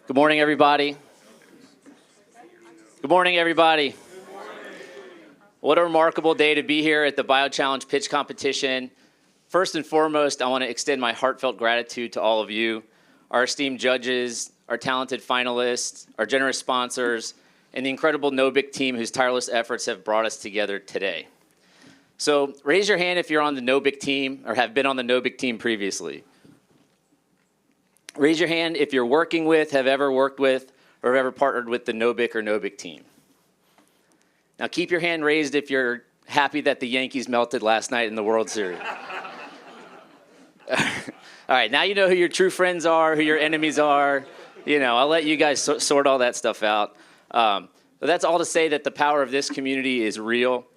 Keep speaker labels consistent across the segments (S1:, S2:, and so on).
S1: Good morning, everybody. Good morning, everybody. What a remarkable day to be here at the BioChallenge pitch competition. First and foremost, I want to extend my heartfelt gratitude to all of you, our esteemed judges, our talented finalists, our generous sponsors, and the incredible NOBIC team whose tireless efforts have brought us together today. So raise your hand if you're on the NOBIC team or have been on the NOBIC team previously. Raise your hand if you're working with, have ever worked with, or have ever partnered with the NOBIC or NOBIC team. Now keep your hand raised if you're happy that the Yankees melted last night in the World Series. All right, now you know who your true friends are, who your enemies are. You know, I'll let you guys sort all that stuff out. But that's all to say that the power of this community is real.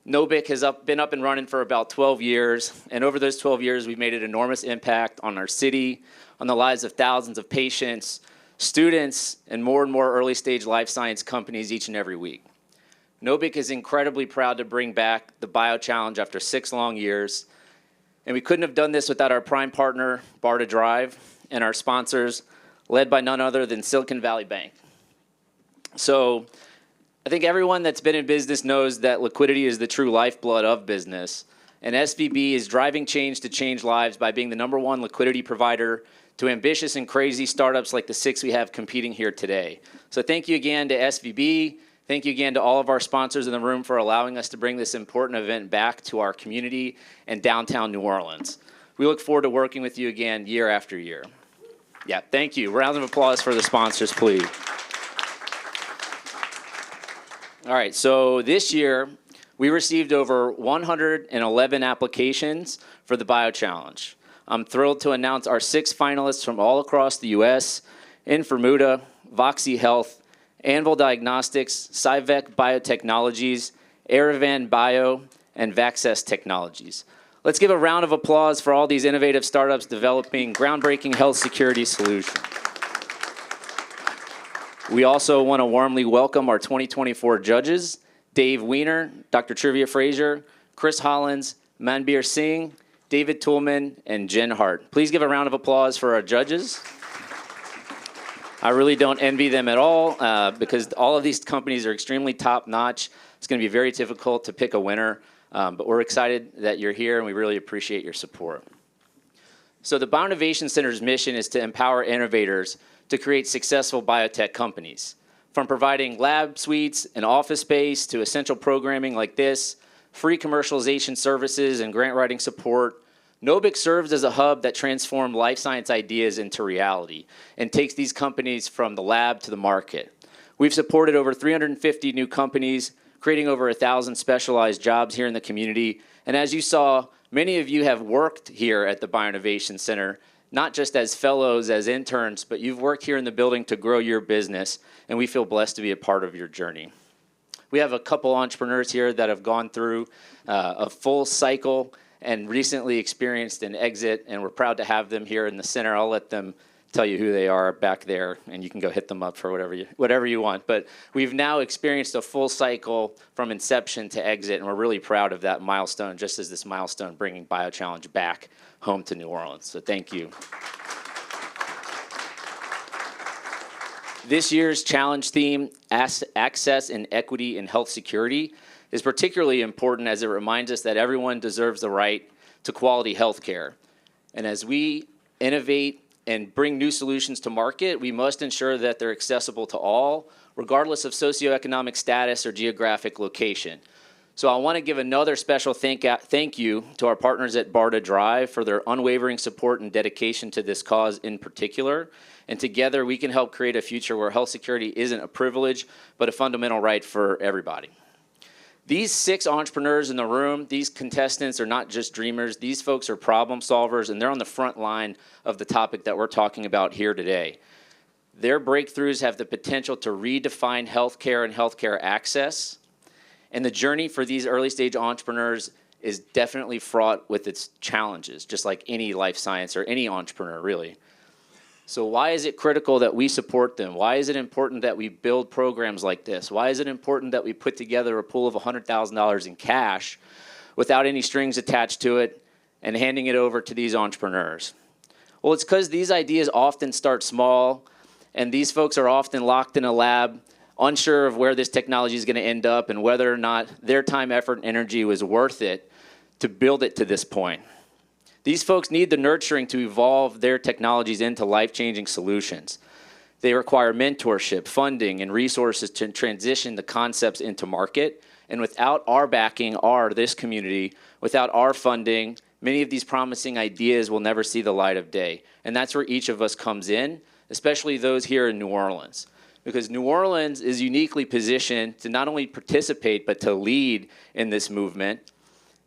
S1: NOBIC has been up and running for about 12 years, and over those 12 years, we've made an enormous impact on our city, on the lives of thousands of patients, students, and more early-stage life science companies each and every week. NOBIC is incredibly proud to bring back the BioChallenge after 6 long years, and we couldn't have done this without our prime partner, BARDA Drive, and our sponsors, led by none other than Silicon Valley Bank. So I think everyone that's been in business knows that liquidity is the true lifeblood of business, and SVB is driving change to change lives by being the #1 liquidity provider to ambitious and crazy startups like the 6 we have competing here today. So thank you again to SVB. Thank you again to all of our sponsors in the room for allowing us to bring this important event back to our community and downtown New Orleans. We look forward to working with you again year after year. Yeah, thank you. Round of applause for the sponsors, please. All right, so this year, we received over 111 applications for the BioChallenge. I'm thrilled to announce our 6 finalists from all across the U.S. in Bermuda, Voxy Health, Anvil Diagnostics, Cyvec Biotechnologies, Aravan Bio, and Vaxess Technologies. Let's give a round of applause for all these innovative startups developing groundbreaking health security solutions. We also want to warmly welcome our 2024 judges, Dave Weiner, Dr. Trivia Frazier, Chris Hollins, Manbir Singh, David Toolman, and Jen Hart. Please give a round of applause for our judges. I really don't envy them at all because all of these companies are extremely top-notch. It's going to be very difficult to pick a winner, but we're excited that you're here, and we really appreciate your support. So the BioInnovation Center's mission is to empower innovators to create successful biotech companies. From providing lab suites and office space to essential programming like this, free commercialization services and grant writing support, NOBIC serves as a hub that transforms life science ideas into reality and takes these companies from the lab to the market. We've supported over 350 new companies, creating over 1,000 specialized jobs here in the community. And as you saw, many of you have worked here at the BioInnovation Center, not just as fellows, as interns, but you've worked here in the building to grow your business, and we feel blessed to be a part of your journey. We have a couple entrepreneurs here that have gone through a full cycle and recently experienced an exit, and we're proud to have them here in the center. I'll let them tell you who they are back there, and you can go hit them up for whatever you want. But we've now experienced a full cycle from inception to exit, and we're really proud of that milestone, just as this milestone bringing BioChallenge back home to New Orleans. So thank you. This year's challenge theme, Access and Equity in Health Security, is particularly important as it reminds us that everyone deserves the right to quality health care. And as we innovate and bring new solutions to market, we must ensure that they're accessible to all, regardless of socioeconomic status or geographic location. So I want to give another special thank you to our partners at BARDA Drive for their unwavering support and dedication to this cause in particular. And together we can help create a future where health security isn't a privilege, but a fundamental right for everybody. These 6 entrepreneurs in the room, these contestants are not just dreamers. These folks are problem solvers, and they're on the front line of the topic that we're talking about here today. Their breakthroughs have the potential to redefine healthcare and healthcare access. And the journey for these early-stage entrepreneurs is definitely fraught with its challenges, just like any life science or any entrepreneur, really. So why is it critical that we support them? Why is it important that we build programs like this? Why is it important that we put together a pool of $100,000 in cash without any strings attached to it and handing it over to these entrepreneurs? Well, it's because these ideas often start small And these folks are often locked in a lab, unsure of where this technology is going to end up and whether or not their time, effort, and energy was worth it to build it to this point. These folks need the nurturing to evolve their technologies into life-changing solutions. They require mentorship, funding, and resources to transition the concepts into market. And without our backing, this community, without our funding, many of these promising ideas will never see the light of day. And that's where each of us comes in, especially those here in New Orleans. Because New Orleans is uniquely positioned to not only participate, but to lead in this movement.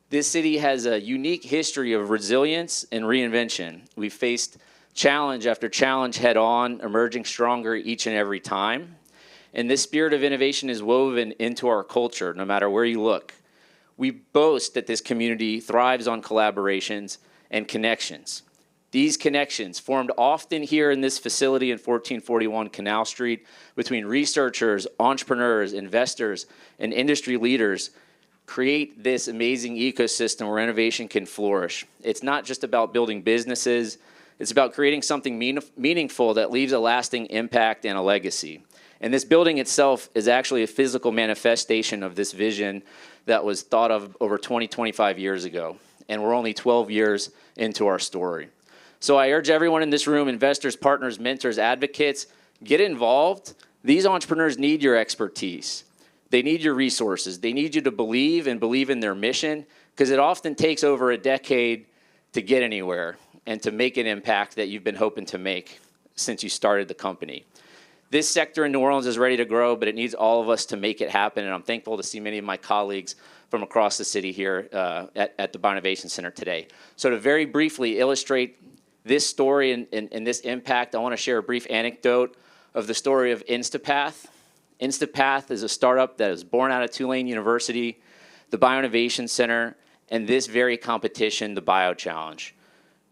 S1: This city has a unique history of resilience and reinvention. We've faced challenge after challenge head on, emerging stronger each and every time. And this spirit of innovation is woven into our culture, no matter where you look. We boast that this community thrives on collaborations and connections. These connections, formed often here in this facility in 1441 Canal Street, between researchers, entrepreneurs, investors, and industry leaders, create this amazing ecosystem where innovation can flourish. It's not just about building businesses, it's about creating something meaningful that leaves a lasting impact and a legacy. And this building itself is actually a physical manifestation of this vision that was thought of over 20, 25 years ago. And we're only 12 years into our story. So I urge everyone in this room, investors, partners, mentors, advocates, get involved. These entrepreneurs need your expertise. They need your resources. They need you to believe in their mission, because it often takes over a decade to get anywhere and to make an impact that you've been hoping to make since you started the company. This sector in New Orleans is ready to grow, but it needs all of us to make it happen, and I'm thankful to see many of my colleagues from across the city here at the BioInnovation Center today. So to very briefly illustrate this story and this impact, I want to share a brief anecdote of the story of Instapath. Instapath is a startup that is born out of Tulane University, the BioInnovation Center, and this very competition, the BioChallenge.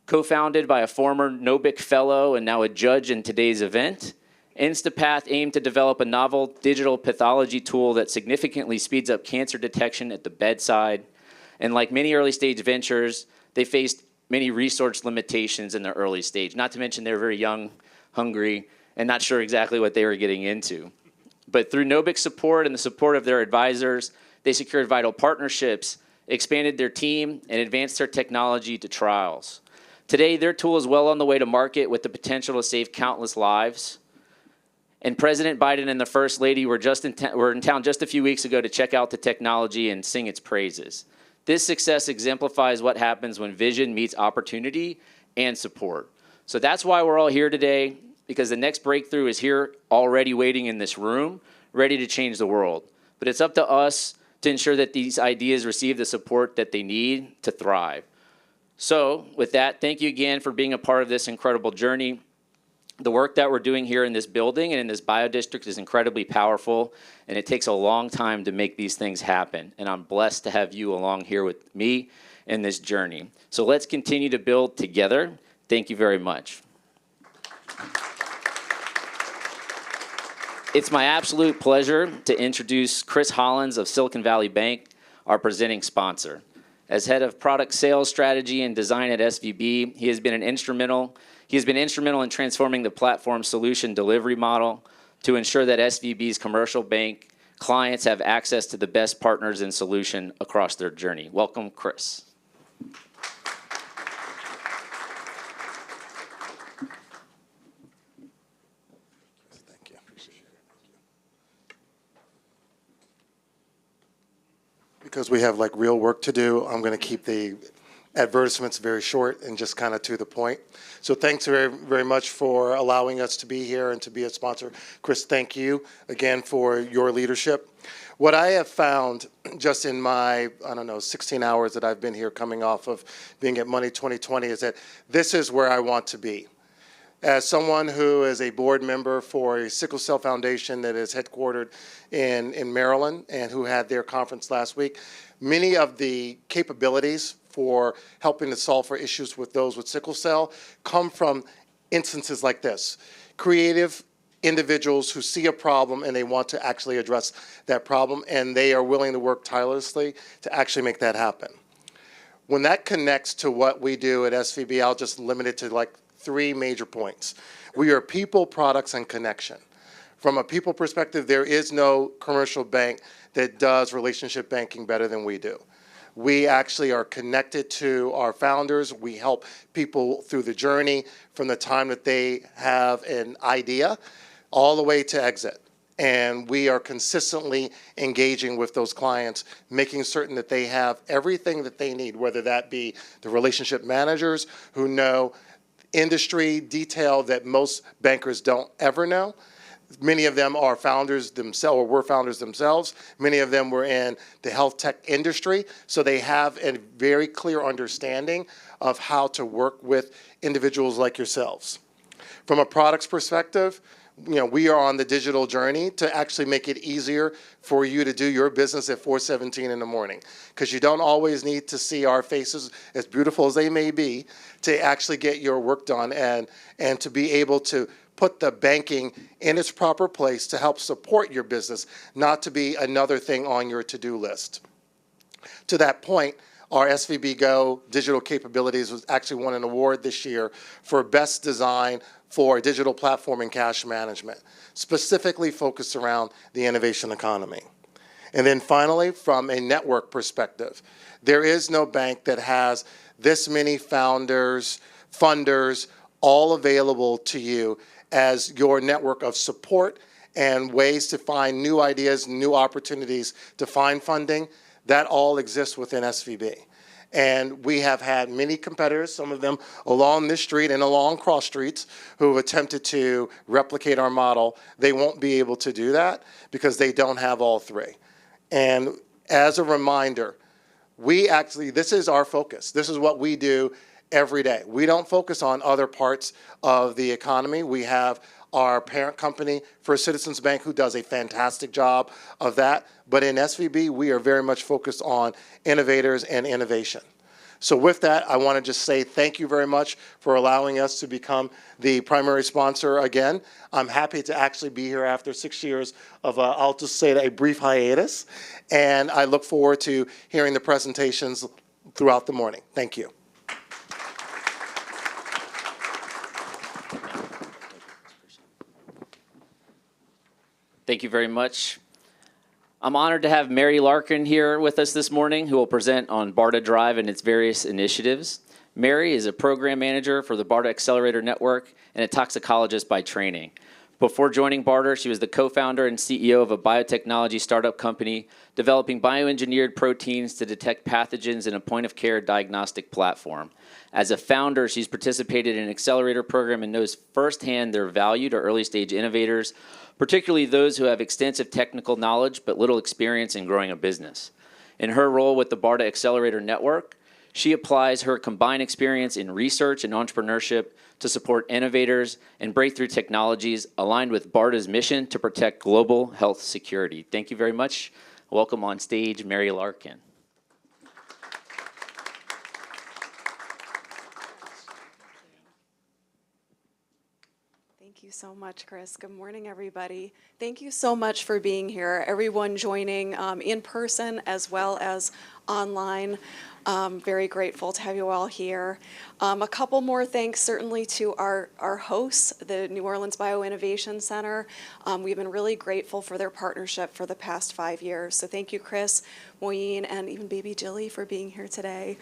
S1: Co-founded by a former NOBIC fellow and now a judge in today's event, Instapath aimed to develop a novel digital pathology tool that significantly speeds up cancer detection at the bedside. And like many early stage ventures, they faced many resource limitations in the early stage. Not to mention they were very young, hungry, and not sure exactly what they were getting into. But through NOBIC support and the support of their advisors, they secured vital partnerships, expanded their team, and advanced their technology to trials. Today, their tool is well on the way to market with the potential to save countless lives. And President Biden and the First Lady were in town just a few weeks ago to check out the technology and sing its praises. This success exemplifies what happens when vision meets opportunity and support. So that's why we're all here today, because the next breakthrough is here already waiting in this room, ready to change the world. But it's up to us to ensure that these ideas receive the support that they need to thrive. So with that, thank you again for being a part of this incredible journey. The work that we're doing here in this building and in this biodistrict is incredibly powerful, and it takes a long time to make these things happen. And I'm blessed to have you along here with me in this journey. So let's continue to build together. Thank you very much. It's my absolute pleasure to introduce Chris Hollins of Silicon Valley Bank, our presenting sponsor. As head of product sales strategy and design at SVB, he has been instrumental in transforming the platform solution delivery model to ensure that SVB's commercial bank clients have access to the best partners and solution across their journey. Welcome, Chris.
S2: Thank you. Appreciate it. Because we have like real work to do, I'm going to keep the advertisements very short and just kind of to the point. So thanks very, very much for allowing us to be here and to be a sponsor. Chris, thank you again for your leadership. What I have found just in my, 16 hours that I've been here coming off of being at Money 2020 is that this is where I want to be. As someone who is a board member for a sickle cell foundation that is headquartered in Maryland and who had their conference last week, many of the capabilities for helping to solve for issues with those with sickle cell come from instances like this. Creative individuals who see a problem and they want to actually address that problem, and they are willing to work tirelessly to actually make that happen. When that connects to what we do at SVB, I'll just limit it to like three major points. We are people, products, and connection. From a people perspective, there is no commercial bank that does relationship banking better than we do. We actually are connected to our founders. We help people through the journey from the time that they have an idea all the way to exit. And we are consistently engaging with those clients, making certain that they have everything that they need, whether that be the relationship managers who know industry detail that most bankers don't ever know. Many of them are founders themselves, or were founders themselves. Many of them were in the health tech industry, so they have a very clear understanding of how to work with individuals like yourselves. From a products perspective, we are on the digital journey to actually make it easier for you to do your business at 4:17 in the morning, because you don't always need to see our faces, as beautiful as they may be, to actually get your work done and to be able to put the banking in its proper place to help support your business, not to be another thing on your to-do list. To that point, our SVB Go digital capabilities was actually won an award this year for best design for a digital platform in cash management, specifically focused around the innovation economy. And then finally, from a network perspective, there is no bank that has this many founders, funders, all available to you as your network of support and ways to find new ideas, new opportunities to find funding. That all exists within SVB. And we have had many competitors, some of them along this street and along cross streets, who have attempted to replicate our model. They won't be able to do that because they don't have all three. And as a reminder, this is our focus. This is what we do every day. We don't focus on other parts of the economy. We have our parent company, First Citizens Bank, who does a fantastic job of that. But in SVB, we are very much focused on innovators and innovation. So with that, I want to just say thank you very much for allowing us to become the primary sponsor again. I'm happy to actually be here after 6 years of, I'll just say, a brief hiatus. And I look forward to hearing the presentations throughout the morning. Thank you.
S1: Thank you very much. I'm honored to have Mary Larkin here with us this morning, who will present on BARDA Drive and its various initiatives. Mary is a program manager for the BARDA Accelerator Network and a toxicologist by training. Before joining BARDA, she was the co-founder and CEO of a biotechnology startup company developing bioengineered proteins to detect pathogens in a point-of-care diagnostic platform. As a founder, she's participated in an accelerator program and knows firsthand their value to early-stage innovators, particularly those who have extensive technical knowledge but little experience in growing a business. In her role with the BARDA Accelerator Network, she applies her combined experience in research and entrepreneurship to support innovators and breakthrough technologies aligned with BARDA's mission to protect global health security. Thank you very much. Welcome on stage, Mary Larkin.
S3: Thank you so much, Chris. Good morning, everybody. Thank you so much for being here, everyone joining in person as well as online. Very grateful to have you all here. A couple more thanks certainly to our hosts, the New Orleans BioInnovation Center. We've been really grateful for their partnership for the past 5 years. So thank you, Chris, Moyeen, and even baby Jilly for being here today.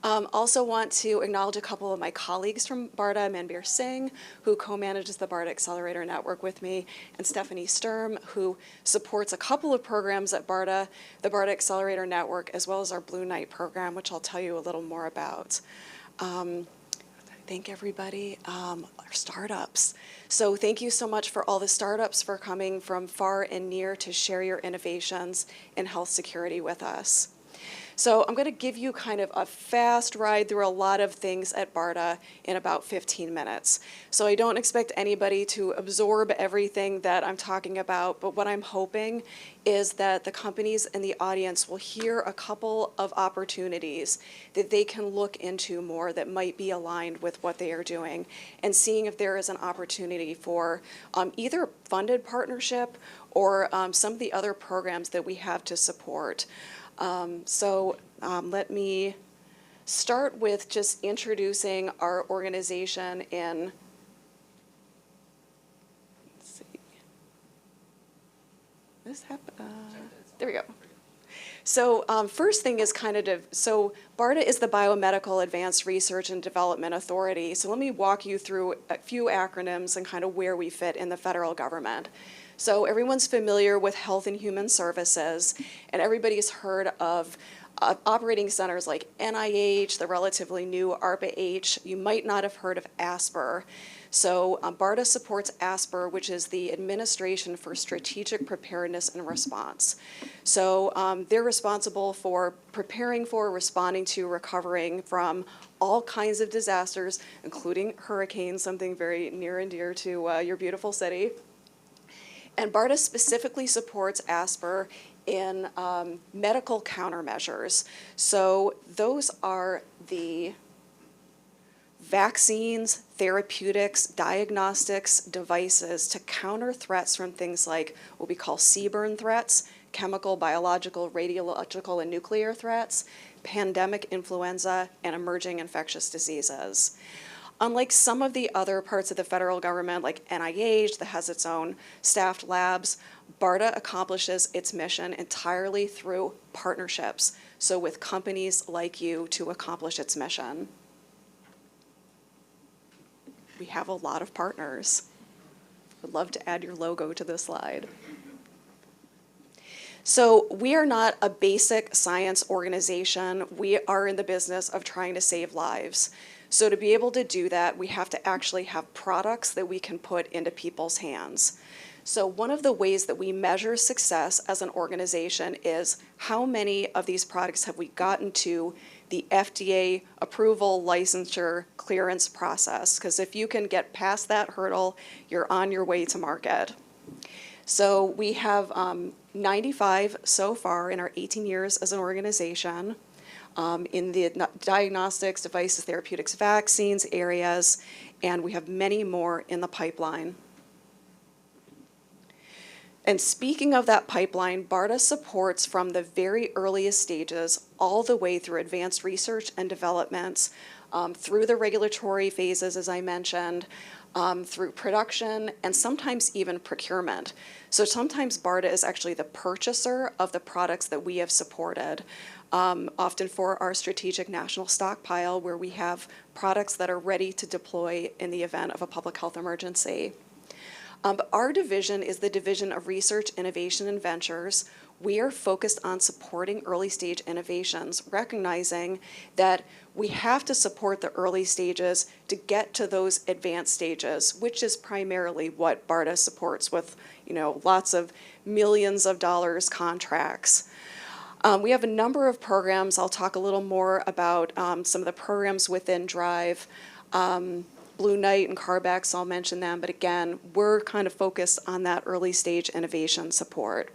S3: Also want to acknowledge a couple of my colleagues from BARDA, Manbir Singh, who co-manages the BARDA Accelerator Network with me, and Stephanie Sturm, who supports a couple of programs at BARDA, the BARDA Accelerator Network, as well as our Blue Knight program, which I'll tell you a little more about. Thank everybody, our startups. So thank you so much for all the startups for coming from far and near to share your innovations in health security with us. So I'm going to give you kind of a fast ride through a lot of things at BARDA in about 15 minutes. So I don't expect anybody to absorb everything that I'm talking about, but what I'm hoping is that the companies in the audience will hear a couple of opportunities that they can look into more that might be aligned with what they are doing, and seeing if there is an opportunity for either funded partnership or some of the other programs that we have to support. Let me start with just introducing our organization in, let's see, this happened, there we go. So first thing is so BARDA is the Biomedical Advanced Research and Development Authority. So let me walk you through a few acronyms and kind of where we fit in the federal government. So everyone's familiar with Health and Human Services, and everybody's heard of operating centers like NIH, the relatively new ARPA-H. You might not have heard of ASPR. So BARDA supports ASPR, which is the Administration for Strategic Preparedness and Response. So they're responsible for preparing for, responding to, recovering from all kinds of disasters, including hurricanes, something very near and dear to your beautiful city. And BARDA specifically supports ASPR in medical countermeasures. So those are the vaccines, therapeutics, diagnostics, devices to counter threats from things like what we call CBRN threats, chemical, biological, radiological, and nuclear threats, pandemic influenza, and emerging infectious diseases. Unlike some of the other parts of the federal government, like NIH, that has its own staffed labs, BARDA accomplishes its mission entirely through partnerships, so with companies like you to accomplish its mission. We have a lot of partners. Would love to add your logo to this slide. So we are not a basic science organization. We are in the business of trying to save lives. So to be able to do that, we have to actually have products that we can put into people's hands. So one of the ways that we measure success as an organization is how many of these products have we gotten to the FDA approval, licensure, clearance process. Because if you can get past that hurdle, you're on your way to market. So we have 95 so far in our 18 years as an organization. In the diagnostics, devices, therapeutics, vaccines areas, and we have many more in the pipeline. And speaking of that pipeline, BARDA supports from the very earliest stages all the way through advanced research and developments, through the regulatory phases, as I mentioned, through production, and sometimes even procurement. So sometimes BARDA is actually the purchaser of the products that we have supported, often for our strategic national stockpile, where we have products that are ready to deploy in the event of a public health emergency. But our division is the Division of Research, Innovation, and Ventures. We are focused on supporting early stage innovations, recognizing that we have to support the early stages to get to those advanced stages, which is primarily what BARDA supports with, lots of millions of dollars contracts. We have a number of programs. I'll talk a little more about some of the programs within DRIVE. Blue Knight and Carbex, I'll mention them, but again, we're kind of focused on that early stage innovation support.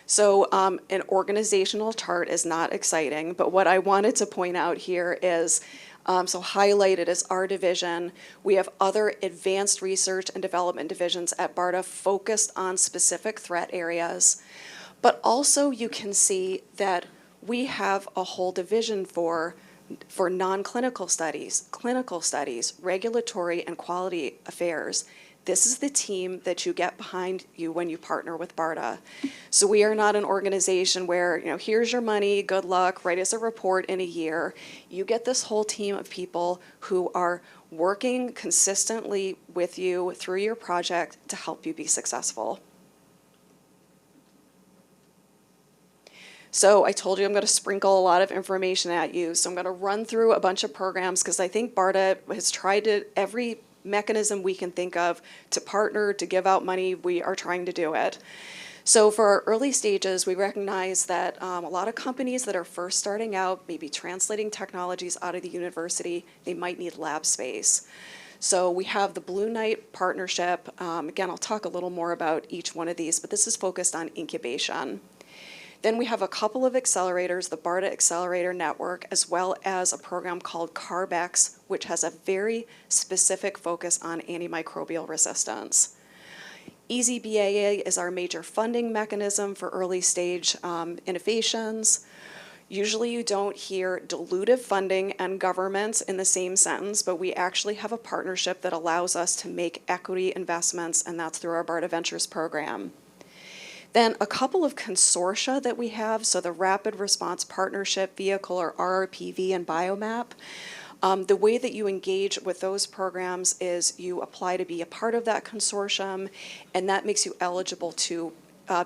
S3: So an organizational chart is not exciting, but what I wanted to point out here is, so highlighted is our division. We have other advanced research and development divisions at BARDA focused on specific threat areas, but also you can see that we have a whole division for non-clinical studies, clinical studies, regulatory and quality affairs. This is the team that you get behind you when you partner with BARDA. So we are not an organization where, here's your money, good luck, write us a report in a year. You get this whole team of people who are working consistently with you through your project to help you be successful. So I told you I'm going to sprinkle a lot of information at you. So I'm going to run through a bunch of programs because I think BARDA has tried every mechanism we can think of to partner, to give out money. We are trying to do it. So for our early stages, we recognize that a lot of companies that are first starting out, maybe translating technologies out of the university, they might need lab space. So we have the Blue Knight partnership. Again, I'll talk a little more about each one of these, but this is focused on incubation. Then we have a couple of accelerators, the BARDA Accelerator Network, as well as a program called Carbex, which has a very specific focus on antimicrobial resistance. EasyBAA is our major funding mechanism for early stage innovations. Usually you don't hear dilutive funding and governments in the same sentence, but we actually have a partnership that allows us to make equity investments, and that's through our BARDA Ventures program. Then a couple of consortia that we have, so the Rapid Response Partnership Vehicle, or RRPV, and BioMap. The way that you engage with those programs is you apply to be a part of that consortium, and that makes you eligible to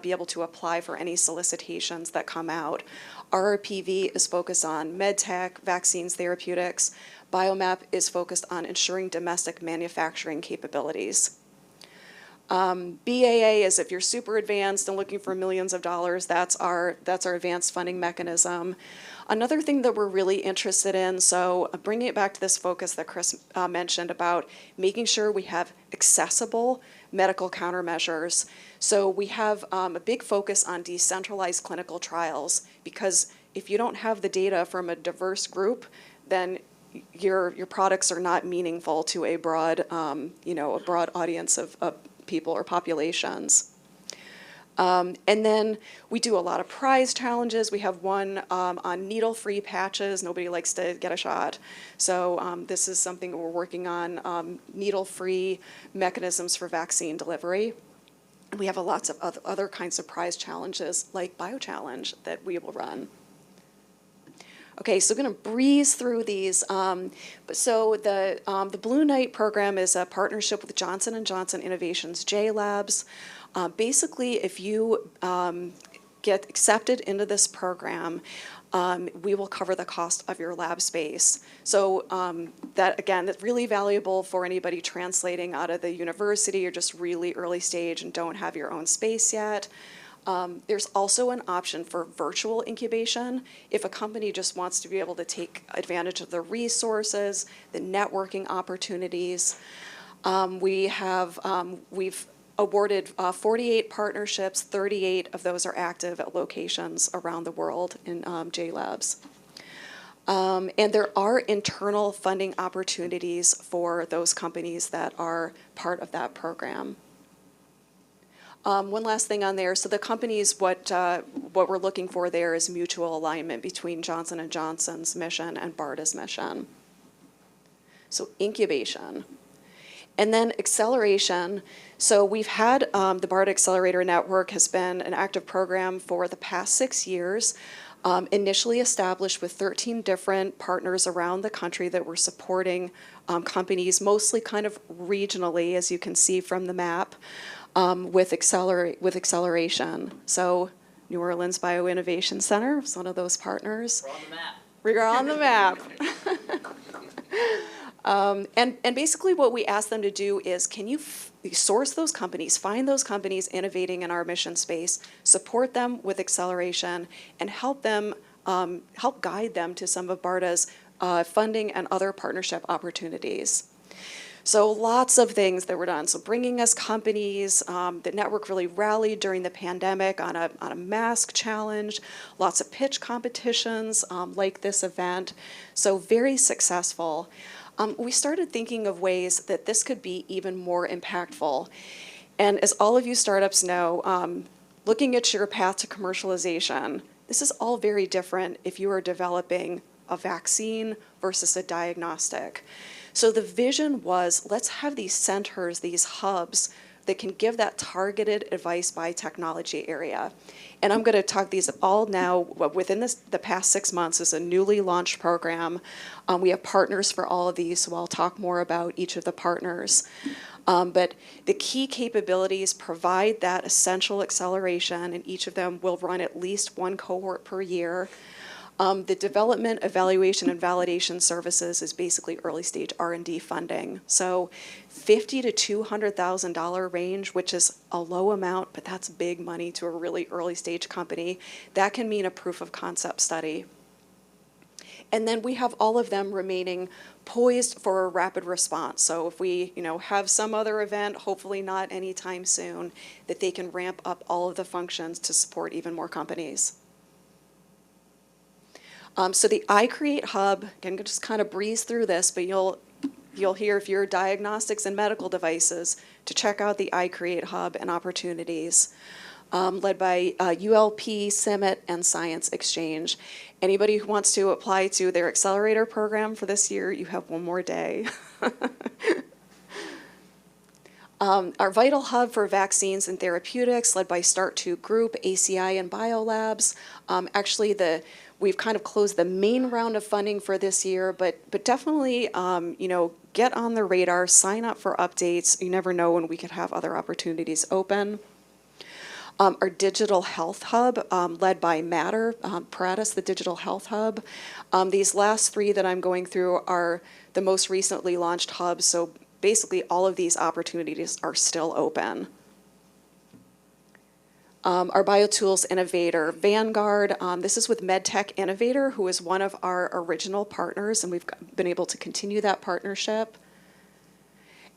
S3: be able to apply for any solicitations that come out. RRPV is focused on medtech, vaccines, therapeutics. BioMap is focused on ensuring domestic manufacturing capabilities. BAA is if you're super advanced and looking for millions of dollars, that's our advanced funding mechanism. Another thing that we're really interested in, so bringing it back to this focus that Chris mentioned about making sure we have accessible medical countermeasures. So we have a big focus on decentralized clinical trials, because if you don't have the data from a diverse group, then your products are not meaningful to a broad, a broad audience of people or populations. And then we do a lot of prize challenges. We have one on needle-free patches. Nobody likes to get a shot. So this is something we're working on, needle-free mechanisms for vaccine delivery. We have lots of other kinds of prize challenges like BioChallenge that we will run. Okay, so I'm going to breeze through these. So the Blue Knight program is a partnership with Johnson & Johnson Innovations J Labs. Basically, if you get accepted into this program, we will cover the cost of your lab space. So that, again, that's really valuable for anybody translating out of the university or just really early stage and don't have your own space yet. There's also an option for virtual incubation if a company just wants to be able to take advantage of the resources, the networking opportunities. We've awarded 48 partnerships. 38 of those are active at locations around the world in J Labs. And there are internal funding opportunities for those companies that are part of that program. One last thing on there. So the companies, what we're looking for there is mutual alignment between Johnson & Johnson's mission and BARDA's mission. So incubation. And then acceleration. So we've had the BARDA Accelerator Network has been an active program for the past 6 years, initially established with 13 different partners around the country that were supporting companies, mostly kind of regionally, as you can see from the map. With acceleration. So New Orleans BioInnovation Center is one of those partners. We're on the map. And basically what we ask them to do is, can you source those companies, find those companies innovating in our mission space, support them with acceleration, and help guide them to some of BARDA's funding and other partnership opportunities. So lots of things that were done. So bringing us companies, the network really rallied during the pandemic on a mask challenge, lots of pitch competitions like this event. So very successful. We started thinking of ways that this could be even more impactful. And as all of you startups know, looking at your path to commercialization, this is all very different if you are developing a vaccine versus a diagnostic. So the vision was, let's have these centers, these hubs that can give that targeted advice by technology area. And I'm going to talk these all now. Within the past 6 months is a newly launched program. We have partners for all of these, so I'll talk more about each of the partners. But the key capabilities provide that essential acceleration, and each of them will run at least one cohort per year. The development, evaluation, and validation services is basically early stage R&D funding. So $50,000 to $200,000 range, which is a low amount, but that's big money to a really early stage company. That can mean a proof of concept study. And then we have all of them remaining poised for a rapid response. So if we have some other event, hopefully not anytime soon, that they can ramp up all of the functions to support even more companies. So the iCreate Hub, again, just kind of breeze through this, but you'll hear if you're diagnostics and medical devices to check out the iCreate Hub and opportunities. led by ULP, CIMMIT, and Science Exchange. Anybody who wants to apply to their accelerator program for this year, you have one more day. Our vital hub for vaccines and therapeutics, led by START2 Group, ACI, and Biolabs. Actually, we've kind of closed the main round of funding for this year, but definitely, get on the radar, sign up for updates. You never know when we could have other opportunities open. Our digital health hub, led by Matter, Paratus, the digital health hub. These last three that I'm going through are the most recently launched hubs, so basically all of these opportunities are still open. Our BioTools Innovator Vanguard, this is with MedTech Innovator, who is one of our original partners, and we've been able to continue that partnership.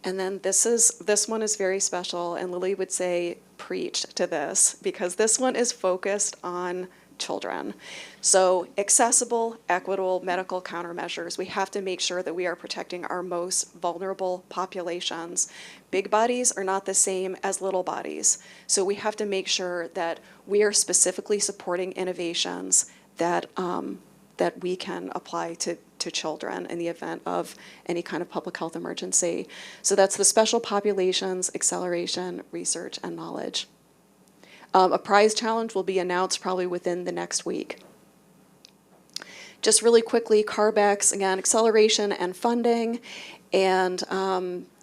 S3: And then this one is very special, and Lily would say, preach to this, because this one is focused on children. So accessible, equitable medical countermeasures. We have to make sure that we are protecting our most vulnerable populations. Big bodies are not the same as little bodies. So we have to make sure that we are specifically supporting innovations that, that we can apply to children in the event of any kind of public health emergency. So that's the special populations, acceleration, research, and knowledge. A prize challenge will be announced probably within the next week. Just really quickly, CARB-X, again, acceleration and funding, and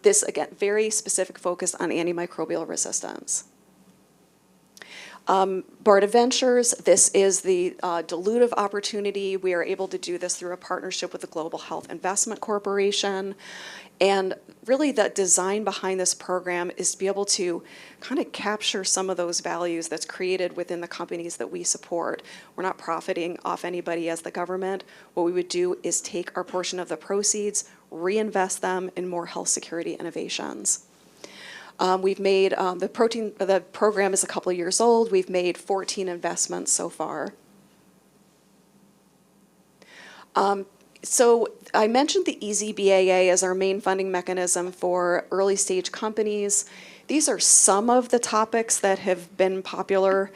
S3: this, again, very specific focus on antimicrobial resistance. BARDA Ventures, this is the dilutive opportunity. We are able to do this through a partnership with the Global Health Investment Corporation. And really the design behind this program is to be able to kind of capture some of those values that's created within the companies that we support. We're not profiting off anybody as the government. What we would do is take our portion of the proceeds, reinvest them in more health security innovations. We've made, the program is a couple of years old. We've made 14 investments so far. So I mentioned the Easy BAA as our main funding mechanism for early stage companies. These are some of the topics that have been popular.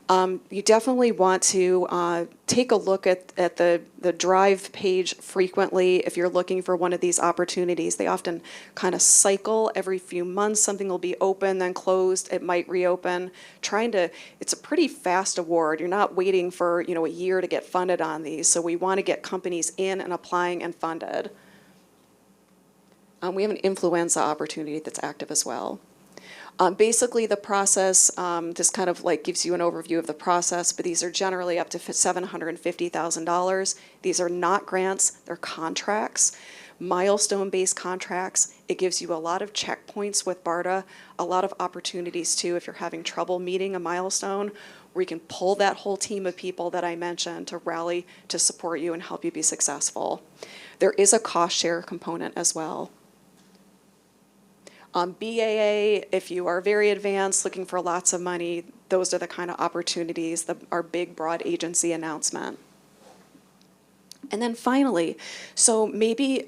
S3: You definitely want to take a look at the Drive page frequently if you're looking for one of these opportunities. They often kind of cycle every few months. Something will be open, then closed. It might reopen. It's a pretty fast award. You're not waiting for a year to get funded on these. So we want to get companies in and applying and funded. We have an influenza opportunity that's active as well. Basically, the process, this kind of like gives you an overview of the process, but these are generally up to $750,000. These are not grants, they're contracts, milestone-based contracts. It gives you a lot of checkpoints with BARDA, a lot of opportunities too if you're having trouble meeting a milestone, where you can pull that whole team of people that I mentioned to rally to support you and help you be successful. There is a cost share component as well. BAA, if you are very advanced, looking for lots of money, those are the kind of opportunities, our big, broad agency announcement. And then finally, so maybe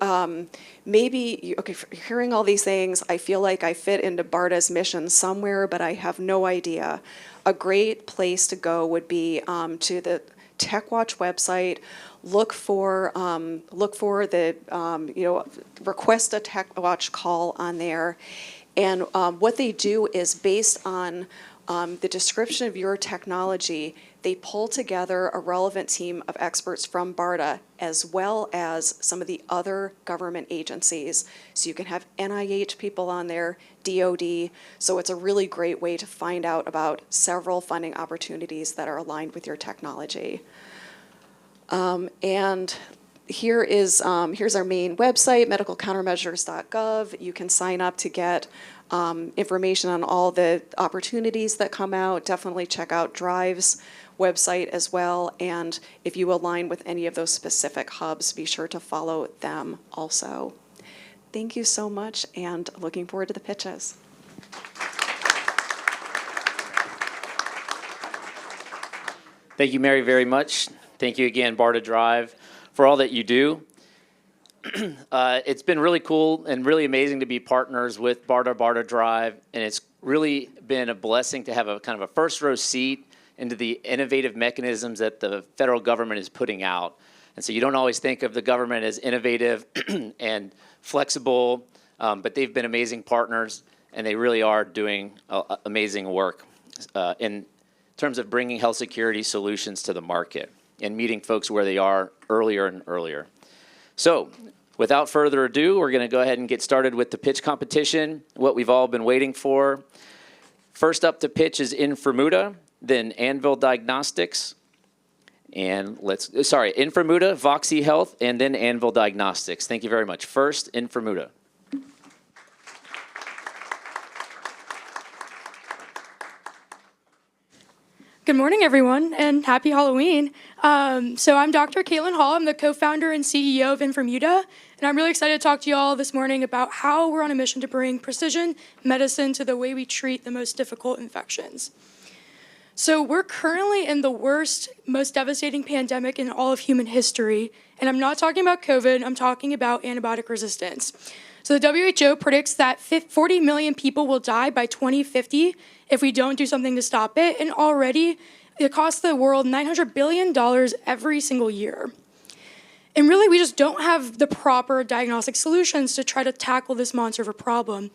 S3: hearing all these things, I feel like I fit into BARDA's mission somewhere, but I have no idea. A great place to go would be to the TechWatch website. Look for the request a TechWatch call on there, and what they do is based on the description of your technology, they pull together a relevant team of experts from BARDA as well as some of the other government agencies. So you can have NIH people on there, DoD. So it's a really great way to find out about several funding opportunities that are aligned with your technology. And here's our main website, medicalcountermeasures.gov. You can sign up to get information on all the opportunities that come out. Definitely check out Drive's website as well. And if you align with any of those specific hubs, be sure to follow them also. Thank you so much, and looking forward to the pitches.
S1: Thank you, Mary, very much. Thank you again, BARDA Drive, for all that you do. It's been really cool and really amazing to be partners with Barter Drive, and it's really been a blessing to have a kind of a first row seat into the innovative mechanisms that the federal government is putting out. And so you don't always think of the government as innovative and flexible, but they've been amazing partners, and they really are doing amazing work in terms of bringing health security solutions to the market and meeting folks where they are earlier and earlier. So without further ado, we're going to go ahead and get started with the pitch competition, what we've all been waiting for. First up to pitch is Inframuda, then Anvil Diagnostics, and Inframuda, Voxy Health, and then Anvil Diagnostics. Thank you very much. First, Inframuda.
S4: Good morning, everyone, and happy Halloween. So I'm Dr. Caitlin Hall. I'm the co-founder and CEO of Inframuda, and I'm really excited to talk to you all this morning about how we're on a mission to bring precision medicine to the way we treat the most difficult infections. So we're currently in the worst, most devastating pandemic in all of human history, and I'm not talking about COVID, I'm talking about antibiotic resistance. So the WHO predicts that 40 million people will die by 2050 if we don't do something to stop it, and already it costs the world $900 billion every single year. And really, we just don't have the proper diagnostic solutions to try to tackle this monster of a problem.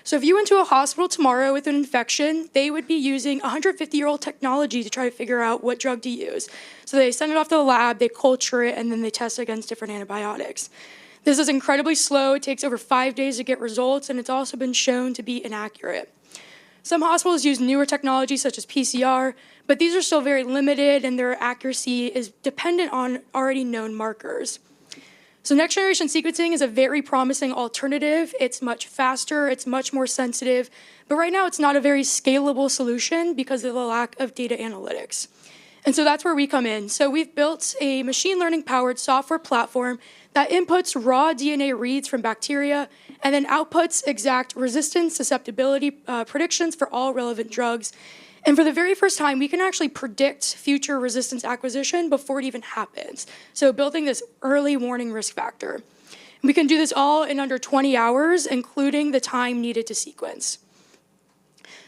S4: So if you went to a hospital tomorrow with an infection, they would be using 150-year-old technology to try to figure out what drug to use. So they send it off to the lab, they culture it, and then they test it against different antibiotics. This is incredibly slow. It takes over 5 days to get results, and it's also been shown to be inaccurate. Some hospitals use newer technology such as PCR, but these are still very limited and their accuracy is dependent on already known markers. So next generation sequencing is a very promising alternative. It's much faster, it's much more sensitive, but right now it's not a very scalable solution because of the lack of data analytics. And so that's where we come in. So we've built a machine learning powered software platform that inputs raw DNA reads from bacteria and then outputs exact resistance, susceptibility predictions for all relevant drugs. And for the very first time, we can actually predict future resistance acquisition before it even happens. So building this early warning risk factor. We can do this all in under 20 hours, including the time needed to sequence.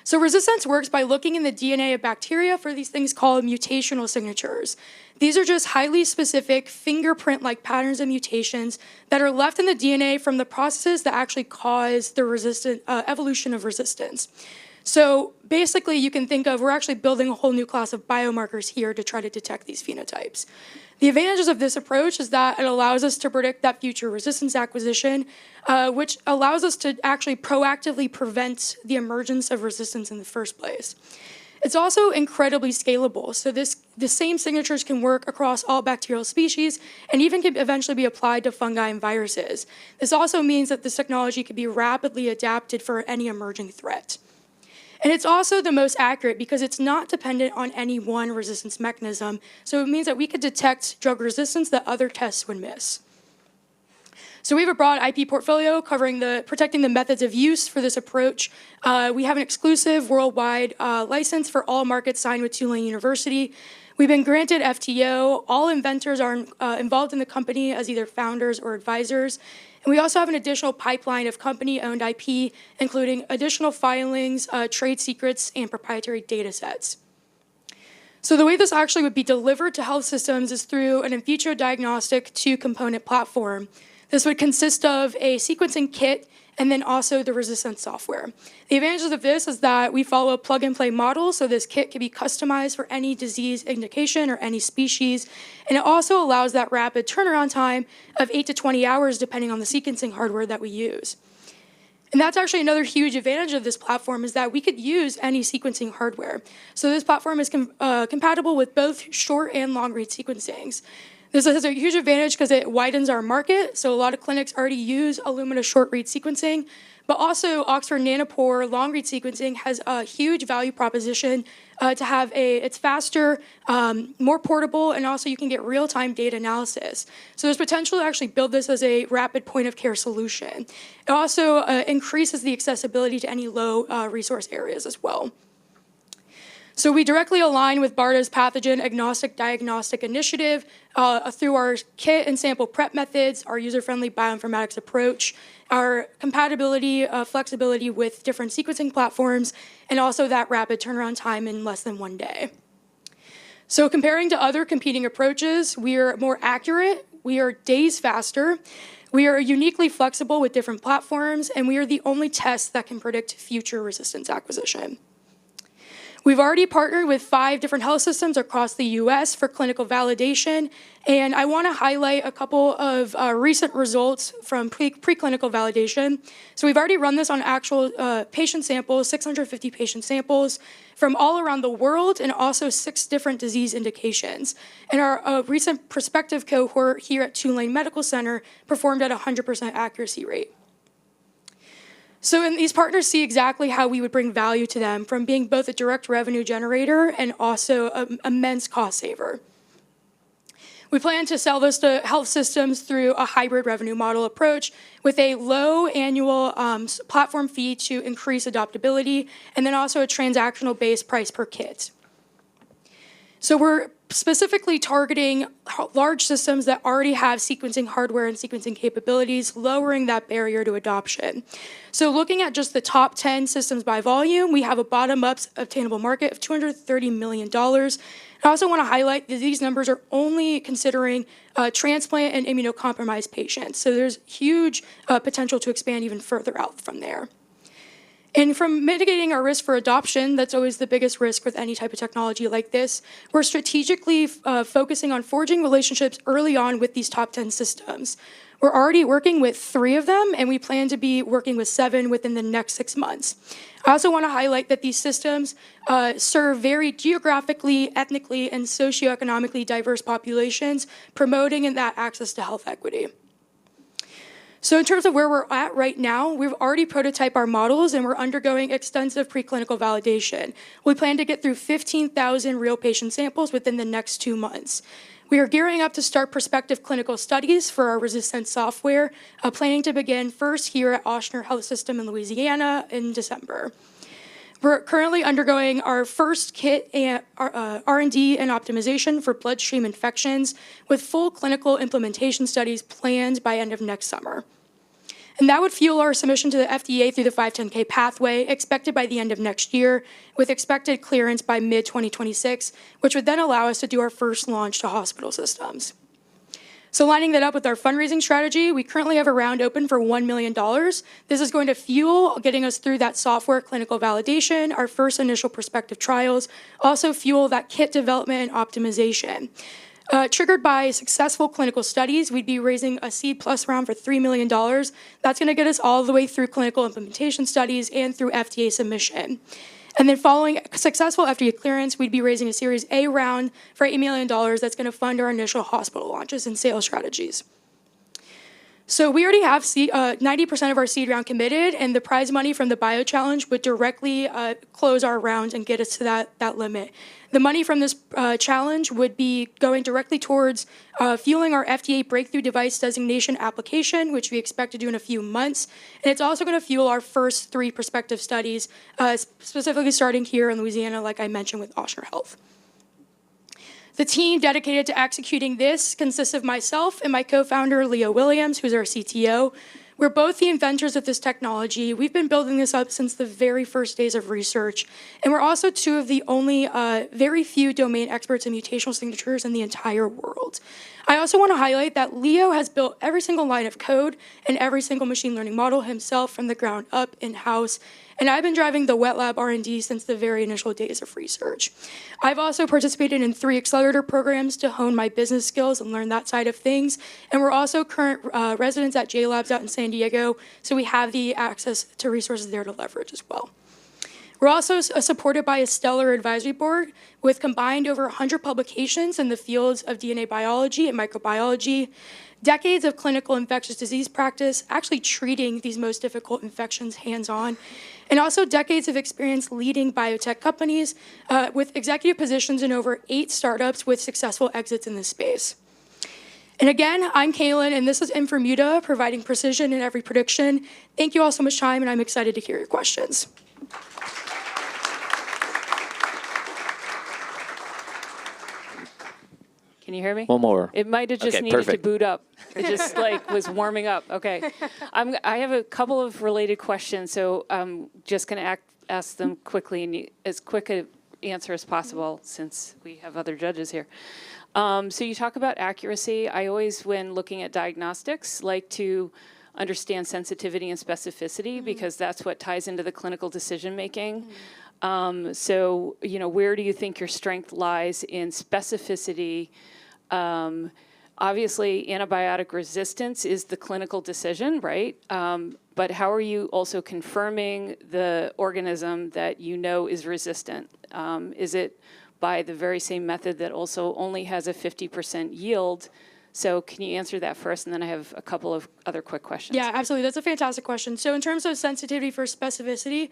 S4: So resistance works by looking in the DNA of bacteria for these things called mutational signatures. These are just highly specific fingerprint-like patterns of mutations that are left in the DNA from the processes that actually cause the evolution of resistance. So basically, you can think of, we're actually building a whole new class of biomarkers here to try to detect these phenotypes. The advantages of this approach is that it allows us to predict that future resistance acquisition, which allows us to actually proactively prevent the emergence of resistance in the first place. It's also incredibly scalable. So the same signatures can work across all bacterial species and even can eventually be applied to fungi and viruses. This also means that this technology can be rapidly adapted for any emerging threat. And it's also the most accurate because it's not dependent on any one resistance mechanism. So it means that we could detect drug resistance that other tests would miss. So we have a broad IP portfolio covering protecting the methods of use for this approach. We have an exclusive worldwide license for all markets signed with Tulane University. We've been granted FTO. All inventors are involved in the company as either founders or advisors. And we also have an additional pipeline of company-owned IP, including additional filings, trade secrets, and proprietary data sets. So the way this actually would be delivered to health systems is through an in vitro diagnostic two-component platform. This would consist of a sequencing kit and then also the resistance software. The advantages of this is that we follow a plug-and-play model, so this kit can be customized for any disease indication or any species, and it also allows that rapid turnaround time of 8 to 20 hours depending on the sequencing hardware that we use. And that's actually another huge advantage of this platform is that we could use any sequencing hardware. So this platform is compatible with both short and long-read sequencings. This has a huge advantage because it widens our market. So a lot of clinics already use Illumina short-read sequencing, but also Oxford Nanopore long-read sequencing has a huge value proposition to have it's faster, more portable, and also you can get real-time data analysis. So there's potential to actually build this as a rapid point-of-care solution. It also increases the accessibility to any low resource areas as well. So we directly align with BARDA's pathogen agnostic diagnostic initiative through our kit and sample prep methods, our user-friendly bioinformatics approach, our compatibility, flexibility with different sequencing platforms, and also that rapid turnaround time in less than 1 day. So comparing to other competing approaches, we are more accurate, we are days faster, we are uniquely flexible with different platforms, and we are the only test that can predict future resistance acquisition. We've already partnered with 5 different health systems across the US for clinical validation, and I want to highlight a couple of recent results from preclinical validation. So we've already run this on actual patient samples, 650 patient samples from all around the world, and also 6 different disease indications. And our recent prospective cohort here at Tulane Medical Center performed at 100% accuracy rate. So these partners see exactly how we would bring value to them from being both a direct revenue generator and also an immense cost saver. We plan to sell this to health systems through a hybrid revenue model approach with a low annual platform fee to increase adoptability, and then also a transactional-based price per kit. So we're specifically targeting large systems that already have sequencing hardware and sequencing capabilities, lowering that barrier to adoption. So looking at just the top 10 systems by volume, we have a bottom-up obtainable market of $230 million. I also want to highlight that these numbers are only considering transplant and immunocompromised patients. So there's huge potential to expand even further out from there. And from mitigating our risk for adoption, that's always the biggest risk with any type of technology like this, we're strategically focusing on forging relationships early on with these top 10 systems. We're already working with 3 of them, and we plan to be working with 7 within the next 6 months. I also want to highlight that these systems serve very geographically, ethnically, and socioeconomically diverse populations, promoting that access to health equity. So in terms of where we're at right now, we've already prototyped our models and we're undergoing extensive preclinical validation. We plan to get through 15,000 real patient samples within the next 2 months. We are gearing up to start prospective clinical studies for our resistance software, planning to begin first here at Ochsner Health System in Louisiana in December. We're currently undergoing our first kit and R&D and optimization for bloodstream infections with full clinical implementation studies planned by end of next summer. And that would fuel our submission to the FDA through the 510(k) pathway, expected by the end of next year, with expected clearance by mid-2026, which would then allow us to do our first launch to hospital systems. So lining that up with our fundraising strategy, we currently have a round open for $1 million. This is going to fuel getting us through that software clinical validation, our first initial prospective trials, also fuel that kit development and optimization. Triggered by successful clinical studies, we'd be raising a seed plus round for $3 million. That's going to get us all the way through clinical implementation studies and through FDA submission. And then following successful FDA clearance, we'd be raising a Series A round for $8 million that's going to fund our initial hospital launches and sales strategies. So we already have 90% of our seed round committed, and the prize money from the BioChallenge would directly close our round and get us to that limit. The money from this challenge would be going directly towards fueling our FDA breakthrough device designation application, which we expect to do in a few months. And it's also going to fuel our first 3 prospective studies, specifically starting here in Louisiana, like I mentioned with Ochsner Health. The team dedicated to executing this consists of myself and my co-founder, Leo Williams, who's our CTO. We're both the inventors of this technology. We've been building this up since the very first days of research. And we're also 2 of the only very few domain experts in mutational signatures in the entire world. I also want to highlight that Leo has built every single line of code and every single machine learning model himself from the ground up in-house. And I've been driving the wet lab R&D since the very initial days of research. I've also participated in 3 accelerator programs to hone my business skills and learn that side of things. And we're also current residents at J-Labs out in San Diego, so we have the access to resources there to leverage as well. We're also supported by a stellar advisory board with combined over 100 publications in the fields of DNA biology and microbiology, decades of clinical infectious disease practice, actually treating these most difficult infections hands-on, and also decades of experience leading biotech companies with executive positions in over 8 startups with successful exits in this space. And again, I'm Kaylin, and this is Infomuta, providing precision in every prediction. Thank you all so much time, and I'm excited to hear your questions.
S5: Can you hear me?
S1: One more.
S5: It might have just
S1: Okay,
S5: needed
S1: perfect.
S5: to boot up. It just like was warming up. Okay. I have a couple of related questions, so I'm just going to ask them quickly and as quick an answer as possible since we have other judges here. So you talk about accuracy. I always, when looking at diagnostics, like to understand sensitivity and specificity because that's what ties into the clinical decision making. So, where do you think your strength lies in specificity? Obviously, antibiotic resistance is the clinical decision, right? But how are you also confirming the organism that you know is resistant? Is it by the very same method that also only has a 50% yield? So can you answer that first? And then I have a couple of other quick questions.
S4: Yeah, absolutely. That's a fantastic question. So in terms of sensitivity for specificity,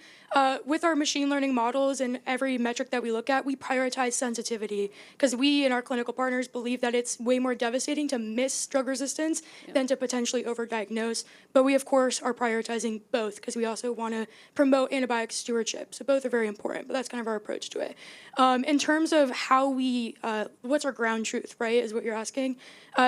S4: with our machine learning models and every metric that we look at, we prioritize sensitivity because we and our clinical partners believe that it's way more devastating to miss drug resistance than to potentially overdiagnose. But we, of course, are prioritizing both because we also want to promote antibiotic stewardship. So both are very important, but that's kind of our approach to it. In terms of how we, what's our ground truth, right, is what you're asking.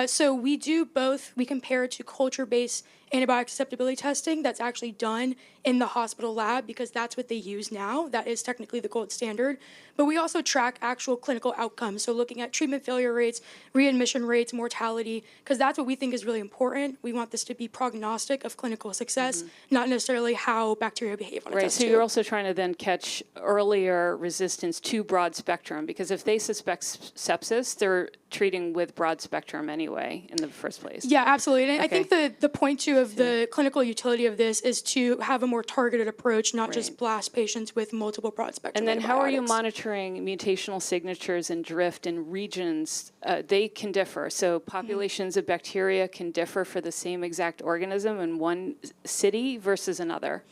S4: So we do both. We compare it to culture-based antibiotic susceptibility testing that's actually done in the hospital lab because that's what they use now. That is technically the gold standard. But we also track actual clinical outcomes. So looking at treatment failure rates, readmission rates, mortality, because that's what we think is really important. We want this to be prognostic of clinical success, not necessarily how bacteria behave on a
S5: Right,
S4: test
S5: so
S4: tube.
S5: you're also trying to then catch earlier resistance to broad spectrum because if they suspect sepsis, they're treating with broad spectrum anyway in the first place.
S4: Yeah, absolutely. And I
S5: Okay.
S4: think the point too of the clinical utility of this is to have a more targeted approach, not just
S5: Right.
S4: blast patients with multiple broad spectrum
S5: And then how are you
S4: antibiotics.
S5: monitoring mutational signatures and drift in regions? They can differ. So populations of bacteria can differ for the same exact organism in one city versus another.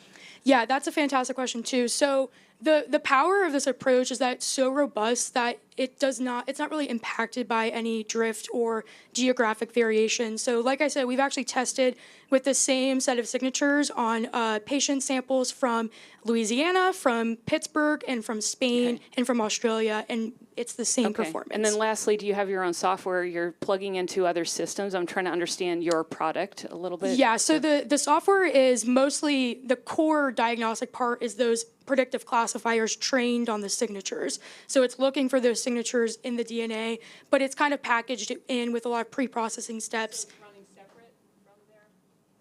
S4: Yeah, that's a fantastic question too. So the power of this approach is that it's so robust that it's not really impacted by any drift or geographic variation. So like I said, we've actually tested with the same set of signatures on patient samples from Louisiana, from Pittsburgh, and from Spain, and from Australia, and it's the same performance.
S5: And then lastly, do you have your own software you're plugging into other systems? I'm trying to understand your product a little bit.
S4: Yeah, so the software is mostly, the core diagnostic part is those predictive classifiers trained on the signatures. So it's looking for those signatures in the DNA, but it's kind of packaged in with a lot of pre-processing steps.
S5: Running separate from there?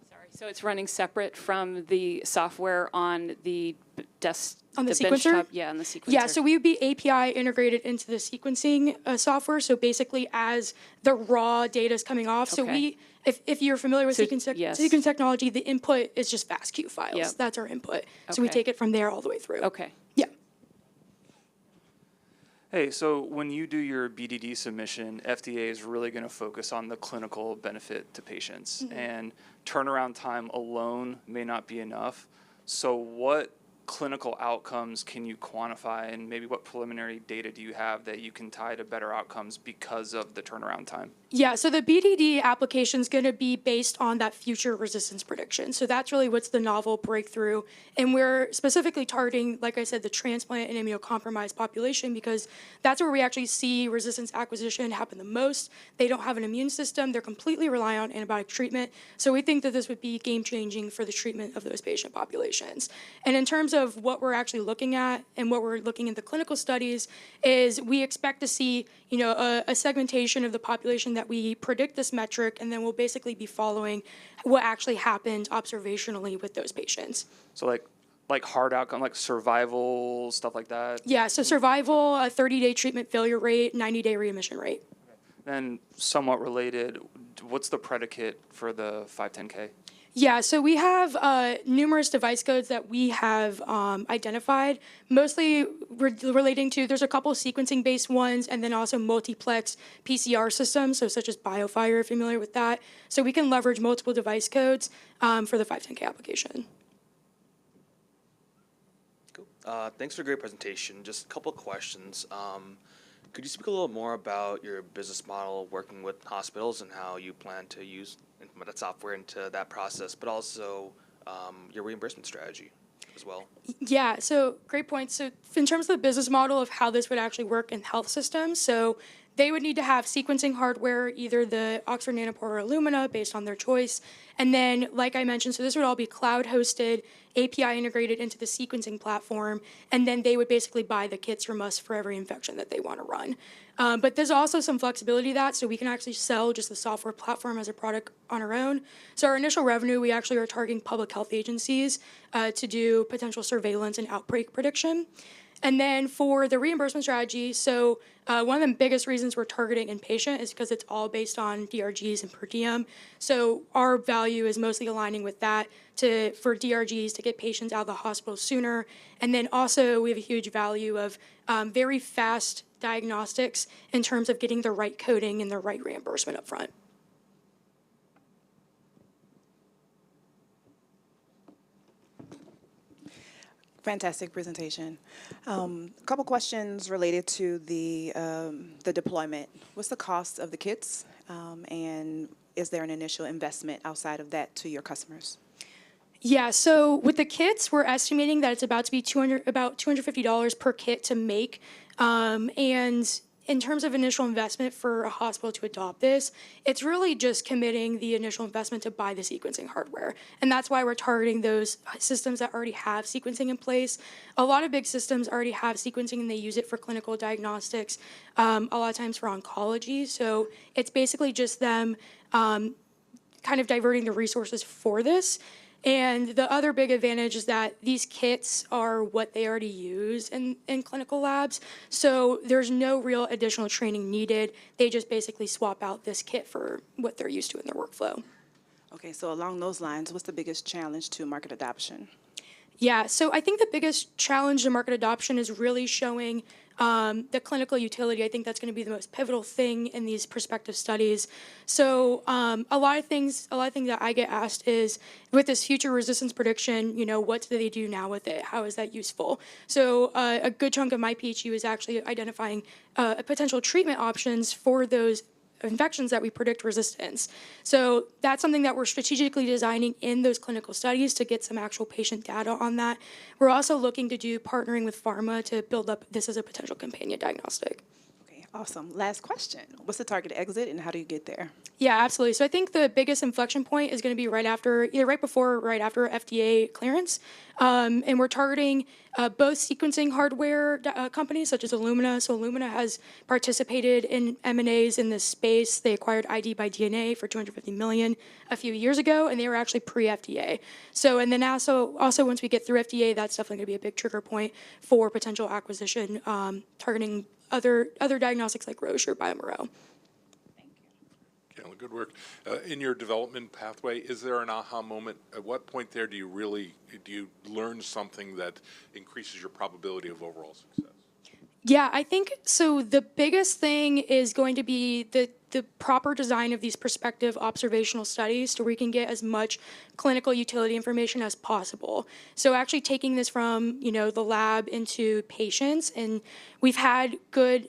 S5: Sorry. So it's running separate from the software on the
S4: On the sequencer?
S5: benchtop? Yeah, on the sequencer.
S4: Yeah, so we would be API integrated into the sequencing software. So basically, as the raw data is coming off, so
S5: Okay.
S4: if you're familiar with
S5: So-
S4: sequence
S5: yes.
S4: technology, the input is just FASTQ files.
S5: Yep.
S4: That's our input. So we
S5: Okay.
S4: take it from there all the way through.
S5: Okay.
S4: Yeah.
S6: Hey, so when you do your BDD submission, FDA is really going to focus on the clinical benefit to patients, and turnaround time alone may not be enough. So what clinical outcomes can you quantify, and maybe what preliminary data do you have that you can tie to better outcomes because of the turnaround time?
S4: Yeah, so the BDD application is going to be based on that future resistance prediction. So that's really what's the novel breakthrough. And we're specifically targeting, like I said, the transplant and immunocompromised population because that's where we actually see resistance acquisition happen the most. They don't have an immune system. They're completely reliant on antibiotic treatment. So we think that this would be game-changing for the treatment of those patient populations. And in terms of what we're actually looking at and what we're looking at the clinical studies is we expect to see, a segmentation of the population that we predict this metric, and then we'll basically be following what actually happened observationally with those patients.
S6: So like hard outcome, like survival, stuff like that?
S4: Yeah, so survival, a 30-day treatment failure rate, 90-day readmission rate.
S6: Then somewhat related, what's the predicate for the 510K?
S4: Yeah, so we have numerous device codes that we have identified, mostly relating to, there's a couple sequencing-based ones, and then also multiplex PCR systems, so such as BioFire, if you're familiar with that. So we can leverage multiple device codes for the 510K application.
S7: Cool. Thanks for a great presentation. Just a couple of questions. Could you speak a little more about your business model working with hospitals and how you plan to implement that software into that process, but also your reimbursement strategy as well?
S4: Yeah, so great point. So in terms of the business model of how this would actually work in health systems, so they would need to have sequencing hardware, either the Oxford Nanopore or Illumina, based on their choice. And then, like I mentioned, so this would all be cloud-hosted, API integrated into the sequencing platform, and then they would basically buy the kits from us for every infection that they want to run. But there's also some flexibility to that, so we can actually sell just the software platform as a product on our own. So our initial revenue, we actually are targeting public health agencies to do potential surveillance and outbreak prediction. And then for the reimbursement strategy, so one of the biggest reasons we're targeting inpatient is because it's all based on DRGs and per diem. So our value is mostly aligning with that for DRGs to get patients out of the hospital sooner. And then also we have a huge value of very fast diagnostics in terms of getting the right coding and the right reimbursement up front.
S8: Fantastic presentation. A couple questions related to the deployment. What's the cost of the kits, and is there an initial investment outside of that to your customers?
S4: Yeah, so with the kits, we're estimating that it's about to be about $250 per kit to make, and in terms of initial investment for a hospital to adopt this, it's really just committing the initial investment to buy the sequencing hardware. And that's why we're targeting those systems that already have sequencing in place. A lot of big systems already have sequencing and they use it for clinical diagnostics, a lot of times for oncology. So it's basically just them kind of diverting the resources for this. And the other big advantage is that these kits are what they already use in clinical labs. So there's no real additional training needed. They just basically swap out this kit for what they're used to in their workflow.
S8: Okay, so along those lines, what's the biggest challenge to market adoption?
S4: Yeah, so I think the biggest challenge to market adoption is really showing the clinical utility. I think that's going to be the most pivotal thing in these prospective studies. So a lot of things that I get asked is, with this future resistance prediction, what do they do now with it? How is that useful? So a good chunk of my PhD was actually identifying potential treatment options for those infections that we predict resistance. So that's something that we're strategically designing in those clinical studies to get some actual patient data on that. We're also looking to do partnering with pharma to build up this as a potential companion diagnostic.
S8: Okay, awesome. Last question. What's the target exit and how do you get there?
S4: Yeah, absolutely. So I think the biggest inflection point is going to be either right before or right after FDA clearance. And we're targeting both sequencing hardware companies such as Illumina. So Illumina has participated in M&As in this space. They acquired ID by DNA for $250 million a few years ago, and they were actually pre-FDA. So, and then also once we get through FDA, that's definitely going to be a big trigger point for potential acquisition, targeting other diagnostics like Roche or bioMérieux.
S9: Good work. In your development pathway, is there an aha moment? At what point there do you learn something that increases your probability of overall success?
S4: Yeah, I think so. The biggest thing is going to be the proper design of these prospective observational studies so we can get as much clinical utility information as possible. So actually taking this from, the lab into patients, and we've had good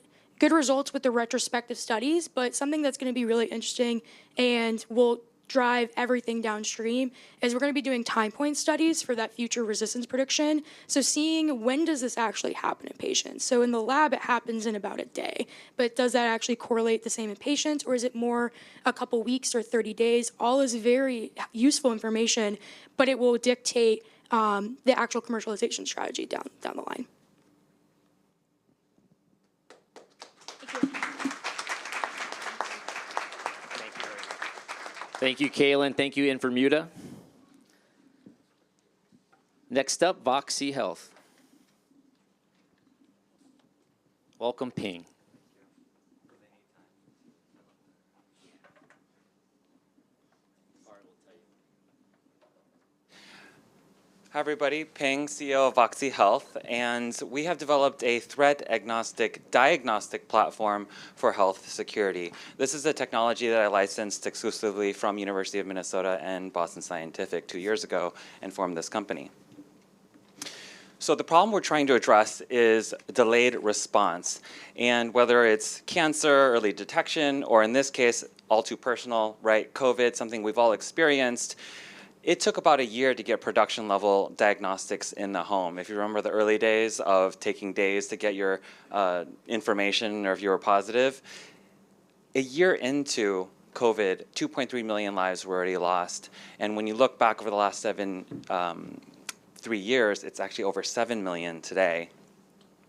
S4: results with the retrospective studies, but something that's going to be really interesting and will drive everything downstream is we're going to be doing time point studies for that future resistance prediction. So seeing when does this actually happen in patients. So in the lab, it happens in about a day, but does that actually correlate the same in patients, or is it more a couple weeks or 30 days? All is very useful information, but it will dictate the actual commercialization strategy down the line.
S1: Thank you, Kaylin. Thank you, Inframuta. Next up, Voxy Health. Welcome, Ping.
S10: Hi everybody, Ping, CEO of Voxy Health, and we have developed a threat-agnostic diagnostic platform for health security. This is a technology that I licensed exclusively from University of Minnesota and Boston Scientific 2 years ago and formed this company. So the problem we're trying to address is delayed response, and whether it's cancer, early detection, or in this case, all too personal, right, COVID, something we've all experienced. It took about a year to get production level diagnostics in the home. If you remember the early days of taking days to get your information or if you were positive, a year into COVID, 2.3 million lives were already lost. And when you look back over the last 3 years, it's actually over 7 million today.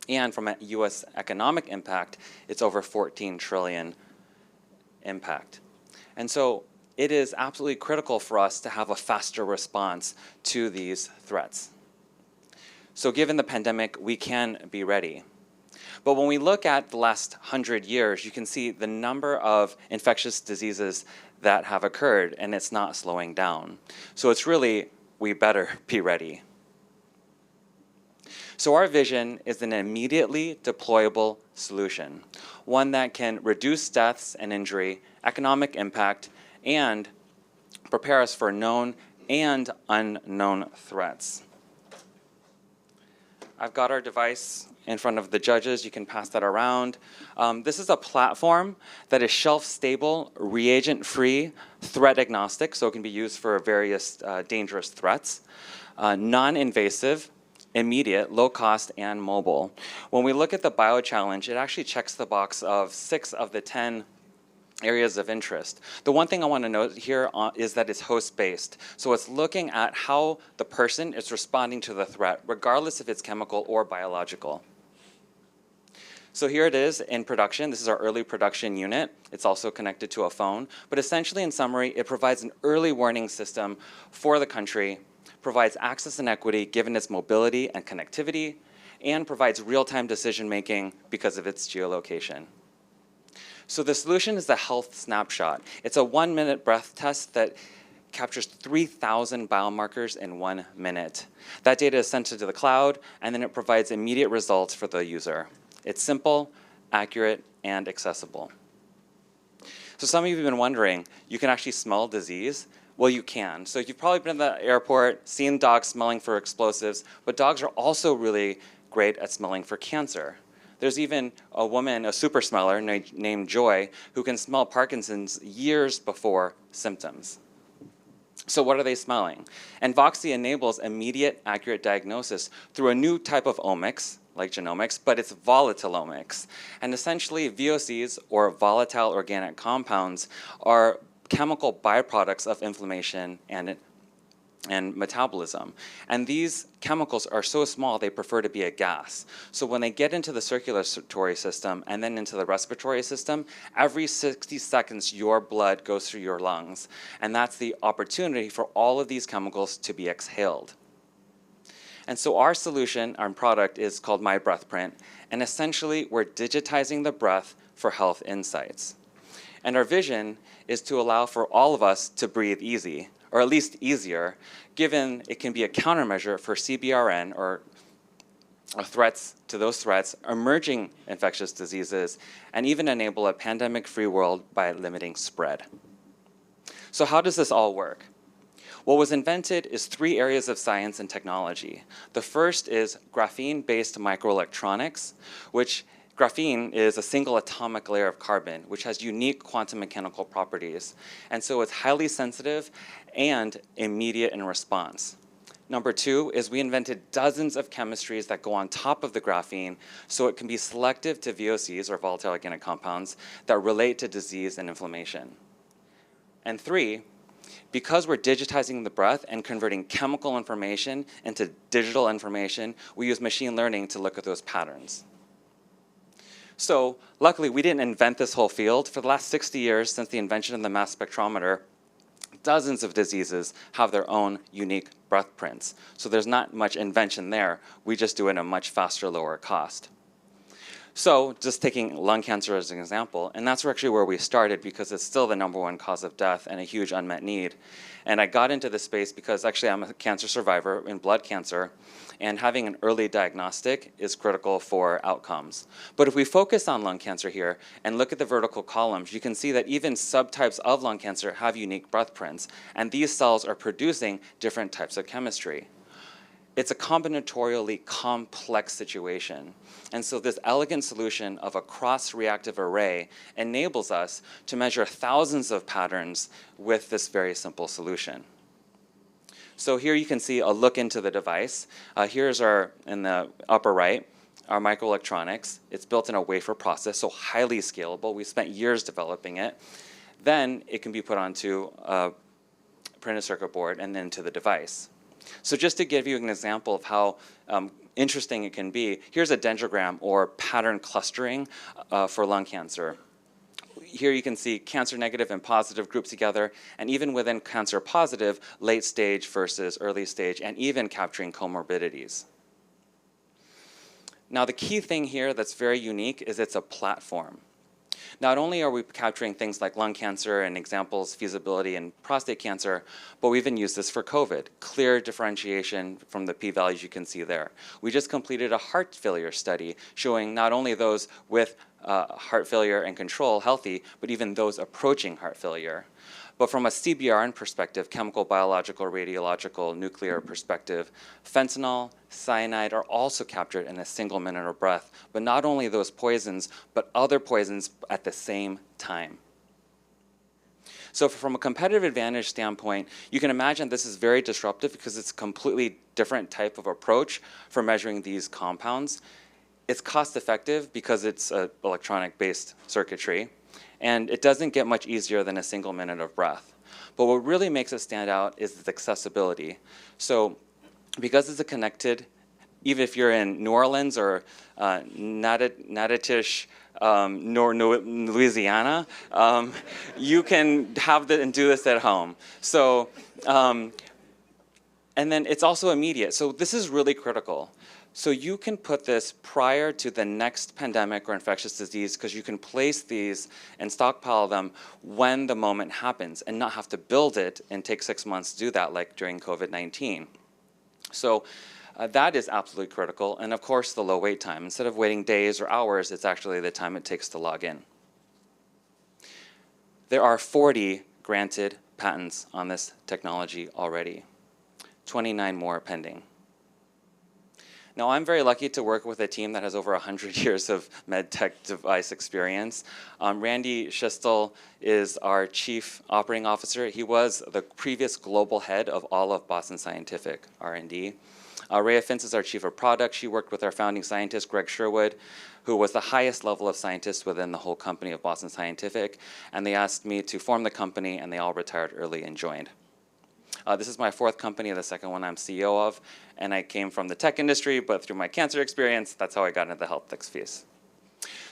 S10: And from a US economic impact, it's over 14 trillion impact. And so it is absolutely critical for us to have a faster response to these threats. So given the pandemic, we can be ready. But when we look at the last 100 years, you can see the number of infectious diseases that have occurred, and it's not slowing down. So it's really, we better be ready. So our vision is an immediately deployable solution, one that can reduce deaths and injury, economic impact, and prepare us for known and unknown threats. I've got our device in front of the judges. You can pass that around. This is a platform that is shelf-stable, reagent-free, threat-agnostic, so it can be used for various dangerous threats, non-invasive, immediate, low cost, and mobile. When we look at the BioChallenge, it actually checks the box of 6 of the 10 areas of interest. The one thing I want to note here is that it's host-based. So it's looking at how the person is responding to the threat, regardless if it's chemical or biological. So here it is in production. This is our early production unit. It's also connected to a phone. But essentially, in summary, it provides an early warning system for the country, provides access and equity given its mobility and connectivity, and provides real-time decision-making because of its geolocation. So the solution is the health snapshot. It's a 1-minute breath test that captures 3,000 biomarkers in 1 minute. That data is sent to the cloud, and then it provides immediate results for the user. It's simple, accurate, and accessible. So some of you have been wondering, you can actually smell disease. Well, you can. So you've probably been at the airport, seen dogs smelling for explosives, but dogs are also really great at smelling for cancer. There's even a woman, a super smeller named Joy, who can smell Parkinson's years before symptoms. So what are they smelling? And Voxi enables immediate, accurate diagnosis through a new type of omics, like genomics, but it's volatilomics. And essentially, VOCs, or volatile organic compounds, are chemical byproducts of inflammation and metabolism. And these chemicals are so small, they prefer to be a gas. So when they get into the circulatory system and then into the respiratory system, every 60 seconds, your blood goes through your lungs. And that's the opportunity for all of these chemicals to be exhaled. And so our solution, our product, is called MyBreathPrint. And essentially, we're digitizing the breath for health insights. And our vision is to allow for all of us to breathe easy, or at least easier, given it can be a countermeasure for CBRN, or threats to those threats, emerging infectious diseases, and even enable a pandemic-free world by limiting spread. So how does this all work? What was invented is 3 areas of science and technology. The first is graphene-based microelectronics, which graphene is a single atomic layer of carbon, which has unique quantum mechanical properties. And so it's highly sensitive and immediate in response. Number 2 is we invented dozens of chemistries that go on top of the graphene so it can be selective to VOCs, or volatile organic compounds, that relate to disease and inflammation. And 3, because we're digitizing the breath and converting chemical information into digital information, we use machine learning to look at those patterns. So luckily, we didn't invent this whole field. For the last 60 years, since the invention of the mass spectrometer, dozens of diseases have their own unique breath prints. So there's not much invention there. We just do it at a much faster, lower cost. So just taking lung cancer as an example, and that's actually where we started because it's still the #1 cause of death and a huge unmet need. And I got into this space because actually I'm a cancer survivor in blood cancer, and having an early diagnostic is critical for outcomes. But if we focus on lung cancer here and look at the vertical columns, you can see that even subtypes of lung cancer have unique breath prints, and these cells are producing different types of chemistry. It's a combinatorially complex situation. And so this elegant solution of a cross-reactive array enables us to measure thousands of patterns with this very simple solution. So here you can see a look into the device. Here's our, in the upper right, our microelectronics. It's built in a wafer process, so highly scalable. We spent years developing it. Then it can be put onto a printed circuit board and then to the device. So just to give you an example of how interesting it can be, here's a dendrogram or pattern clustering for lung cancer. Here you can see cancer negative and positive grouped together, and even within cancer positive, late stage versus early stage, and even capturing comorbidities. Now the key thing here that's very unique is it's a platform. Not only are we capturing things like lung cancer and examples, feasibility in prostate cancer, but we even use this for COVID. Clear differentiation from the p-values you can see there. We just completed a heart failure study showing not only those with heart failure and control healthy, but even those approaching heart failure. But from a CBRN perspective, chemical, biological, radiological, nuclear perspective, fentanyl, cyanide are also captured in a single minute of breath. But not only those poisons, but other poisons at the same time. So from a competitive advantage standpoint, you can imagine this is very disruptive because it's a completely different type of approach for measuring these compounds. It's cost effective because it's electronic-based circuitry. And it doesn't get much easier than a single minute of breath. But what really makes it stand out is its accessibility. So because it's a connected, even if you're in New Orleans or Natchitoches, Louisiana, you can have and do this at home. So, and then it's also immediate. So this is really critical. So you can put this prior to the next pandemic or infectious disease because you can place these and stockpile them when the moment happens and not have to build it and take 6 months to do that like during COVID-19. So that is absolutely critical. And of course, the low wait time. Instead of waiting days or hours, it's actually the time it takes to log in. There are 40 granted patents on this technology already, 29 more pending. Now, I'm very lucky to work with a team that has over 100 years of med tech device experience. Randy Schistel is our Chief Operating Officer. He was the previous global head of all of Boston Scientific R&D. Rhea Fintz is our Chief of Product. She worked with our founding scientist, Greg Sherwood, who was the highest level of scientist within the whole company of Boston Scientific. And they asked me to form the company, and they all retired early and joined. This is my 4th company, the 2nd one I'm CEO of, and I came from the tech industry, but through my cancer experience, that's how I got into the health tech space.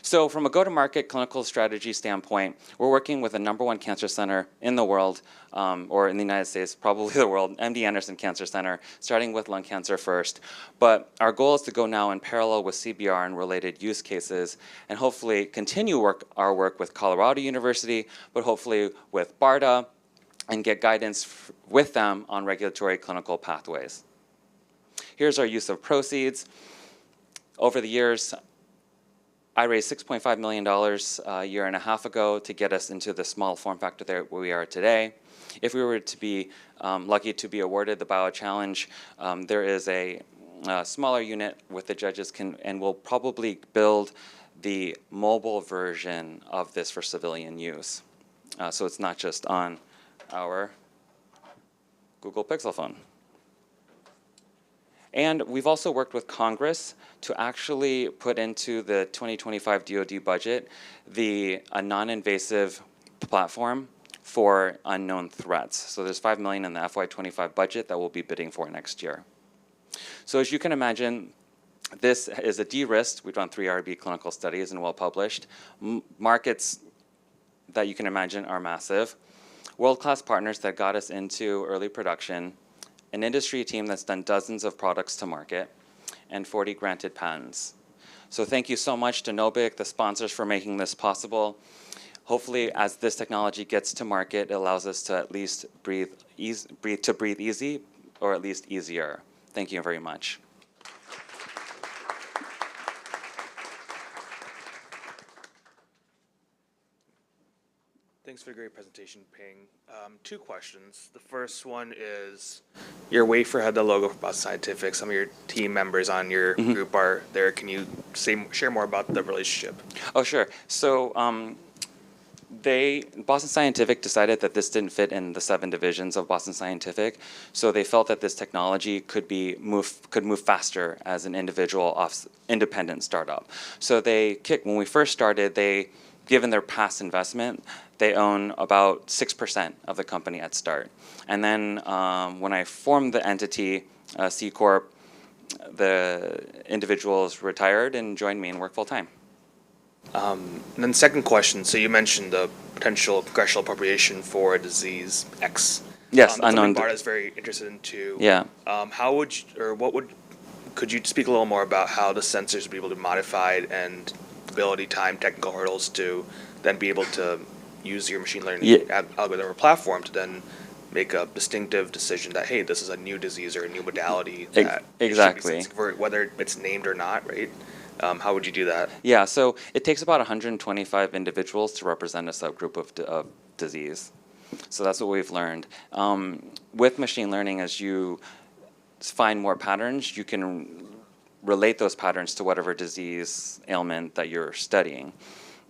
S10: So from a go-to-market clinical strategy standpoint, we're working with the #1 cancer center in the world, or in the United States, probably the world, MD Anderson Cancer Center, starting with lung cancer first. But our goal is to go now in parallel with CBR and related use cases, and hopefully continue our work with Colorado University, but hopefully with BARDA, and get guidance with them on regulatory clinical pathways. Here's our use of proceeds. Over the years, I raised $6.5 million a year and a half ago to get us into the small form factor there where we are today. If we were to be lucky to be awarded the BioChallenge, there is a smaller unit with the judges and we'll probably build the mobile version of this for civilian use. So it's not just on our Google Pixel phone. And we've also worked with Congress to actually put into the 2025 DoD budget a non-invasive platform for unknown threats. So there's $5 million in the FY25 budget that we'll be bidding for next year. So as you can imagine, this is a de-risked. We've done 3 RB clinical studies and well-published. Markets that you can imagine are massive. World-class partners that got us into early production, an industry team that's done dozens of products to market, and 40 granted patents. So thank you so much to NOBIC, the sponsors, for making this possible. Hopefully, as this technology gets to market, it allows us to at least breathe easy, or at least easier. Thank you very much.
S7: Thanks for a great presentation, Ping. 2 questions. The first one is, your wafer had the logo for Boston Scientific. Some of your team members on your group are there. Can you share more about the relationship?
S10: Oh, sure. So Boston Scientific decided that this didn't fit in the 7 divisions of Boston Scientific, so they felt that this technology could move faster as an independent startup. So when we first started, given their past investment, they own about 6% of the company at start. And then when I formed the entity, C Corp, the individuals retired and joined me and work full time.
S7: And then second question, so you mentioned the potential congressional appropriation for a disease X.
S10: Yes,
S7: that's
S10: unknown.
S7: something BARDA is very interested in too.
S10: Yeah.
S7: Could you speak a little more about how the sensors would be able to be modified and ability, time, technical hurdles to then be able to use your machine learning algorithm or platform to then make a distinctive decision that, hey, this is a new disease or a new modality that
S10: exactly.
S7: should be for whether it's named or not, right? How would you do that?
S10: Yeah, so it takes about 125 individuals to represent a subgroup of disease. So that's what we've learned. With machine learning, as you find more patterns, you can relate those patterns to whatever disease ailment that you're studying.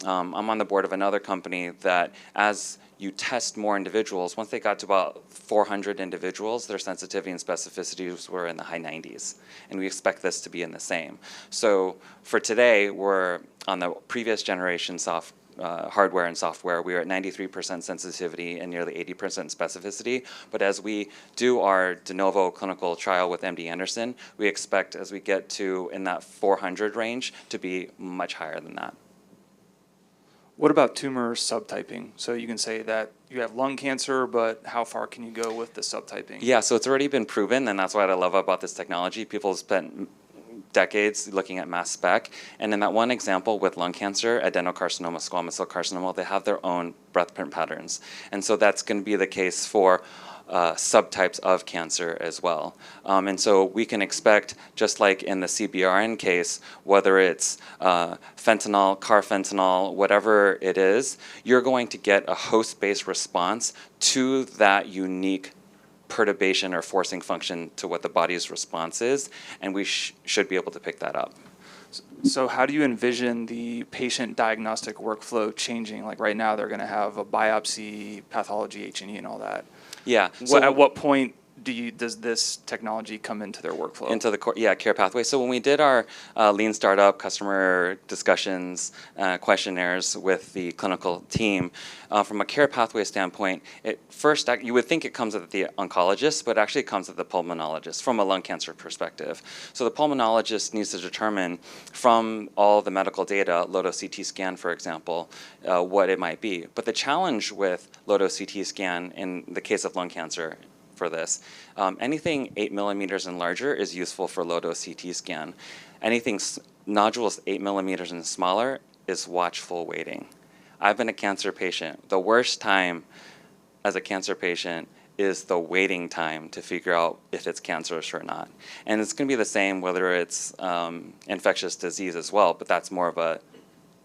S10: I'm on the board of another company that as you test more individuals, once they got to about 400 individuals, their sensitivity and specificities were in the high 90s. And we expect this to be in the same. So for today, we're on the previous generation hardware and software, we are at 93% sensitivity and nearly 80% specificity. But as we do our de novo clinical trial with MD Anderson, we expect as we get to in that 400 range to be much higher than that.
S6: What about tumor subtyping? So you can say that you have lung cancer, but how far can you go with the subtyping?
S10: Yeah, so it's already been proven, and that's what I love about this technology. People have spent decades looking at mass spec, and in that one example with lung cancer, adenocarcinoma, squamous cell carcinoma, they have their own breath print patterns. And so that's going to be the case for subtypes of cancer as well. And so we can expect, just like in the CBRN case, whether it's fentanyl, carfentanil, whatever it is, you're going to get a host-based response to that unique perturbation or forcing function to what the body's response is, and we should be able to pick that up.
S6: So how do you envision the patient diagnostic workflow changing? Like right now, they're going to have a biopsy, pathology, H&E, and all that.
S10: Yeah.
S6: So at what point does this technology come into their workflow?
S10: Into the care pathway. So when we did our lean startup customer discussions, questionnaires with the clinical team, from a care pathway standpoint, you would think it comes at the oncologist, but actually it comes at the pulmonologist from a lung cancer perspective. So the pulmonologist needs to determine from all the medical data, low-dose CT scan, for example, what it might be. But the challenge with low-dose CT scan in the case of lung cancer for this, anything 8 millimeters and larger is useful for low-dose CT scan. Anything nodules 8 millimeters and smaller is watchful waiting. I've been a cancer patient. The worst time as a cancer patient is the waiting time to figure out if it's cancerous or not. And it's going to be the same whether it's infectious disease as well, but that's more of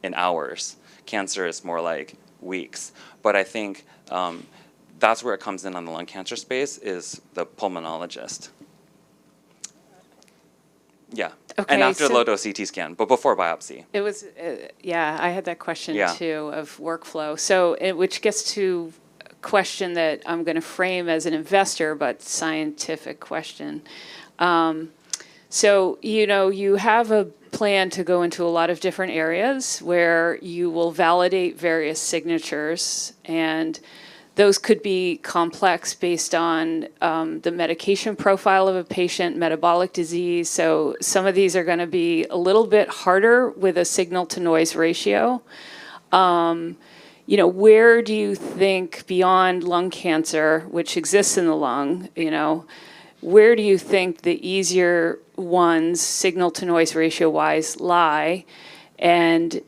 S10: in hours. Cancer is more like weeks. But I think that's where it comes in on the lung cancer space is the pulmonologist. Yeah,
S5: Okay,
S10: and after
S5: so-
S10: low-dose CT scan, but before biopsy.
S5: It was, I had that question
S10: Yeah.
S5: too of workflow. So, which gets to a question that I'm going to frame as an investor, but scientific question. So, you have a plan to go into a lot of different areas where you will validate various signatures, and those could be complex based on the medication profile of a patient, metabolic disease. So some of these are going to be a little bit harder with a signal-to-noise ratio. Where do you think beyond lung cancer, which exists in the lung, where do you think the easier ones, signal-to-noise ratio-wise, lie? And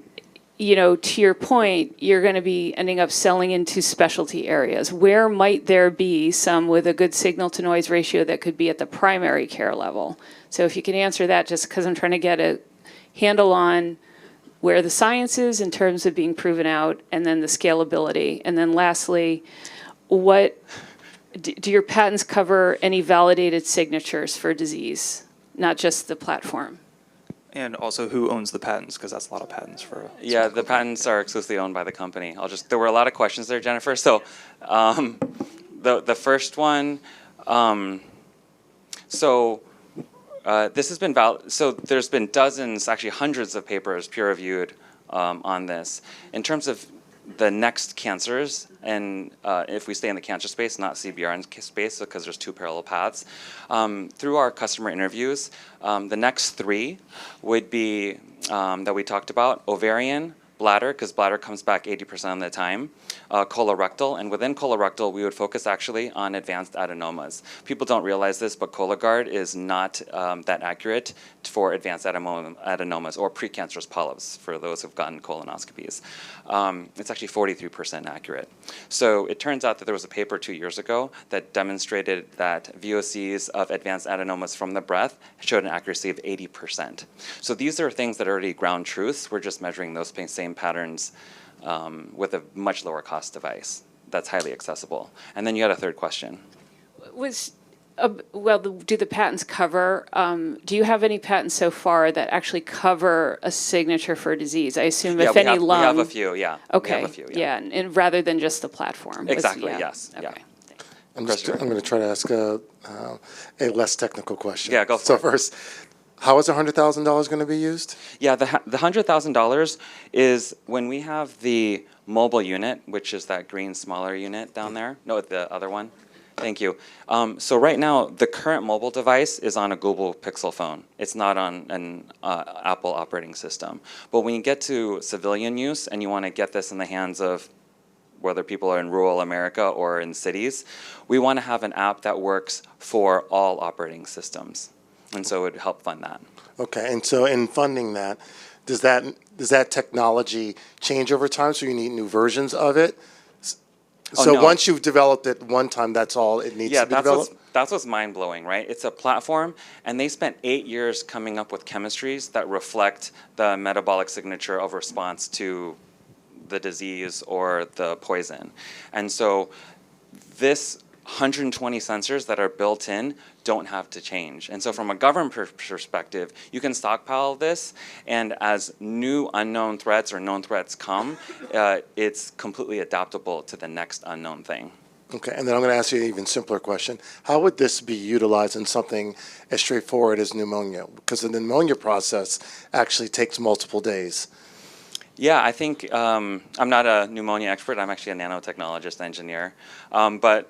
S5: to your point, you're going to be ending up selling into specialty areas. Where might there be some with a good signal-to-noise ratio that could be at the primary care level? So if you can answer that, just because I'm trying to get a handle on where the science is in terms of being proven out, and then the scalability. And then lastly, do your patents cover any validated signatures for disease, not just the platform?
S6: And also, who owns the patents? Because that's a lot of patents for.
S10: Yeah, the patents are exclusively owned by the company. There were a lot of questions there, Jennifer. So, the first one, this has been so there's been dozens, actually hundreds of papers peer-reviewed on this. In terms of the next cancers, and if we stay in the cancer space, not CBRN space, because there's two parallel paths, through our customer interviews, the next three would be, that we talked about, ovarian, bladder, because bladder comes back 80% of the time, colorectal, and within colorectal, we would focus actually on advanced adenomas. People don't realize this, but Cologuard is not that accurate for advanced adenomas or precancerous polyps for those who've gotten colonoscopies. It's actually 43% accurate. So it turns out that there was a paper 2 years ago that demonstrated that VOCs of advanced adenomas from the breath showed an accuracy of 80%. So these are things that are already ground truths. We're just measuring those same patterns with a much lower cost device that's highly accessible. And then you had a third question.
S5: Do the patents cover, do you have any patents so far that actually cover a signature for a disease? I assume if any lung.
S10: We have a few, yeah.
S5: Okay,
S10: we have a few, yeah.
S5: And rather than just the platform.
S10: Exactly, yes,
S5: Okay.
S10: yeah.
S2: I'm going to try to ask a less technical question.
S10: Yeah, go for it.
S2: So first, how is $100,000 going to be used?
S10: Yeah, the $100,000 is when we have the mobile unit, which is that green smaller unit down there. No, the other one. Thank you. So right now, the current mobile device is on a Google Pixel phone. It's not on an Apple operating system. But when you get to civilian use and you want to get this in the hands of whether people are in rural America or in cities, we want to have an app that works for all operating systems. And so it would help fund that.
S2: Okay, and so in funding that, does that technology change over time? So you need new versions of it? So
S10: no.
S2: Once you've developed it one time, that's all it needs to be developed?
S10: That's what's mind-blowing, right? It's a platform, and they spent 8 years coming up with chemistries that reflect the metabolic signature of response to the disease or the poison. And so this 120 sensors that are built in don't have to change. And so from a government perspective, you can stockpile this, and as new unknown threats or known threats come, it's completely adaptable to the next unknown thing.
S2: Okay, and then I'm going to ask you an even simpler question. How would this be utilized in something as straightforward as pneumonia? Because the pneumonia process actually takes multiple days.
S10: Yeah, I think, I'm not a pneumonia expert, I'm actually a nanotechnologist engineer, but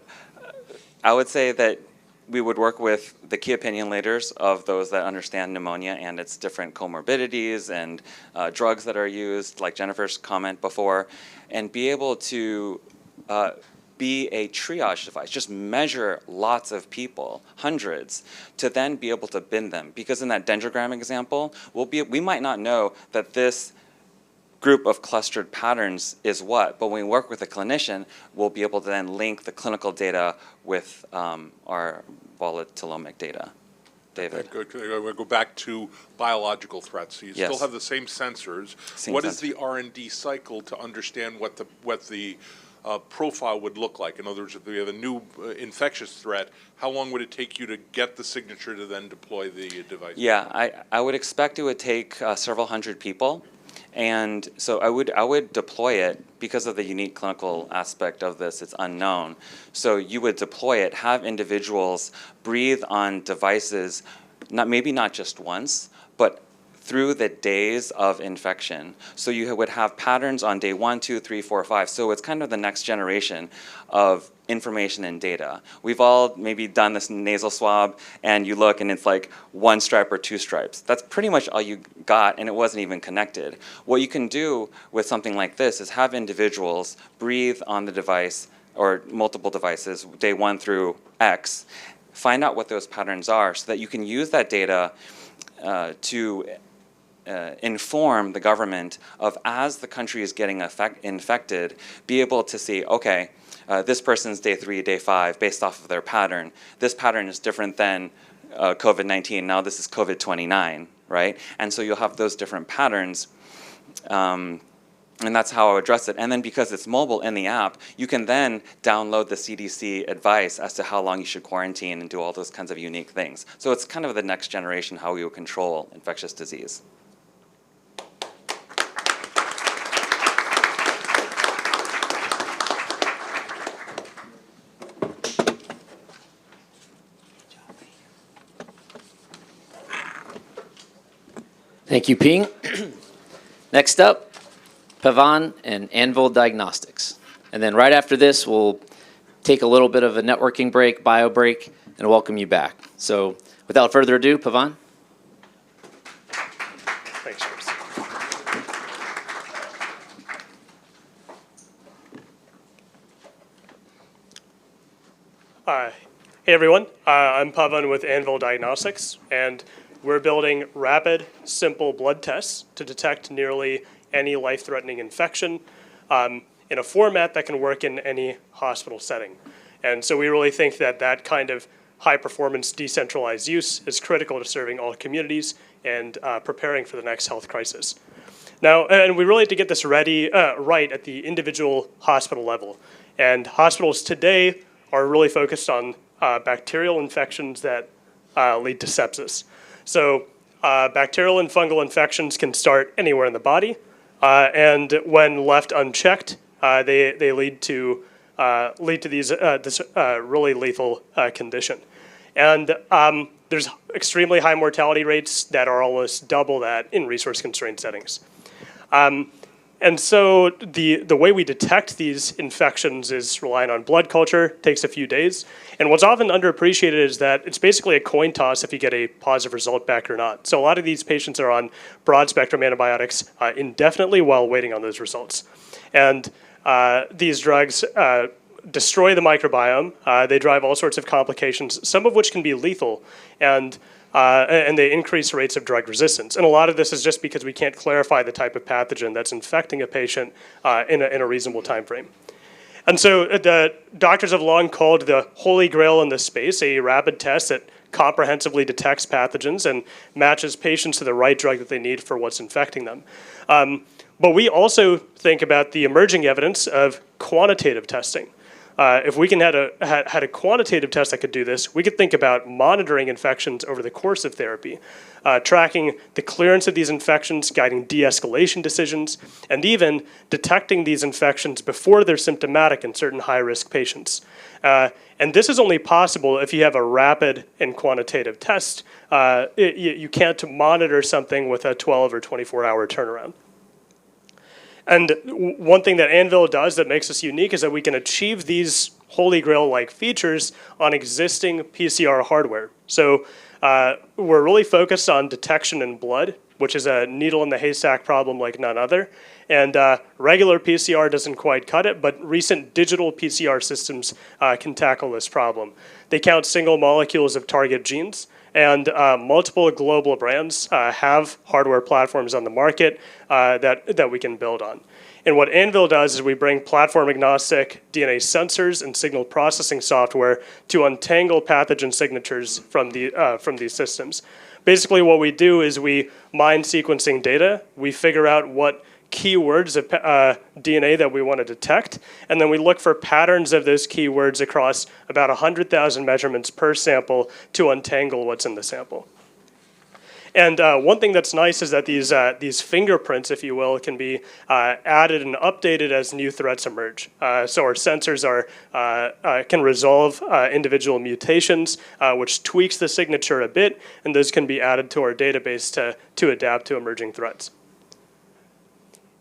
S10: I would say that we would work with the key opinion leaders of those that understand pneumonia and its different comorbidities and drugs that are used, like Jennifer's comment before, and be able to be a triage device, just measure lots of people, hundreds, to then be able to bin them. Because in that dendrogram example, we might not know that this group of clustered patterns is what, but when we work with a clinician, we'll be able to then link the clinical data with our volatilomic data. David?
S9: We'll go back to biological threats. So you
S10: Yes.
S9: still have the same sensors. What is the R&D cycle to understand what the profile would look like? In other words, if we have a new infectious threat, how long would it take you to get the signature to then deploy the device?
S10: Yeah, I would expect it would take several hundred people. And so I would deploy it because of the unique clinical aspect of this. It's unknown. So you would deploy it, have individuals breathe on devices, maybe not just once, but through the days of infection. So you would have patterns on day 1, 2, 3, 4, 5. So it's kind of the next generation of information and data. We've all maybe done this nasal swab, and you look and it's like 1 stripe or 2 stripes. That's pretty much all you got, and it wasn't even connected. What you can do with something like this is have individuals breathe on the device or multiple devices, day 1 through X, find out what those patterns are so that you can use that data to inform the government of, as the country is getting infected, be able to see, okay, this person's day 3, day 5, based off of their pattern. This pattern is different than COVID-19. Now this is COVID-29, right? And so you'll have those different patterns And that's how I address it. And then because it's mobile in the app, you can then download the CDC advice as to how long you should quarantine and do all those kinds of unique things. So it's kind of the next generation how we will control infectious disease.
S1: Thank you, Ping. Next up, Pavan and Anvil Diagnostics. And then right after this, we'll take a little bit of a networking break, bio break, and welcome you back. So without further ado, Pavan.
S11: Thanks, Chris. Hey everyone, I'm Pavan with Anvil Diagnostics, and we're building rapid, simple blood tests to detect nearly any life-threatening infection in a format that can work in any hospital setting. And so we really think that that kind of high-performance decentralized use is critical to serving all communities and preparing for the next health crisis. Now, and we really have to get this ready, right at the individual hospital level. And hospitals today are really focused on bacterial infections that lead to sepsis. So bacterial and fungal infections can start anywhere in the body, and when left unchecked, they lead to this really lethal condition. And there's extremely high mortality rates that are almost double that in resource-constrained settings. And so the way we detect these infections is relying on blood culture, takes a few days. And what's often underappreciated is that it's basically a coin toss if you get a positive result back or not. So a lot of these patients are on broad-spectrum antibiotics indefinitely while waiting on those results. And these drugs destroy the microbiome. They drive all sorts of complications, some of which can be lethal. And they increase rates of drug resistance. And a lot of this is just because we can't clarify the type of pathogen that's infecting a patient in a reasonable time frame. And so the doctors have long called the holy grail in this space a rapid test that comprehensively detects pathogens and matches patients to the right drug that they need for what's infecting them. But we also think about the emerging evidence of quantitative testing. If we had a quantitative test that could do this, we could think about monitoring infections over the course of therapy, tracking the clearance of these infections, guiding de-escalation decisions, and even detecting these infections before they're symptomatic in certain high-risk patients. And this is only possible if you have a rapid and quantitative test. You can't monitor something with a 12 or 24-hour turnaround. And one thing that Anvil does that makes us unique is that we can achieve these holy grail-like features on existing PCR hardware. So we're really focused on detection in blood, which is a needle in the haystack problem like none other. And regular PCR doesn't quite cut it, but recent digital PCR systems can tackle this problem. They count single molecules of target genes, and multiple global brands have hardware platforms on the market that we can build on. And what Anvil does is we bring platform-agnostic DNA sensors and signal processing software to untangle pathogen signatures from these systems. Basically, what we do is we mine sequencing data, we figure out what keywords of DNA that we want to detect, and then we look for patterns of those keywords across about 100,000 measurements per sample to untangle what's in the sample. And one thing that's nice is that these fingerprints, if you will, can be added and updated as new threats emerge. So our sensors can resolve individual mutations, which tweaks the signature a bit, and those can be added to our database to adapt to emerging threats.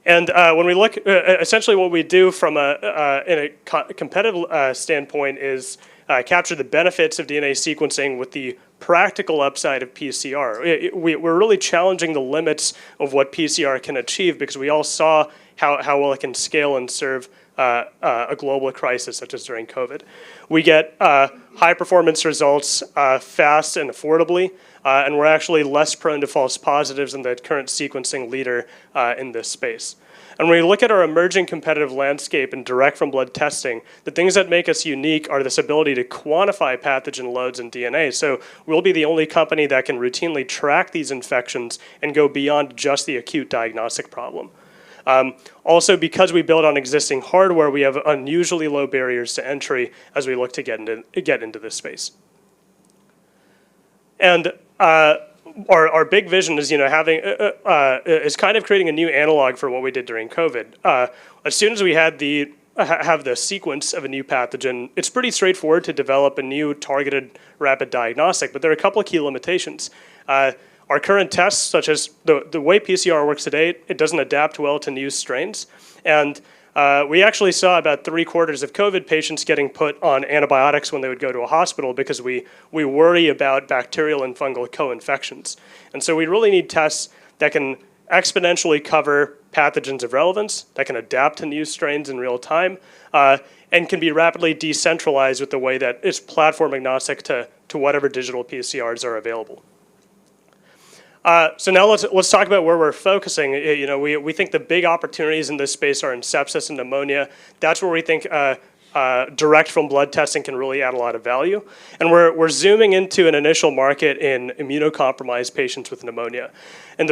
S11: And when we look, essentially what we do from in a competitive standpoint is capture the benefits of DNA sequencing with the practical upside of PCR. We're really challenging the limits of what PCR can achieve because we all saw how well it can scale and serve a global crisis such as during COVID. We get high performance results fast and affordably, and we're actually less prone to false positives than the current sequencing leader in this space. And when we look at our emerging competitive landscape and direct from blood testing, the things that make us unique are this ability to quantify pathogen loads in DNA. So we'll be the only company that can routinely track these infections and go beyond just the acute diagnostic problem. Also, because we build on existing hardware, we have unusually low barriers to entry as we look to get into this space. And our big vision is, having is kind of creating a new analog for what we did during COVID. As soon as we have the sequence of a new pathogen, it's pretty straightforward to develop a new targeted rapid diagnostic, but there are a couple of key limitations. Our current tests, such as the way PCR works today, it doesn't adapt well to new strains. And we actually saw about 3/4 of COVID patients getting put on antibiotics when they would go to a hospital because we worry about bacterial and fungal co-infections. And so we really need tests that can exponentially cover pathogens of relevance, that can adapt to new strains in real time, and can be rapidly decentralized with the way that it's platform agnostic to whatever digital PCRs are available. So now let's talk about where we're focusing. We think the big opportunities in this space are in sepsis and pneumonia. That's where we think direct from blood testing can really add a lot of value. And we're zooming into an initial market in immunocompromised patients with pneumonia. And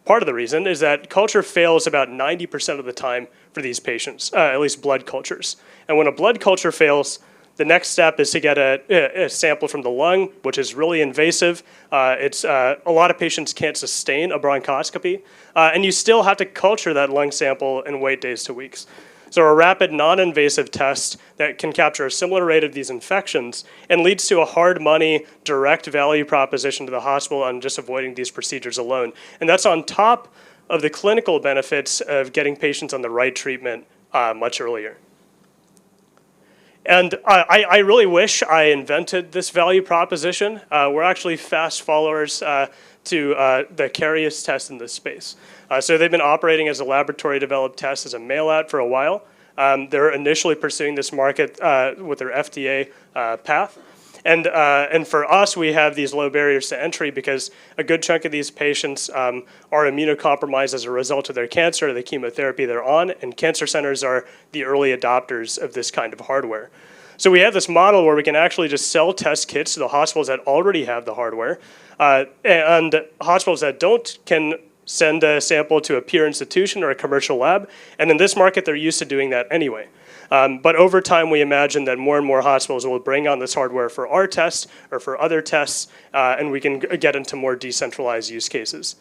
S11: part of the reason is that culture fails about 90% of the time for these patients, at least blood cultures. And when a blood culture fails, the next step is to get a sample from the lung, which is really invasive. A lot of patients can't sustain a bronchoscopy, and you still have to culture that lung sample and wait days to weeks. So a rapid, non-invasive test that can capture a similar rate of these infections and leads to a hard money, direct value proposition to the hospital on just avoiding these procedures alone. And that's on top of the clinical benefits of getting patients on the right treatment much earlier. And I really wish I invented this value proposition. We're actually fast followers to the Carius test in this space. So they've been operating as a laboratory-developed test as a mail-out for a while. They're initially pursuing this market with their FDA path. And for us, we have these low barriers to entry because a good chunk of these patients are immunocompromised as a result of their cancer or the chemotherapy they're on, and cancer centers are the early adopters of this kind of hardware. So we have this model where we can actually just sell test kits to the hospitals that already have the hardware, and hospitals that don't can send a sample to a peer institution or a commercial lab, and in this market, they're used to doing that anyway. But over time, we imagine that more and more hospitals will bring on this hardware for our tests or for other tests, and we can get into more decentralized use cases.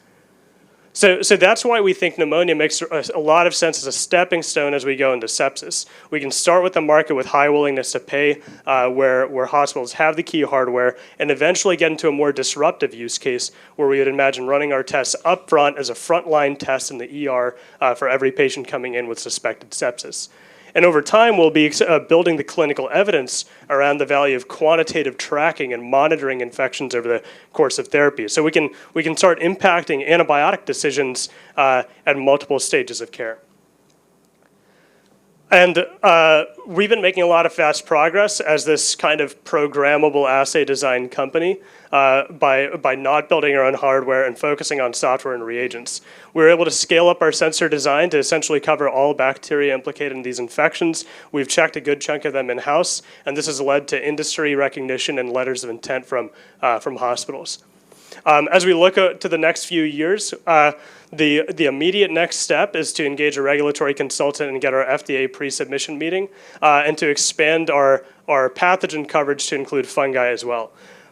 S11: So that's why we think pneumonia makes a lot of sense as a stepping stone as we go into sepsis. We can start with a market with high willingness to pay, where hospitals have the key hardware, and eventually get into a more disruptive use case where we would imagine running our tests up front as a frontline test in the ER for every patient coming in with suspected sepsis. And over time, we'll be building the clinical evidence around the value of quantitative tracking and monitoring infections over the course of therapy. So we can start impacting antibiotic decisions at multiple stages of care. And we've been making a lot of fast progress as this kind of programmable assay design company by not building our own hardware and focusing on software and reagents. We were able to scale up our sensor design to essentially cover all bacteria implicated in these infections. We've checked a good chunk of them in-house, and this has led to industry recognition and letters of intent from hospitals. As we look to the next few years, the immediate next step is to engage a regulatory consultant and get our FDA pre-submission meeting, and to expand our pathogen coverage to include fungi as well.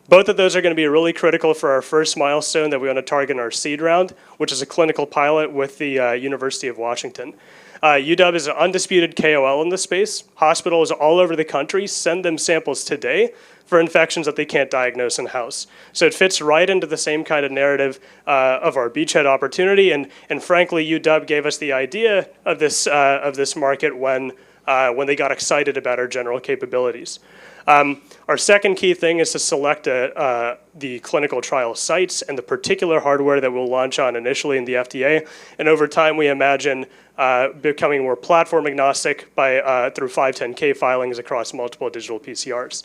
S11: Both of those are going to be really critical for our first milestone that we want to target in our seed round, which is a clinical pilot with the University of Washington. UW is an undisputed KOL in this space. Hospitals all over the country send them samples today for infections that they can't diagnose in-house. So it fits right into the same kind of narrative of our beachhead opportunity, and frankly, UW gave us the idea of this market when they got excited about our general capabilities. Our second key thing is to select the clinical trial sites and the particular hardware that we'll launch on initially in the FDA, and over time we imagine becoming more platform agnostic through 510(k) filings across multiple digital PCRs.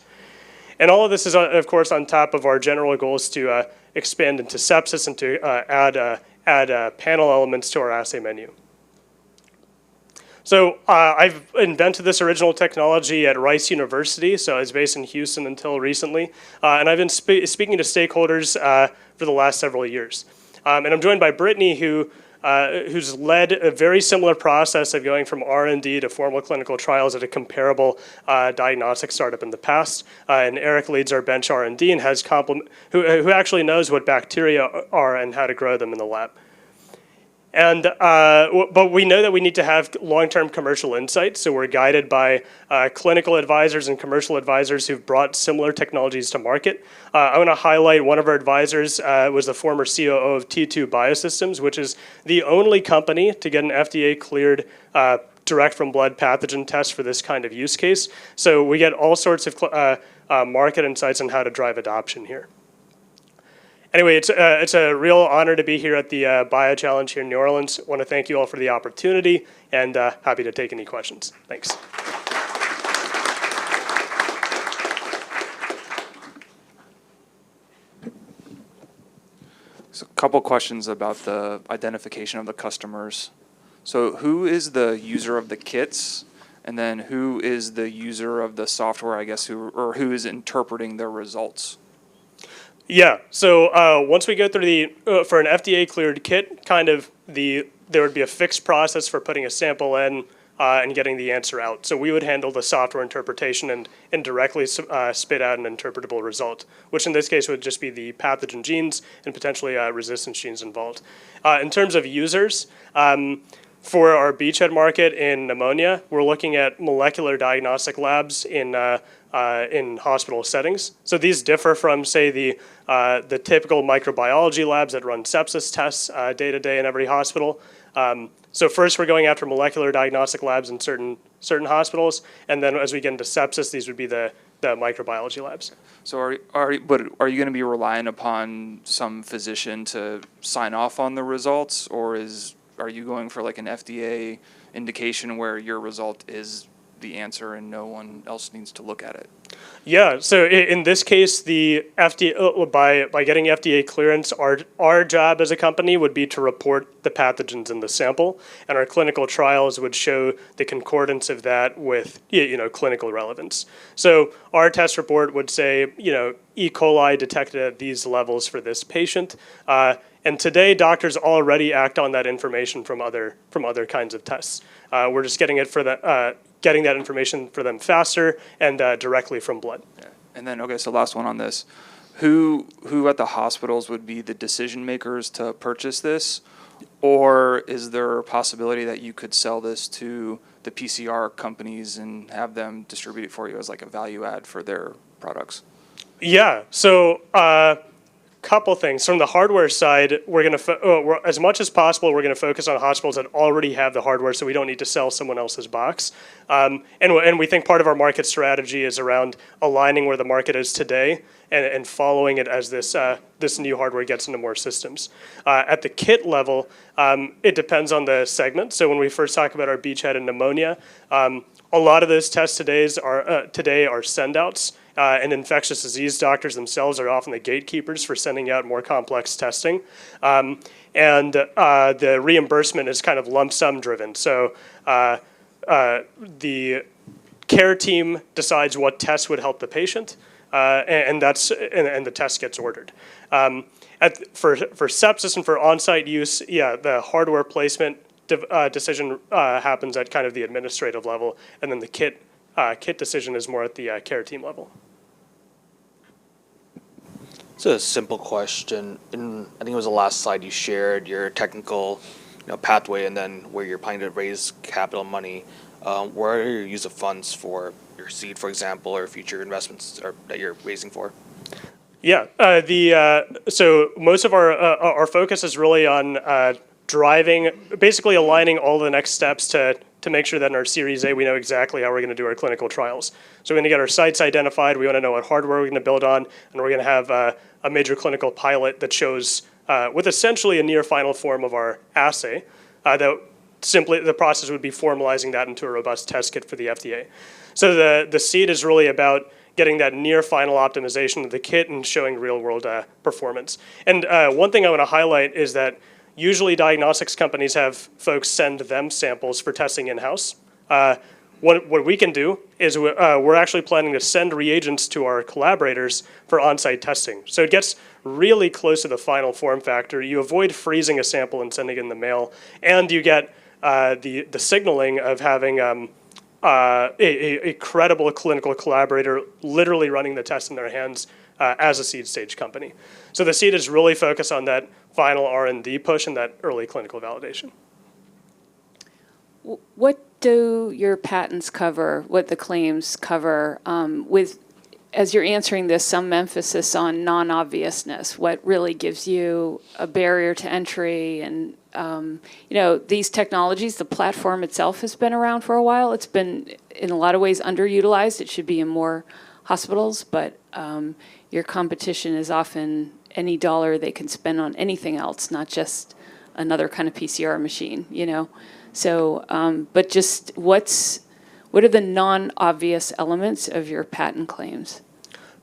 S11: And all of this is, of course, on top of our general goals to expand into sepsis and to add panel elements to our assay menu. So I've invented this original technology at Rice University, so I was based in Houston until recently, and I've been speaking to stakeholders for the last several years. And I'm joined by Brittany, who who's led a very similar process of going from R&D to formal clinical trials at a comparable diagnostic startup in the past. And Eric leads our bench R&D and has who actually knows what bacteria are and how to grow them in the lab. And but we know that we need to have long-term commercial insights, so we're guided by clinical advisors and commercial advisors who've brought similar technologies to market. I want to highlight one of our advisors was the former COO of T2 Biosystems, which is the only company to get an FDA-cleared direct from blood pathogen test for this kind of use case. So we get all sorts of market insights on how to drive adoption here. Anyway, it's a real honor to be here at the BioChallenge here in New Orleans. I want to thank you all for the opportunity, and happy to take any questions. Thanks.
S6: So a couple questions about the identification of the customers. So who is the user of the kits? And then who is the user of the software, I guess, who is interpreting their results?
S11: Yeah, so once we go through for an FDA cleared kit, there would be a fixed process for putting a sample in and getting the answer out. So we would handle the software interpretation and directly spit out an interpretable result, which in this case would just be the pathogen genes and potentially resistance genes involved. In terms of users, for our beachhead market in pneumonia, we're looking at molecular diagnostic labs in hospital settings. So these differ from, say, the typical microbiology labs that run sepsis tests day to day in every hospital. So first, we're going after molecular diagnostic labs in certain hospitals, and then as we get into sepsis, these would be the microbiology labs.
S6: So are you going to be relying upon some physician to sign off on the results, or are you going for like an FDA indication where your result is the answer and no one else needs to look at it?
S11: Yeah, so in this case, the FDA by getting FDA clearance, our job as a company would be to report the pathogens in the sample, and our clinical trials would show the concordance of that with clinical relevance. So our test report would say E. coli detected at these levels for this patient, and today doctors already act on that information from other kinds of tests. We're just getting that information for them faster and directly from blood.
S6: Yeah. And then, okay, so last one on this. Who at the hospitals would be the decision makers to purchase this? Or is there a possibility that you could sell this to the PCR companies and have them distribute it for you as like a value add for their products?
S11: Yeah, so couple things. From the hardware side, we're going to, as much as possible, we're going to focus on hospitals that already have the hardware, so we don't need to sell someone else's box. And we think part of our market strategy is around aligning where the market is today and following it as this new hardware gets into more systems. At the kit level, it depends on the segment. So when we first talk about our beachhead and pneumonia, a lot of those tests today are send-outs. And infectious disease doctors themselves are often the gatekeepers for sending out more complex testing. And the reimbursement is kind of lump sum driven. So the care team decides what tests would help the patient, and the test gets ordered. For sepsis and for on-site use, yeah, the hardware placement decision happens at kind of the administrative level, and then the kit decision is more at the care team level.
S7: It's a simple question. I think it was the last slide you shared, your technical pathway and then where you're planning to raise capital money. Where are your use of funds for your seed, for example, or future investments that you're raising for?
S11: Yeah, so most of our focus is really on basically aligning all the next steps to make sure that in our Series A we know exactly how we're going to do our clinical trials. So we're going to get our sites identified, we want to know what hardware we're going to build on, and we're going to have a major clinical pilot that shows, with essentially a near final form of our assay, that simply the process would be formalizing that into a robust test kit for the FDA. So the seed is really about getting that near final optimization of the kit and showing real world performance. And one thing I want to highlight is that usually diagnostics companies have folks send them samples for testing in-house. what we can do is we're actually planning to send reagents to our collaborators for on-site testing. So it gets really close to the final form factor. You avoid freezing a sample and sending it in the mail, and you get the signaling of having a credible clinical collaborator literally running the test in their hands as a seed stage company. So the seed is really focused on that final R&D push and that early clinical validation.
S5: What do your patents cover, what the claims cover, as you're answering this, some emphasis on non-obviousness, what really gives you a barrier to entry? And, these technologies, the platform itself has been around for a while. It's been, in a lot of ways, underutilized. It should be in more hospitals, but your competition is often any dollar they can spend on anything else, not just another kind of PCR machine, So, but just what are the non-obvious elements of your patent claims?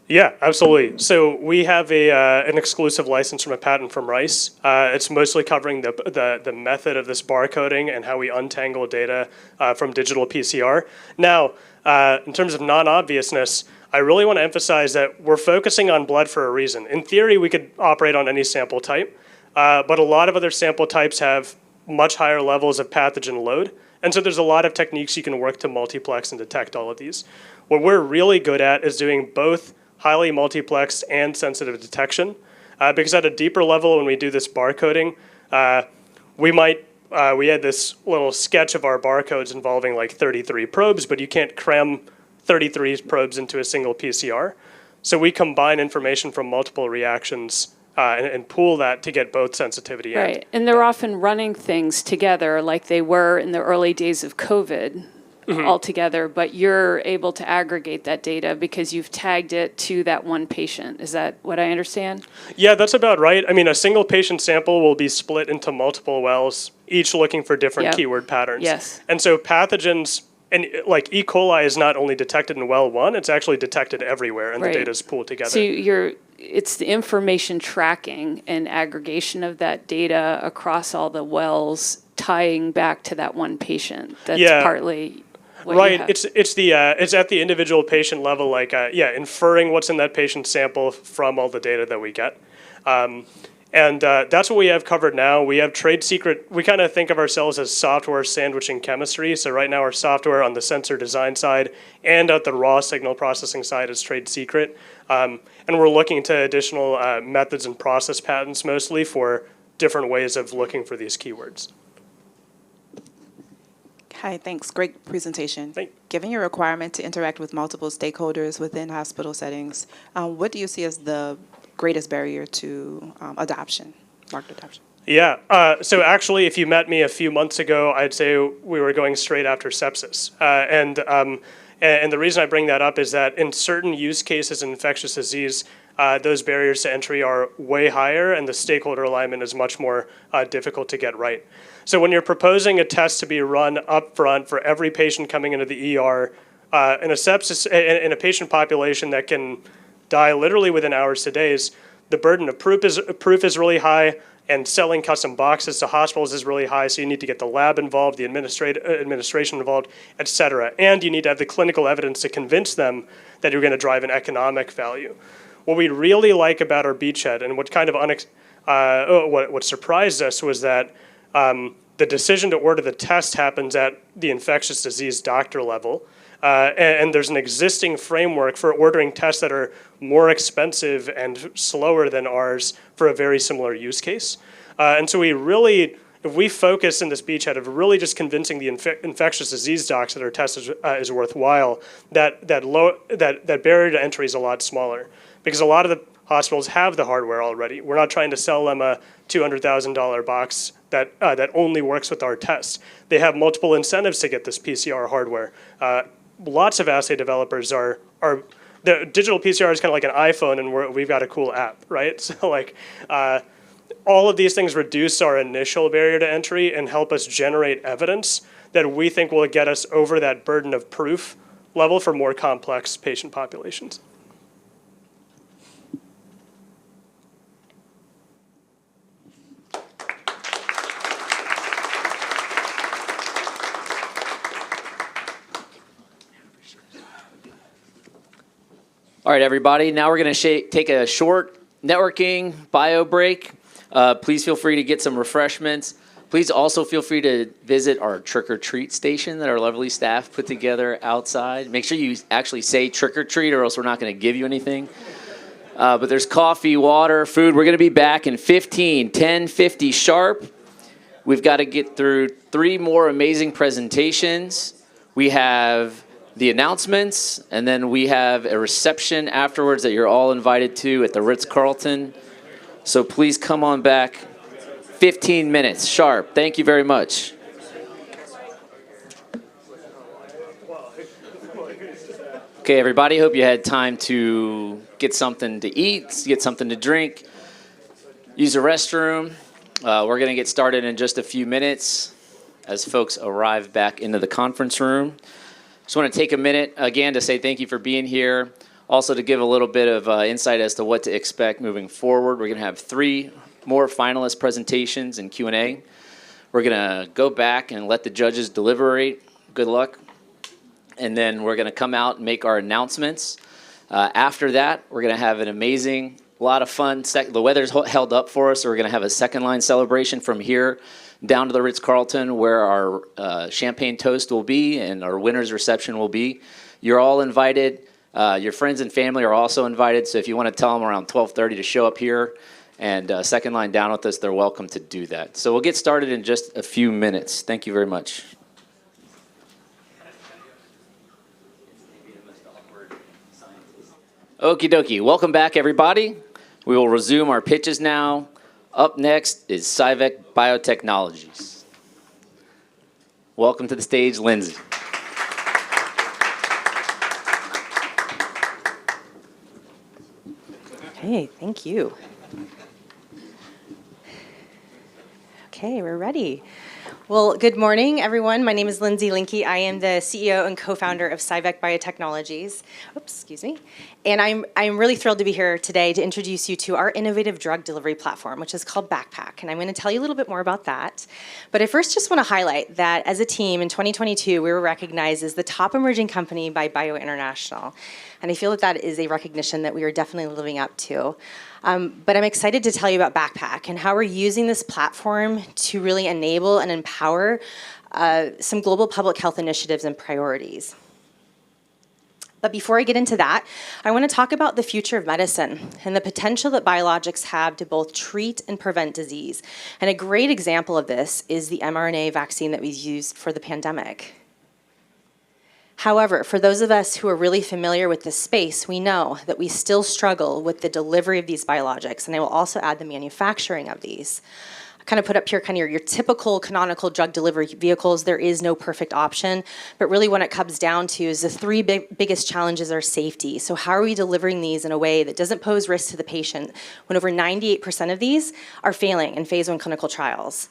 S11: Yeah, absolutely. So we have an exclusive license from a patent from Rice. It's mostly covering the method of this barcoding and how we untangle data from digital PCR. Now, in terms of non-obviousness, I really want to emphasize that we're focusing on blood for a reason. In theory, we could operate on any sample type, but a lot of other sample types have much higher levels of pathogen load. And so there's a lot of techniques you can work to multiplex and detect all of these. What we're really good at is doing both highly multiplexed and sensitive detection. Because at a deeper level, when we do this barcoding, we had this little sketch of our barcodes involving like 33 probes, but you can't cram 33 probes into a single PCR. So we combine information from multiple reactions and pool that to get both sensitivity and.
S5: Right, and they're often running things together like they were in the early days of COVID all together, but you're able to aggregate that data because you've tagged it to that one patient. Is that what I understand?
S11: Yeah, that's about right. I mean, a single patient sample will be split into multiple wells, each looking for different keyword patterns.
S5: Yes.
S11: And so pathogens, and like E. coli is not only detected in well one, it's actually detected everywhere, and the data is pooled together.
S5: So it's the information tracking and aggregation of that data across all the wells, tying back to that one patient. That's partly what you have.
S11: It's at the individual patient level, like inferring what's in that patient sample from all the data that we get. And that's what we have covered now. We have trade secret. We kind of think of ourselves as software sandwiching chemistry. So right now our software on the sensor design side and at the raw signal processing side is trade secret. And we're looking into additional methods and process patents mostly for different ways of looking for these keywords.
S8: Hi, thanks. Great presentation.
S11: Thank you.
S8: Given your requirement to interact with multiple stakeholders within hospital settings, what do you see as the greatest barrier to adoption, market adoption?
S11: Yeah, so actually, if you met me a few months ago, I'd say we were going straight after sepsis. And the reason I bring that up is that in certain use cases in infectious disease, those barriers to entry are way higher, and the stakeholder alignment is much more difficult to get right. So when you're proposing a test to be run up front for every patient coming into the ER, in a sepsis, in a patient population that can die literally within hours to days, the burden of proof is really high, and selling custom boxes to hospitals is really high, so you need to get the lab involved, the administration involved, et cetera. And you need to have the clinical evidence to convince them that you're going to drive an economic value. What we really like about our beachhead, and what kind of what surprised us, was that the decision to order the test happens at the infectious disease doctor level. And there's an existing framework for ordering tests that are more expensive and slower than ours for a very similar use case. And so if we focus in this beachhead of really just convincing the infectious disease docs that our test is worthwhile, that barrier to entry is a lot smaller. Because a lot of the hospitals have the hardware already. We're not trying to sell them a $200,000 box that only works with our test. They have multiple incentives to get this PCR hardware. Lots of assay developers the digital PCR is kind of like an iPhone, and we've got a cool app, right? So all of these things reduce our initial barrier to entry and help us generate evidence that we think will get us over that burden of proof level for more complex patient populations.
S1: All right, everybody. Now we're going to take a short networking bio break. Please feel free to get some refreshments. Please also feel free to visit our trick-or-treat station that our lovely staff put together outside. Make sure you actually say trick-or-treat or else we're not going to give you anything. But there's coffee, water, food. We're going to be back in 10:50 sharp. We've got to get through 3 more amazing presentations. We have the announcements, and then we have a reception afterwards that you're all invited to at the Ritz-Carlton. So please come on back. 15 minutes sharp. Thank you very much. Okay, everybody, hope you had time to get something to eat, get something to drink, use the restroom. We're going to get started in just a few minutes as folks arrive back into the conference room. Just want to take a minute again to say thank you for being here. Also to give a little bit of insight as to what to expect moving forward. We're going to have 3 more finalist presentations and Q&A. We're going to go back and let the judges deliberate. Good luck. And then we're going to come out and make our announcements. After that, we're going to have an amazing, lot of fun. The weather's held up for us, so we're going to have a second line celebration from here down to the Ritz-Carlton where our champagne toast will be and our winner's reception will be. You're all invited. Your friends and family are also invited, so if you want to tell them around 12:30 to show up here and second line down with us, they're welcome to do that. So we'll get started in just a few minutes. Thank you very much. Okie dokie. Welcome back, everybody. We will resume our pitches now. Up next is BioChallenge Biotechnologies. Welcome to the stage, Lindsay.
S12: Okay, thank you. Okay, we're ready. Well, good morning, everyone. My name is Lindsay Linke. I am the CEO and co-founder of BioChallenge Biotechnologies. Oops, excuse me. And I'm really thrilled to be here today to introduce you to our innovative drug delivery platform, which is called BACPAC. And I'm going to tell you a little bit more about that. But I first just want to highlight that as a team in 2022, we were recognized as the top emerging company by Bio International. And I feel that that is a recognition that we are definitely living up to. But I'm excited to tell you about BACPAC and how we're using this platform to really enable and empower some global public health initiatives and priorities. But before I get into that, I want to talk about the future of medicine and the potential that biologics have to both treat and prevent disease. And a great example of this is the mRNA vaccine that we used for the pandemic. However, for those of us who are really familiar with this space, we know that we still struggle with the delivery of these biologics, and I will also add the manufacturing of these. I kind of put up here kind of your typical canonical drug delivery vehicles. There is no perfect option, but really what it comes down to is the 3 biggest challenges are safety. So how are we delivering these in a way that doesn't pose risk to the patient when over 98% of these are failing in phase 1 clinical trials?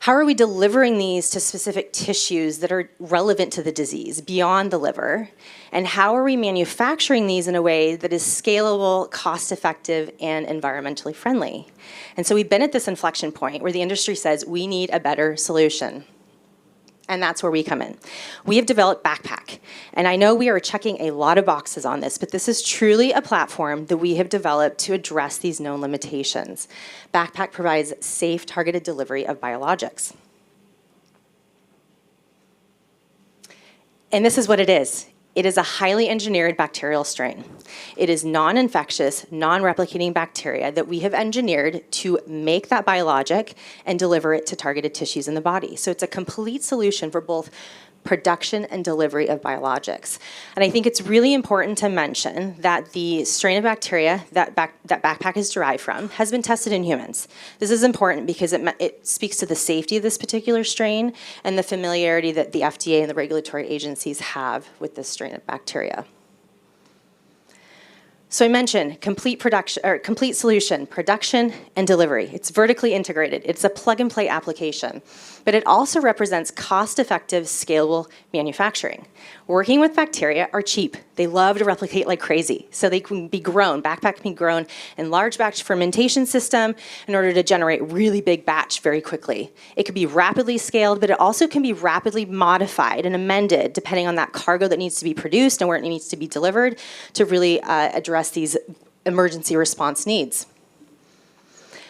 S12: How are we delivering these to specific tissues that are relevant to the disease beyond the liver? And how are we manufacturing these in a way that is scalable, cost-effective, and environmentally friendly? And so we've been at this inflection point where the industry says we need a better solution. And that's where we come in. We have developed BACPAC. And I know we are checking a lot of boxes on this, but this is truly a platform that we have developed to address these known limitations. BACPAC provides safe, targeted delivery of biologics. And this is what it is. It is a highly engineered bacterial strain. It is non-infectious, non-replicating bacteria that we have engineered to make that biologic and deliver it to targeted tissues in the body. So it's a complete solution for both production and delivery of biologics. And I think it's really important to mention that the strain of bacteria that BACPAC is derived from has been tested in humans. This is important because it speaks to the safety of this particular strain and the familiarity that the FDA and the regulatory agencies have with this strain of bacteria. So I mentioned complete solution, production and delivery. It's vertically integrated. It's a plug-and-play application. But it also represents cost-effective, scalable manufacturing. Working with bacteria are cheap. They love to replicate like crazy. So they can be grown, backpack can be grown in large batch fermentation system in order to generate really big batch very quickly. It can be rapidly scaled, but it also can be rapidly modified and amended depending on that cargo that needs to be produced and where it needs to be delivered to really address these emergency response needs.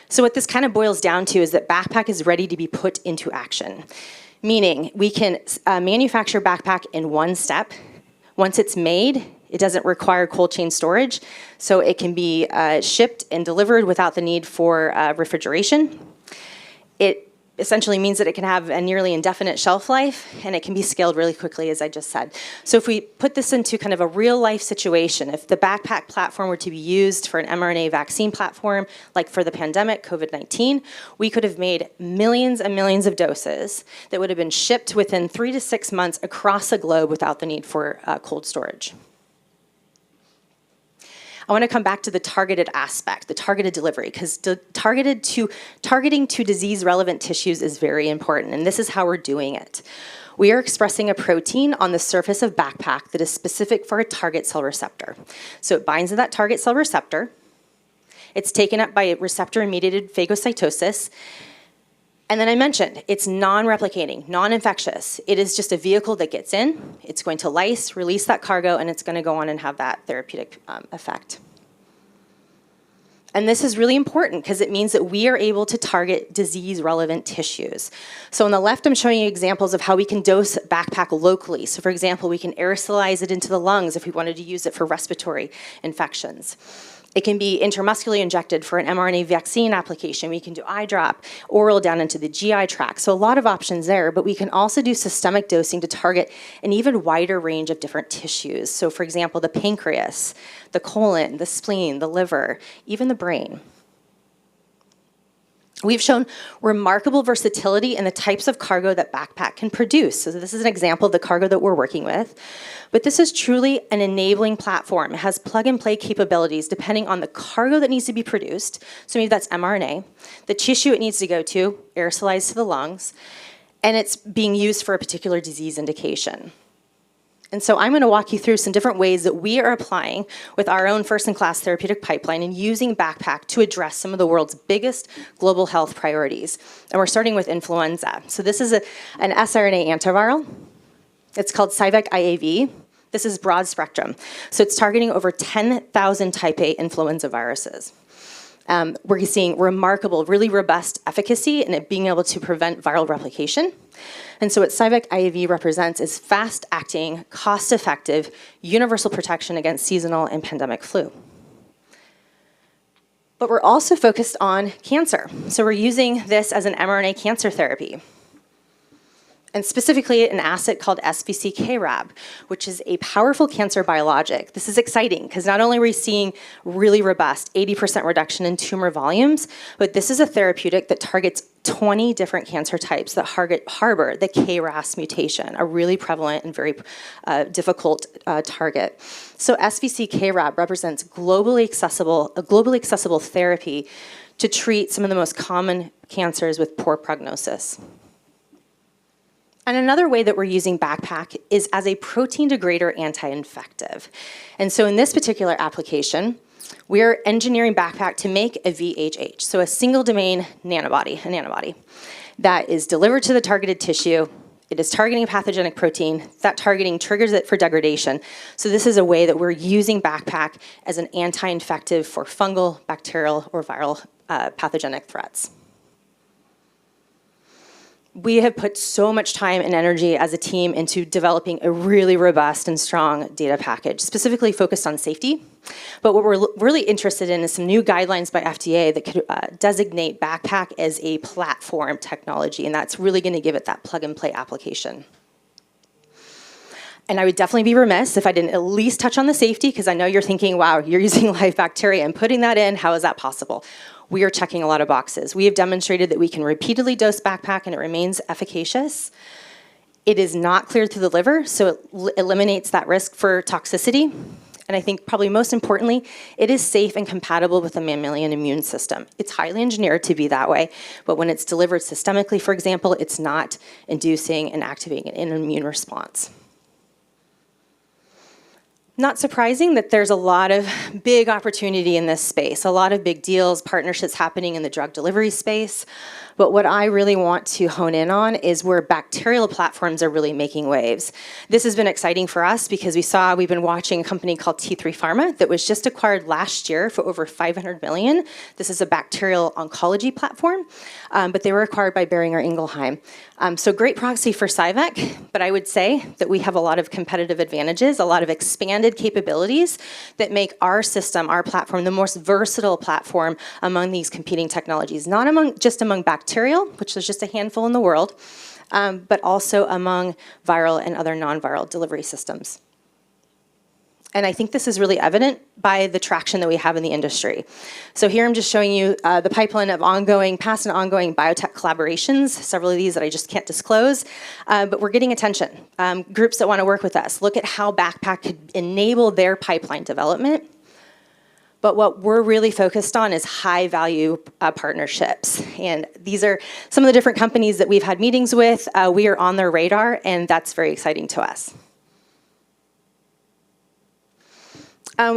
S12: So what this kind of boils down to is that backpack is ready to be put into action. Meaning we can manufacture backpack in one step. Once it's made, it doesn't require cold chain storage, so it can be shipped and delivered without the need for refrigeration. It essentially means that it can have a nearly indefinite shelf life, and it can be scaled really quickly, as I just said. So if we put this into kind of a real life situation, if the backpack platform were to be used for an mRNA vaccine platform, like for the pandemic, COVID-19, we could have made millions and millions of doses that would have been shipped within 3 to 6 months across the globe without the need for cold storage. I want to come back to the targeted aspect, the targeted delivery, because targeting to disease-relevant tissues is very important, and this is how we're doing it. We are expressing a protein on the surface of backpack that is specific for a target cell receptor. So it binds to that target cell receptor. It's taken up by receptor-mediated phagocytosis. And then I mentioned, it's non-replicating, non-infectious. It is just a vehicle that gets in, it's going to lyse, release that cargo, and it's going to go on and have that therapeutic effect. And this is really important because it means that we are able to target disease-relevant tissues. So on the left, I'm showing you examples of how we can dose backpack locally. So for example, we can aerosolize it into the lungs if we wanted to use it for respiratory infections. It can be intramuscularly injected for an mRNA vaccine application. We can do eye drop, oral down into the GI tract. So a lot of options there, but we can also do systemic dosing to target an even wider range of different tissues. So for example, the pancreas, the colon, the spleen, the liver, even the brain. We've shown remarkable versatility in the types of cargo that backpack can produce. So this is an example of the cargo that we're working with. But this is truly an enabling platform. It has plug-and-play capabilities depending on the cargo that needs to be produced. So maybe that's mRNA, the tissue it needs to go to, aerosolized to the lungs, and it's being used for a particular disease indication. And so I'm going to walk you through some different ways that we are applying with our own first-in-class therapeutic pipeline and using backpack to address some of the world's biggest global health priorities. And we're starting with influenza. So this is an siRNA antiviral. It's called CyVec IAV. This is broad spectrum. So it's targeting over 10,000 type A influenza viruses. We're seeing remarkable, really robust efficacy in it being able to prevent viral replication. And so what CyVec IAV represents is fast-acting, cost-effective, universal protection against seasonal and pandemic flu. But we're also focused on cancer. So we're using this as an mRNA cancer therapy. And specifically an asset called SVC-KRAB, which is a powerful cancer biologic. This is exciting because not only are we seeing really robust 80% reduction in tumor volumes, but this is a therapeutic that targets 20 different cancer types that harbor the KRAS mutation, a really prevalent and very difficult target. So SVC-KRAB represents a globally accessible therapy to treat some of the most common cancers with poor prognosis. And another way that we're using backpack is as a protein degrader anti-infective. And so in this particular application, we're engineering backpack to make a VHH, so a single domain antibody that is delivered to the targeted tissue. It is targeting a pathogenic protein. That targeting triggers it for degradation. So this is a way that we're using backpack as an anti-infective for fungal, bacterial, or viral pathogenic threats. We have put so much time and energy as a team into developing a really robust and strong data package, specifically focused on safety. But what we're really interested in is some new guidelines by FDA that could designate backpack as a platform technology, and that's really going to give it that plug-and-play application. And I would definitely be remiss if I didn't at least touch on the safety, because I know you're thinking, wow, you're using live bacteria and putting that in, how is that possible? We are checking a lot of boxes. We have demonstrated that we can repeatedly dose backpack and it remains efficacious. It is not cleared through the liver, so it eliminates that risk for toxicity. And I think probably most importantly, it is safe and compatible with the mammalian immune system. It's highly engineered to be that way, but when it's delivered systemically, for example, it's not inducing and activating an immune response. Not surprising that there's a lot of big opportunity in this space, a lot of big deals, partnerships happening in the drug delivery space. But what I really want to hone in on is where bacterial platforms are really making waves. This has been exciting for us because we've been watching a company called T3 Pharma that was just acquired last year for over $500 million. This is a bacterial oncology platform, but they were acquired by Boehringer Ingelheim. So great proxy for Cyvec, but I would say that we have a lot of competitive advantages, a lot of expanded capabilities that make our system, our platform, the most versatile platform among these competing technologies, not just among bacterial, which there's just a handful in the world, but also among viral and other non-viral delivery systems. And I think this is really evident by the traction that we have in the industry. So here I'm just showing you the pipeline of past and ongoing biotech collaborations, several of these that I just can't disclose, but we're getting attention. Groups that want to work with us, look at how Backpack could enable their pipeline development. But what we're really focused on is high-value partnerships. And these are some of the different companies that we've had meetings with. We are on their radar, and that's very exciting to us.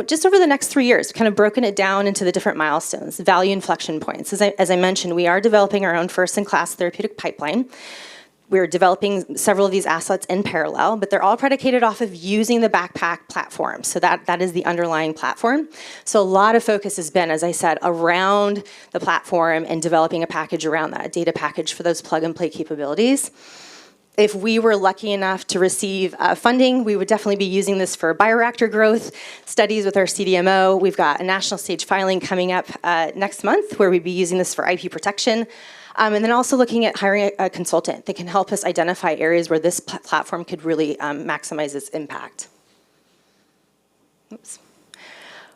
S12: Just over the next 3 years, we've kind of broken it down into the different milestones, value inflection points. As I mentioned, we are developing our own first-in-class therapeutic pipeline. We're developing several of these assets in parallel, but they're all predicated off of using the Backpack platform. So that is the underlying platform. So a lot of focus has been, as I said, around the platform and developing a package around that, a data package for those plug-and-play capabilities. If we were lucky enough to receive funding, we would definitely be using this for bioreactor growth studies with our CDMO. We've got a national stage filing coming up next month where we'd be using this for IP protection. And then also looking at hiring a consultant that can help us identify areas where this platform could really maximize its impact. Oops.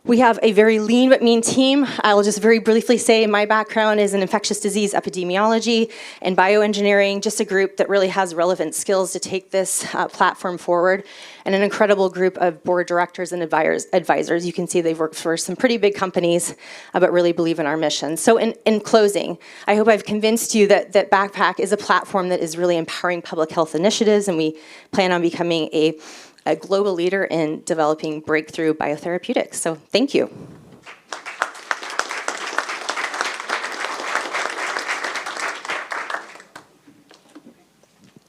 S12: We have a very lean but mean team. I will just very briefly say my background is in infectious disease epidemiology and bioengineering, just a group that really has relevant skills to take this platform forward, and an incredible group of board directors and advisors. You can see they've worked for some pretty big companies, but really believe in our mission. So in closing, I hope I've convinced you that Backpack is a platform that is really empowering public health initiatives, and we plan on becoming a global leader in developing breakthrough biotherapeutics. So thank you.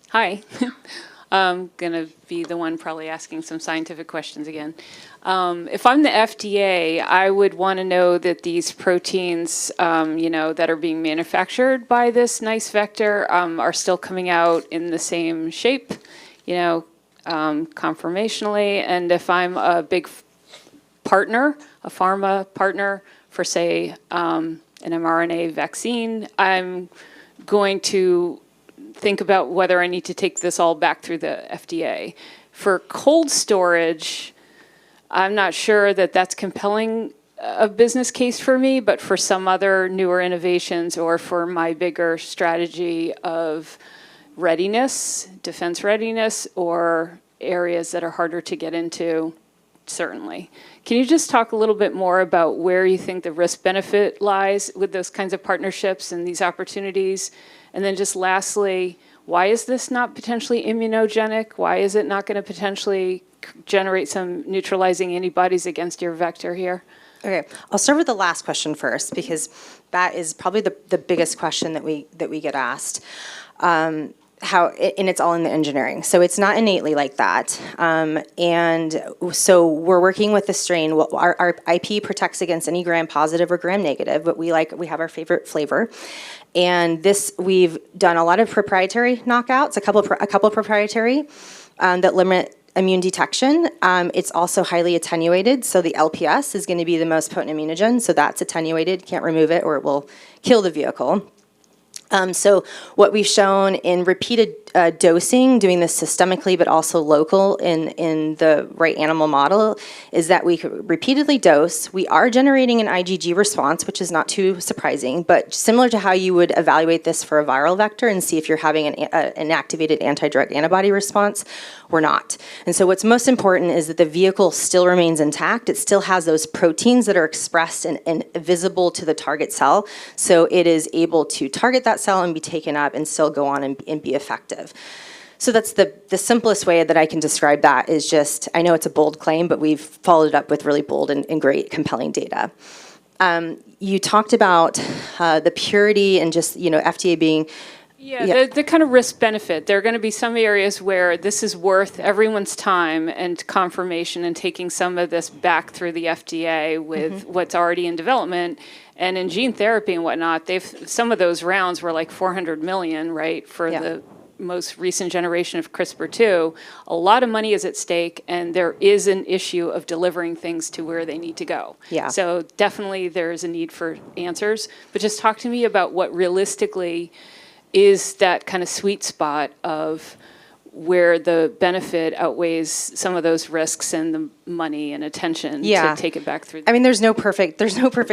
S5: Hi. I'm going to be the one probably asking some scientific questions again. If I'm the FDA, I would want to know that these proteins, that are being manufactured by this nice vector are still coming out in the same shape, conformationally, and if I'm a big partner, a pharma partner for, say, an mRNA vaccine, I'm going to think about whether I need to take this all back through the FDA. For cold storage, I'm not sure that that's compelling a business case for me, but for some other newer innovations or for my bigger strategy of readiness, defense readiness, or areas that are harder to get into, certainly. Can you just talk a little bit more about where you think the risk-benefit lies with those kinds of partnerships and these opportunities? And then just lastly, why is this not potentially immunogenic? Why is it not going to potentially generate some neutralizing antibodies against your vector here?
S12: Okay, I'll start with the last question first because that is probably the biggest question that we get asked. And it's all in the engineering. So it's not innately like that. And so we're working with the strain. Our IP protects against any gram-positive or gram-negative, but we have our favorite flavor. And this, we've done a lot of proprietary knockouts, a couple proprietary that limit immune detection. It's also highly attenuated, so the LPS is going to be the most potent immunogen, so that's attenuated, can't remove it or it will kill the vehicle. So what we've shown in repeated dosing, doing this systemically but also local in the right animal model, is that we could repeatedly dose. We are generating an IgG response, which is not too surprising, but similar to how you would evaluate this for a viral vector and see if you're having an activated anti-drug antibody response, we're not. And so what's most important is that the vehicle still remains intact. It still has those proteins that are expressed and visible to the target cell, so it is able to target that cell and be taken up and still go on and be effective. So that's the simplest way that I can describe that is just, I know it's a bold claim, but we've followed it up with really bold and great compelling data. You talked about the purity and just, FDA being.
S5: Yeah, the kind of risk benefit. There are going to be some areas where this is worth everyone's time and confirmation and taking some of this back through the FDA with what's already in development. And in gene therapy and whatnot, some of those rounds were like 400 million, right, for the most recent generation of CRISPR-2. A lot of money is at stake, and there is an issue of delivering things to where they need to go.
S12: Yeah.
S5: So definitely there is a need for answers. But just talk to me about what realistically is that kind of sweet spot of where the benefit outweighs some of those risks and the money and attention to take it back through.
S12: I mean, there's no perfect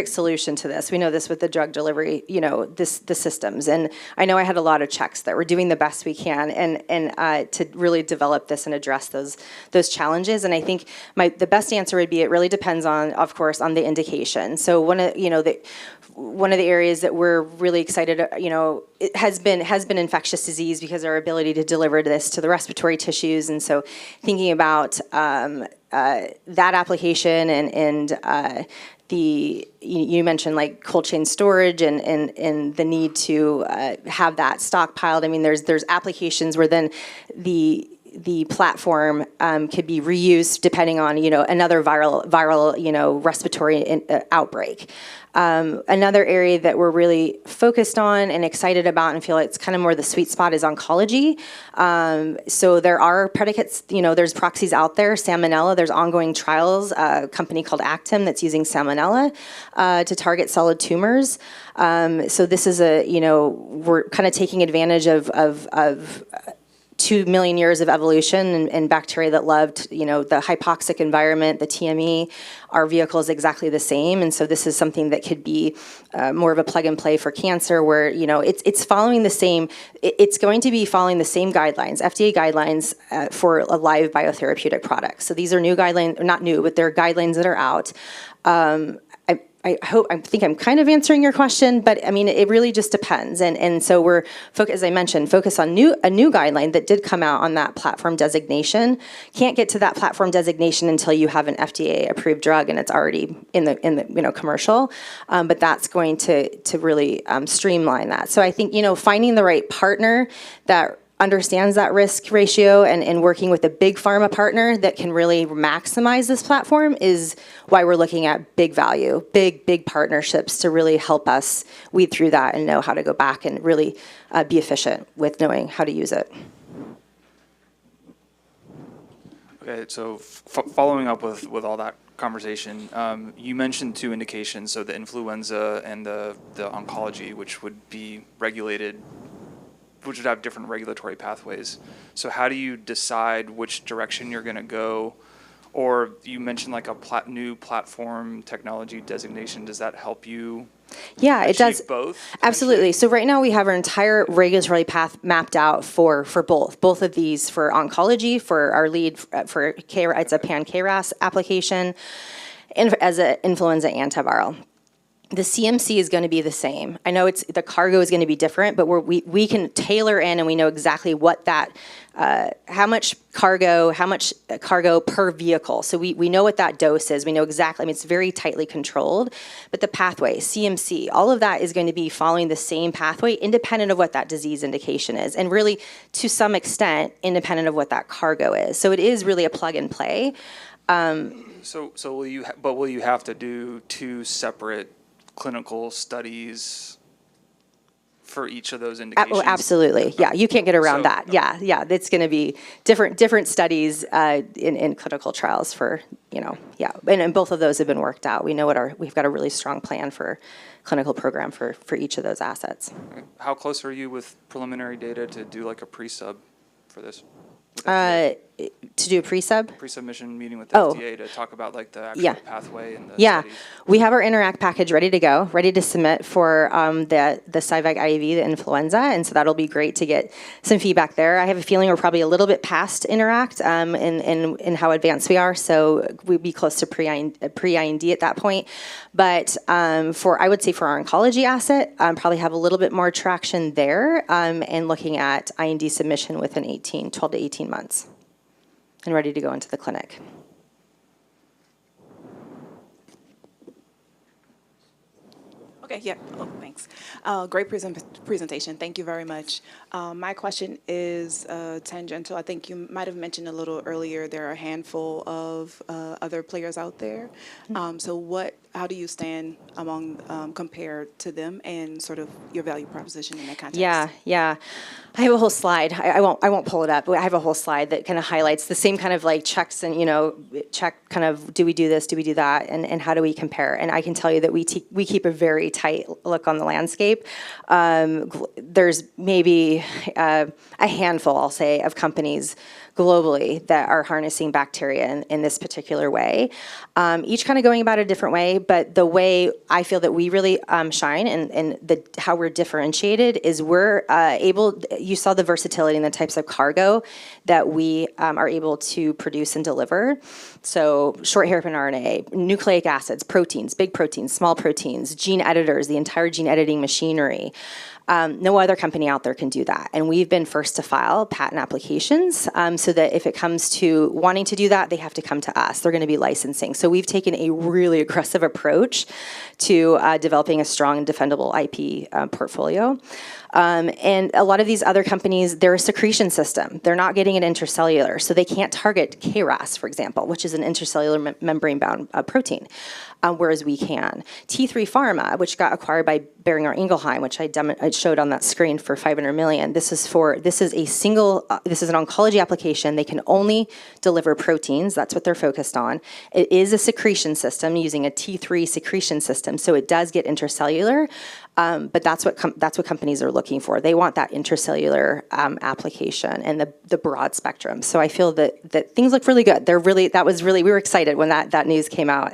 S12: solution to this. We know this with the drug delivery, the systems. And I know I had a lot of checks that we're doing the best we can and to really develop this and address those challenges. And I think the best answer would be it really depends on, of course, on the indication. So one of the areas that we're really excited, it has been infectious disease because our ability to deliver this to the respiratory tissues. And so thinking about that application and you mentioned like cold chain storage and the need to have that stockpiled. I mean, there's applications where then the platform could be reused depending on another viral respiratory outbreak. Another area that we're really focused on and excited about and feel like it's kind of more the sweet spot is oncology. So there are predicates, there's proxies out there, salmonella, there's ongoing trials, a company called Actim that's using salmonella to target solid tumors. So this is we're kind of taking advantage of 2 million years of evolution and bacteria that loved, the hypoxic environment, the TME. Our vehicle is exactly the same, and so this is something that could be more of a plug and play for cancer, where it's following the same. It's going to be following the same guidelines, FDA guidelines for a live biotherapeutic product. So these are new guidelines, not new, but they're guidelines that are out. I think I'm kind of answering your question, but I mean, it really just depends. And so we're, as I mentioned, focused on a new guideline that did come out on that platform designation. Can't get to that platform designation until you have an FDA approved drug and it's already in the commercial. But that's going to really streamline that. So I think, finding the right partner that understands that risk ratio and working with a big pharma partner that can really maximize this platform is why we're looking at big value, big partnerships to really help us weed through that and know how to go back and really be efficient with knowing how to use it.
S6: Okay, so following up with all that conversation, you mentioned 2 indications, so the influenza and the oncology, which would be regulated, which would have different regulatory pathways. So how do you decide which direction you're going to go? Or you mentioned like a new platform technology designation. Does that help you?
S12: Yeah, it does.
S6: Both?
S12: Absolutely. So right now we have our entire regulatory path mapped out for both of these, for oncology, for our lead for it's a pan-KRAS application, and as an influenza antiviral. The CMC is going to be the same. I know the cargo is going to be different, but we can tailor in, and we know exactly what that, how much cargo per vehicle. So we know what that dose is. We know exactly. I mean, it's very tightly controlled. But the pathway, CMC, all of that is going to be following the same pathway, independent of what that disease indication is, and really, to some extent, independent of what that cargo is. So it is really a plug and play.
S6: So will you have to do 2 separate clinical studies for each of those indications?
S12: Oh, absolutely. Yeah, you can't get around that. Yeah. It's going to be different studies in clinical trials for, and both of those have been worked out. We know we've got a really strong plan for clinical program for each of those assets.
S6: How close are you with preliminary data to do like a pre-sub for this? with FDA?
S12: To do a pre-sub?
S6: Pre-submission meeting with the
S12: Oh.
S6: FDA to talk about like the actual
S12: Yeah.
S6: pathway and the
S12: Yeah,
S6: studies.
S12: we have our Interact package ready to go, ready to submit for the Syvac IEV, the influenza, and so that'll be great to get some feedback there. I have a feeling we're probably a little bit past Interact in how advanced we are, so we'd be close to pre-IND at that point. But I would say for our oncology asset, probably have a little bit more traction there, and looking at IND submission within 12 to 18 months, and ready to go into the clinic.
S8: Okay, yeah. Oh, thanks. Great presentation. Thank you very much. My question is tangential. I think you might have mentioned a little earlier there are a handful of other players out there. So how do you stand compared to them and sort of your value proposition in that context?
S12: Yeah. I have a whole slide. I won't pull it up, but I have a whole slide that kind of highlights the same kind of like checks and, check kind of, do we do this, do we do that, and how do we compare? And I can tell you that we keep a very tight look on the landscape. There's maybe a handful, I'll say, of companies globally that are harnessing bacteria in this particular way. Each kind of going about it a different way, but the way I feel that we really shine and how we're differentiated is we're able, you saw the versatility in the types of cargo that we are able to produce and deliver. So short hairpin RNA, nucleic acids, proteins, big proteins, small proteins, gene editors, the entire gene editing machinery. No other company out there can do that. And we've been first to file patent applications so that if it comes to wanting to do that, they have to come to us. They're going to be licensing. So we've taken a really aggressive approach to developing a strong and defendable IP portfolio. And a lot of these other companies, they're a secretion system. They're not getting an intracellular. So they can't target KRAS, for example, which is an intracellular membrane-bound protein. Whereas we can. T3 Pharma, which got acquired by Boehringer Ingelheim, which I showed on that screen for $500 million. This is an oncology application. They can only deliver proteins. That's what they're focused on. It is a secretion system using a T3 secretion system, so it does get intracellular. But that's what companies are looking for. They want that intracellular application and the broad spectrum. So I feel that things look really good. We were excited when that news came out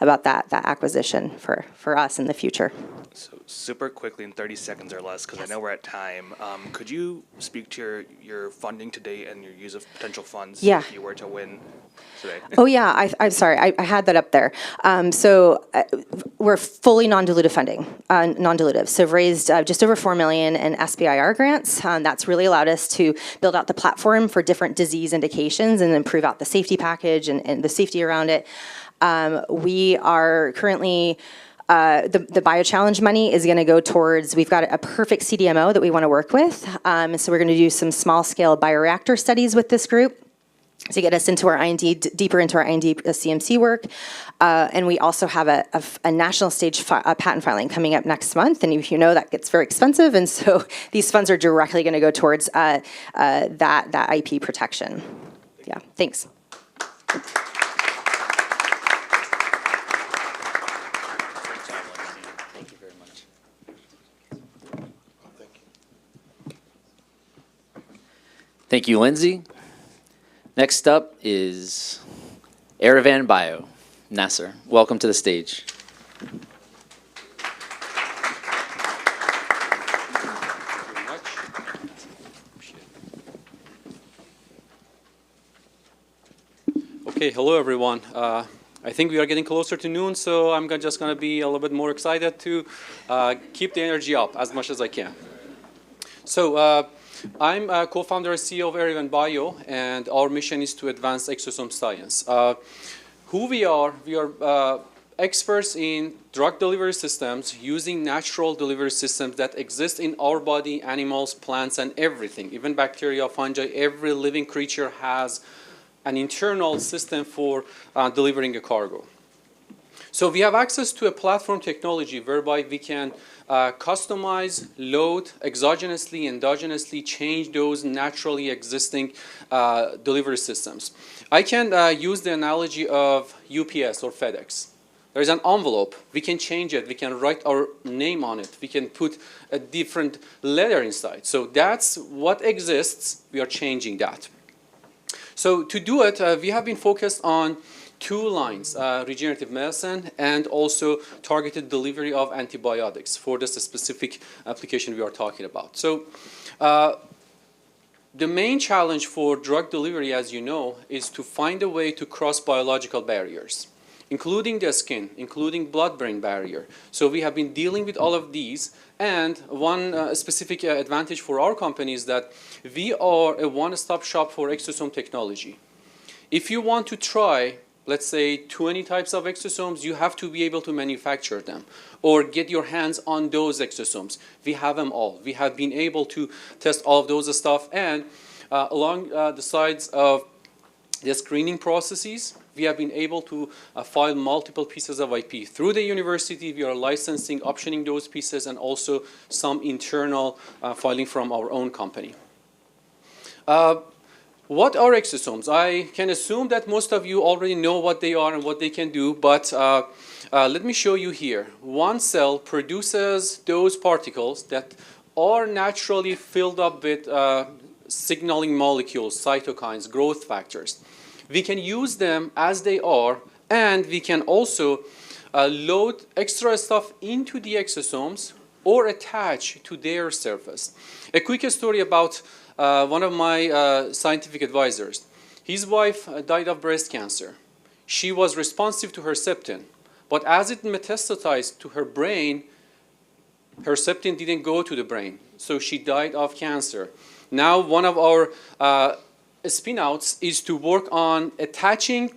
S12: about that acquisition for us in the future.
S7: So super quickly in 30 seconds or less, because I know we're at time. Could you speak to your funding to date and your use of potential funds if you were to win today?
S12: Oh yeah, I'm sorry, I had that up there. We're fully non-dilutive funding, non-dilutive. So we've raised just over $4 million in SBIR grants. That's really allowed us to build out the platform for different disease indications and improve out the safety package and the safety around it. We are currently, the BioChallenge money is going to go towards, we've got a perfect CDMO that we want to work with. So we're going to do some small-scale bioreactor studies with this group to get us into our IND, deeper into our IND CMC work. And we also have a national stage patent filing coming up next month. And that gets very expensive. And so these funds are directly going to go towards that IP protection. Yeah, thanks.
S10: Thank you very much.
S1: Thank you, Lindsay. Next up is Orleans Bio. Nasser, welcome to the stage.
S13: Okay, hello everyone. I think we are getting closer to noon, so I'm just going to be a little bit more excited to keep the energy up as much as I can. So I'm co-founder and CEO of Orleans Bio, and our mission is to advance exosome science. Who we are experts in drug delivery systems using natural delivery systems that exist in our body, animals, plants, and everything. Even bacteria, fungi, every living creature has an internal system for delivering a cargo. So we have access to a platform technology whereby we can customize, load, exogenously, endogenously change those naturally existing delivery systems. I can use the analogy of UPS or FedEx. There is an envelope. We can change it. We can write our name on it. We can put a different letter inside. So that's what exists. We are changing that. So to do it, we have been focused on two lines, regenerative medicine and also targeted delivery of antibiotics for this specific application we are talking about. So the main challenge for drug delivery, as you know, is to find a way to cross biological barriers, including the skin, including blood-brain barrier. So we have been dealing with all of these. And one specific advantage for our company is that we are a one-stop shop for exosome technology. If you want to try, let's say, 20 types of exosomes, you have to be able to manufacture them or get your hands on those exosomes. We have them all. We have been able to test all of those stuff. And along the sides of the screening processes, we have been able to file multiple pieces of IP. Through the university, we are licensing, optioning those pieces, and also some internal filing from our own company. What are exosomes? I can assume that most of you already know what they are and what they can do, but let me show you here. One cell produces those particles that are naturally filled up with signaling molecules, cytokines, growth factors. We can use them as they are, and we can also load extra stuff into the exosomes or attach to their surface. A quick story about one of my scientific advisors. His wife died of breast cancer. She was responsive to Herceptin, but as it metastasized to her brain, Herceptin didn't go to the brain, so she died of cancer. Now one of our spin-outs is to work on attaching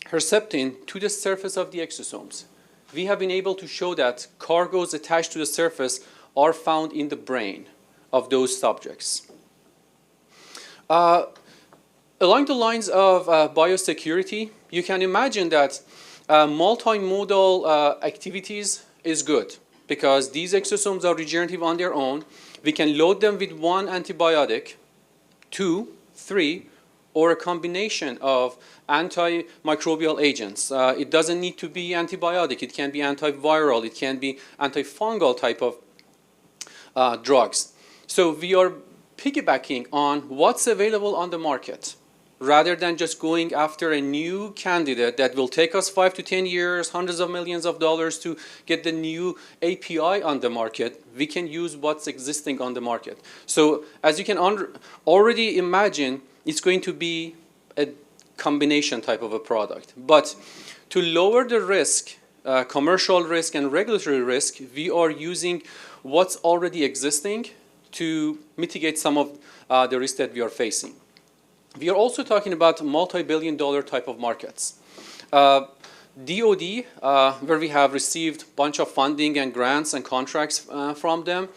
S13: Herceptin to the surface of the exosomes. We have been able to show that cargoes attached to the surface are found in the brain of those subjects. Along the lines of biosecurity, you can imagine that multimodal activities is good because these exosomes are regenerative on their own. We can load them with one antibiotic, 2, 3, or a combination of antimicrobial agents. It doesn't need to be antibiotic. It can be antiviral. It can be antifungal type of drugs. So we are piggybacking on what's available on the market rather than just going after a new candidate that will take us 5 to 10 years, hundreds of millions of dollars to get the new API on the market. We can use what's existing on the market. So as you can already imagine, it's going to be a combination type of a product. But to lower the risk, commercial risk and regulatory risk, we are using what's already existing to mitigate some of the risk that we are facing. We are also talking about multi-billion-dollar type of markets. DoD, where we have received a bunch of funding and grants and contracts from them,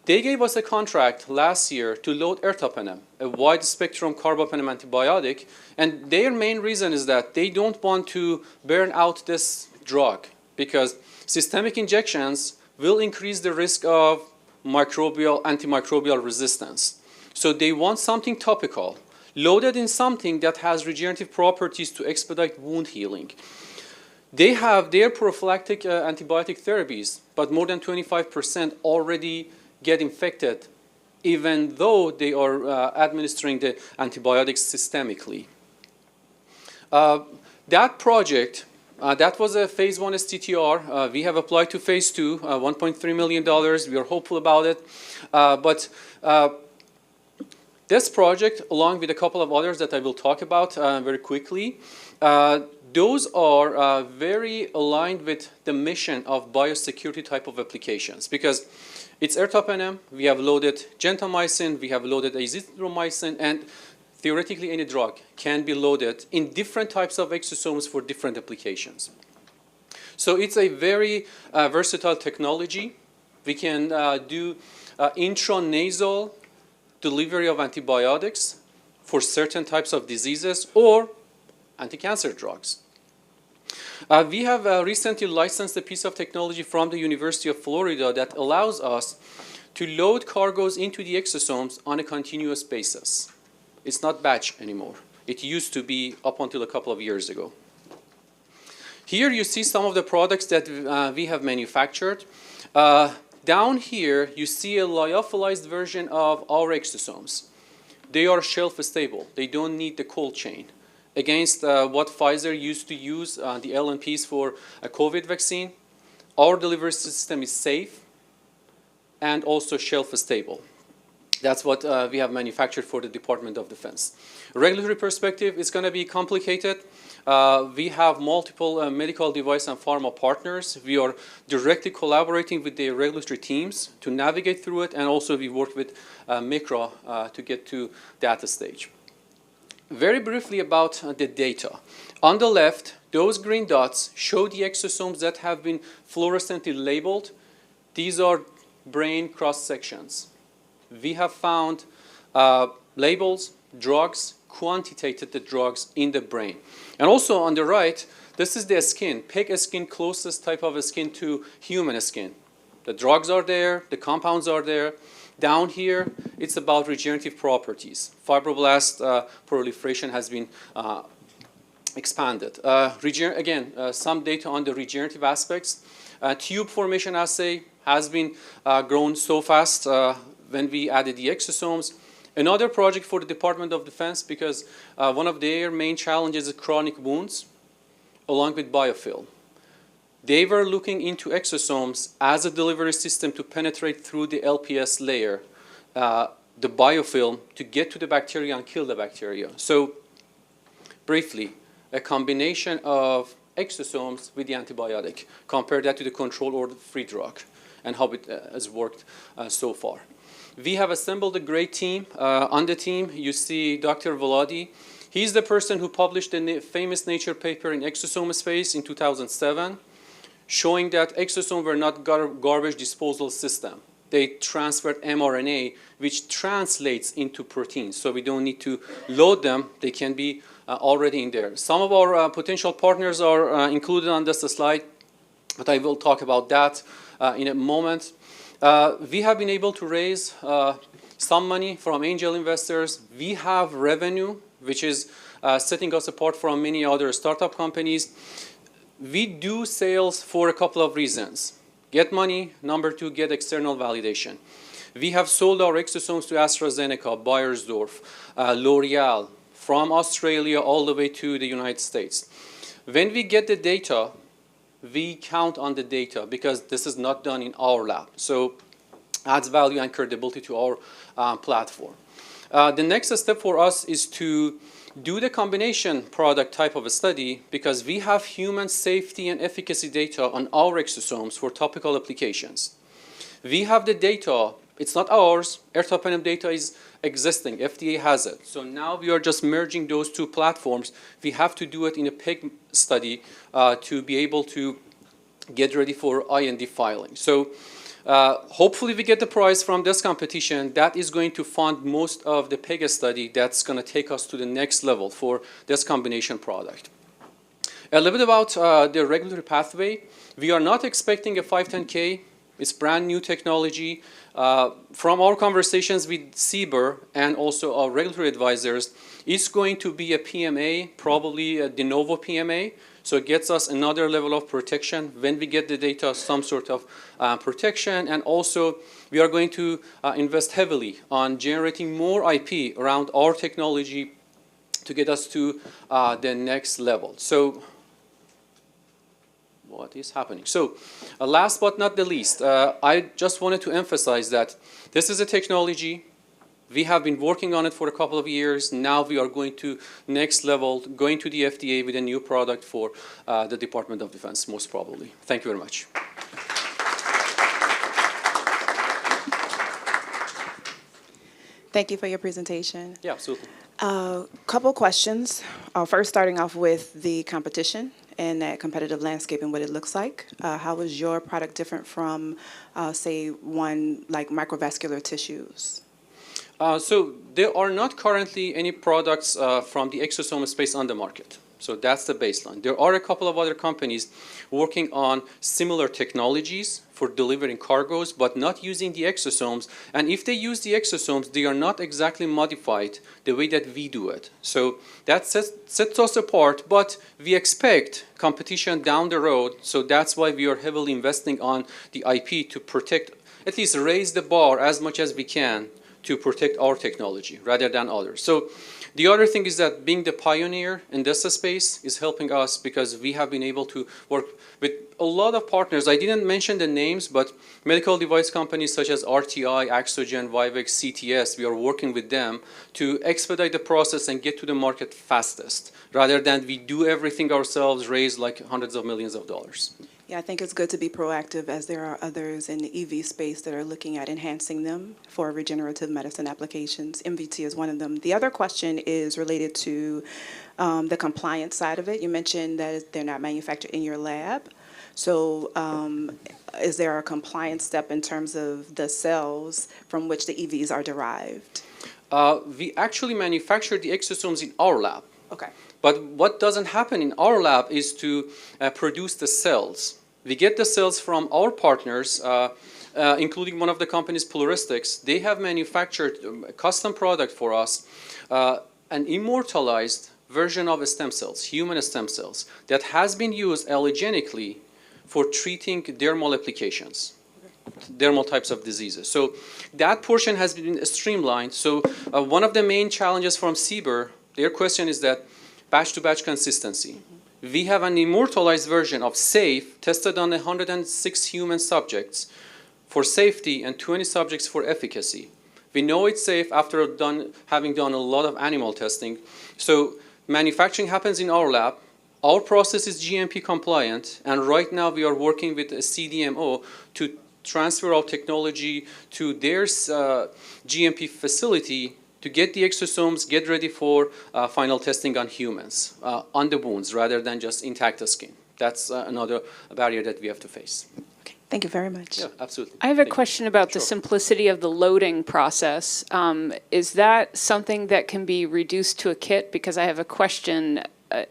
S13: they gave us a contract last year to load ertapenem, a wide-spectrum carbapenem antibiotic, and their main reason is that they don't want to burn out this drug because systemic injections will increase the risk of antimicrobial resistance. So they want something topical, loaded in something that has regenerative properties to expedite wound healing. They have their prophylactic antibiotic therapies, but more than 25% already get infected, even though they are administering the antibiotics systemically. That project, that was a phase 1 STTR. We have applied to phase 2, $1.3 million. We are hopeful about it. But this project, along with a couple of others that I will talk about very quickly, those are very aligned with the mission of biosecurity type of applications because it's ertapenem, we have loaded gentamicin, we have loaded azithromycin, and theoretically any drug can be loaded in different types of exosomes for different applications. So it's a very versatile technology. We can do intranasal delivery of antibiotics for certain types of diseases or anti-cancer drugs. We have recently licensed a piece of technology from the University of Florida that allows us to load cargoes into the exosomes on a continuous basis. It's not batch anymore. It used to be up until a couple of years ago. Here you see some of the products that we have manufactured. Down here you see a lyophilized version of our exosomes. they are shelf stable. They don't need the cold chain. Against what Pfizer used to use, the LNPs for a COVID vaccine, our delivery system is safe and also shelf stable. That's what we have manufactured for the Department of Defense. Regulatory perspective is going to be complicated. We have multiple medical device and pharma partners. We are directly collaborating with their regulatory teams to navigate through it, and also we work with MICRA to get to that stage. Very briefly about the data. On the left, those green dots show the exosomes that have been fluorescently labeled. These are brain cross-sections. We have found labels, drugs, quantitated the drugs in the brain. And also on the right, this is the skin, pig skin, closest type of skin to human skin. The drugs are there, the compounds are there. Down here, it's about regenerative properties. Fibroblast proliferation has been expanded. Again, some data on the regenerative aspects. Tube formation assay has been grown so fast when we added the exosomes. Another project for the Department of Defense, because one of their main challenges is chronic wounds, along with biofilm. They were looking into exosomes as a delivery system to penetrate through the LPS layer, the biofilm, to get to the bacteria and kill the bacteria. So briefly, a combination of exosomes with the antibiotic. Compare that to the control or the free drug and how it has worked so far. We have assembled a great team. On the team, you see Dr. Voladi. He's the person who published the famous Nature paper in exosome space in 2007, showing that exosomes were not garbage disposal system. They transferred mRNA, which translates into proteins. So we don't need to load them. They can be already in there. Some of our potential partners are included on this slide, but I will talk about that in a moment. We have been able to raise some money from angel investors. We have revenue, which is setting us apart from many other startup companies. We do sales for a couple of reasons. Get money. Number two, get external validation. We have sold our exosomes to AstraZeneca, Bayersdorf, L'Oreal, from Australia all the way to the United States. When we get the data, we count on the data because this is not done in our lab. So adds value and credibility to our platform. The next step for us is to do the combination product type of a study because we have human safety and efficacy data on our exosomes for topical applications. We have the data. It's not ours. Ertapenem data is existing. FDA has it. So now we are just merging those two platforms. We have to do it in a pig study to be able to get ready for IND filing. So hopefully we get the prize from this competition. That is going to fund most of the pig study that's going to take us to the next level for this combination product. A little bit about the regulatory pathway. We are not expecting a 510K. It's brand new technology. From our conversations with CBER and also our regulatory advisors, it's going to be a PMA, probably a de novo PMA. So it gets us another level of protection. When we get the data, some sort of protection. And also, we are going to invest heavily on generating more IP around our technology to get us to the next level. So what is happening? So last but not the least, I just wanted to emphasize that this is a technology. We have been working on it for a couple of years. Now we are going to next level, going to the FDA with a new product for the Department of Defense, most probably. Thank you very much.
S8: Thank you for your presentation.
S13: Yeah, absolutely.
S8: Couple questions. First, starting off with the competition and that competitive landscape and what it looks like. How is your product different from, say, one like microvascular tissues?
S13: So there are not currently any products from the exosome space on the market. So that's the baseline. There are a couple of other companies working on similar technologies for delivering cargoes, but not using the exosomes. And if they use the exosomes, they are not exactly modified the way that we do it. So that sets us apart, but we expect competition down the road. So that's why we are heavily investing on the IP to protect, at least raise the bar as much as we can to protect our technology rather than others. So the other thing is that being the pioneer in this space is helping us because we have been able to work with a lot of partners. I didn't mention the names, but medical device companies such as RTI, Axogen, Vivex, CTS, we are working with them to expedite the process and get to the market fastest, rather than we do everything ourselves, raise like hundreds of millions of dollars.
S8: Yeah, I think it's good to be proactive as there are others in the EV space that are looking at enhancing them for regenerative medicine applications. MVT is one of them. The other question is related to the compliance side of it. You mentioned that they're not manufactured in your lab. So is there a compliance step in terms of the cells from which the EVs are derived?
S13: We actually manufacture the exosomes in our lab.
S8: Okay.
S13: But what doesn't happen in our lab is to produce the cells. We get the cells from our partners, including one of the companies, Pluristics. They have manufactured a custom product for us, an immortalized version of stem cells, human stem cells, that has been used allogenically for treating dermal applications, dermal types of diseases. So that portion has been streamlined. So one of the main challenges from CBER, their question is that batch-to-batch consistency. We have an immortalized version of SAFE tested on 106 human subjects for safety and 20 subjects for efficacy. We know it's safe after having done a lot of animal testing. So manufacturing happens in our lab. Our process is GMP compliant, and right now we are working with a CDMO to transfer our technology to their GMP facility to get the exosomes, get ready for final testing on humans, on the wounds, rather than just intact skin. That's another barrier that we have to face.
S8: Okay, thank you very much.
S13: Yeah, absolutely.
S5: I have a question about the simplicity of the loading process. Is that something that can be reduced to a kit? Because I have a question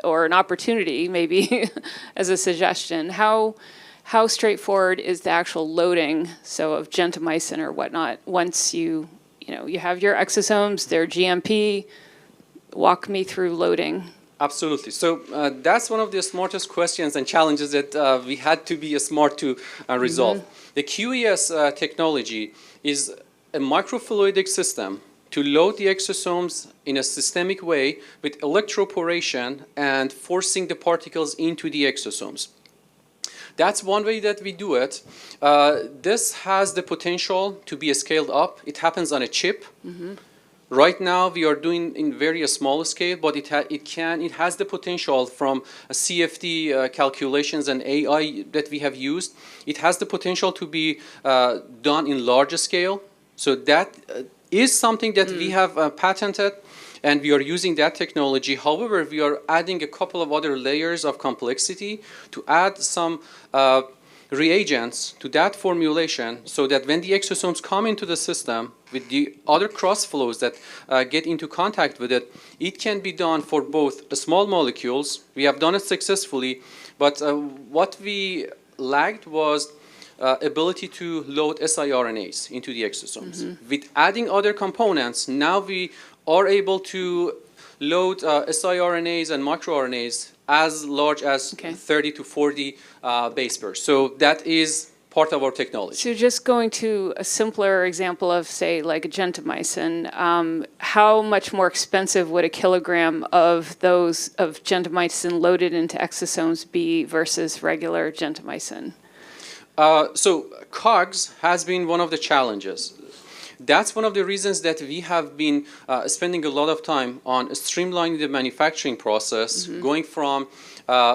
S5: or an opportunity, maybe, as a suggestion. How straightforward is the actual loading, so of gentamicin or whatnot, once you have your exosomes, they're GMP. Walk me through loading.
S13: Absolutely. So that's one of the smartest questions and challenges that we had to be smart to resolve. The QES technology is a microfluidic system to load the exosomes in a systemic way with electroporation and forcing the particles into the exosomes. That's one way that we do it. This has the potential to be scaled up. It happens on a chip. Right now, we are doing in very small scale, but it has the potential from CFD calculations and AI that we have used. It has the potential to be done in larger scale. So that is something that we have patented, and we are using that technology. However, we are adding a couple of other layers of complexity to add some reagents to that formulation so that when the exosomes come into the system with the other cross flows that get into contact with it, it can be done for both small molecules. We have done it successfully, but what we lacked was ability to load siRNAs into the exosomes. With adding other components, now we are able to load siRNAs and microRNAs as large as 30 to 40 base pairs. So that is part of our technology.
S5: So just going to a simpler example of, say, like gentamicin, how much more expensive would a kilogram of gentamicin loaded into exosomes be versus regular gentamicin?
S13: So COGS has been one of the challenges. That's one of the reasons that we have been spending a lot of time on streamlining the manufacturing process, going from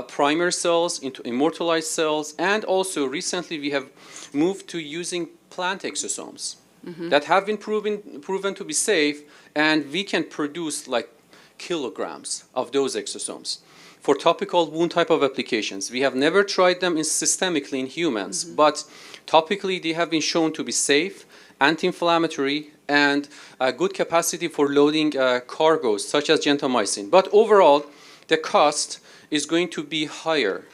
S13: primer cells into immortalized cells, and also recently we have moved to using plant exosomes that have been proven to be safe, and we can produce like kilograms of those exosomes for topical wound type of applications. We have never tried them systemically in humans, but topically they have been shown to be safe, anti-inflammatory, and a good capacity for loading cargoes such as gentamicin. But overall, the cost is going to be higher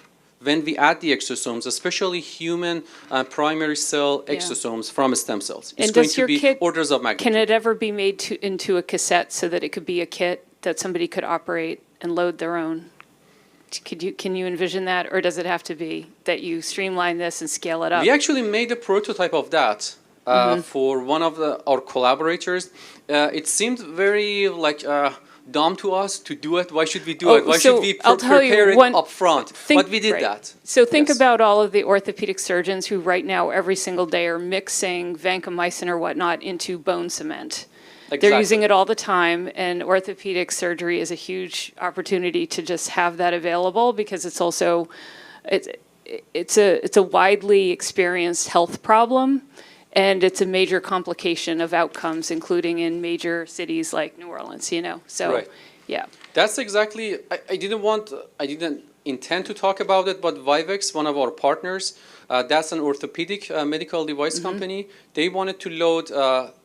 S13: when we add the exosomes, especially human primary cell exosomes from stem cells. It's going to be orders of magnitude.
S5: Can it ever be made into a cassette so that it could be a kit that somebody could operate and load their own? Can you envision that, or does it have to be that you streamline this and scale it up?
S13: We actually made a prototype of that, for one of our collaborators. It seemed very like dumb to us to do it. Why should we do it? Why should we prepare it up front? But we did that.
S5: So think
S13: Yes.
S5: about all of the orthopedic surgeons who right now every single day are mixing vancomycin or whatnot into bone cement. They're
S13: Exactly.
S5: using it all the time, and orthopedic surgery is a huge opportunity to just have that available because it's also it's a widely experienced health problem, and it's a major complication of outcomes, including in major cities like New Orleans. You know, so
S13: Right.
S5: yeah.
S13: That's exactly, I didn't intend to talk about it, but Vivex, one of our partners, that's an orthopedic medical device company. They wanted to load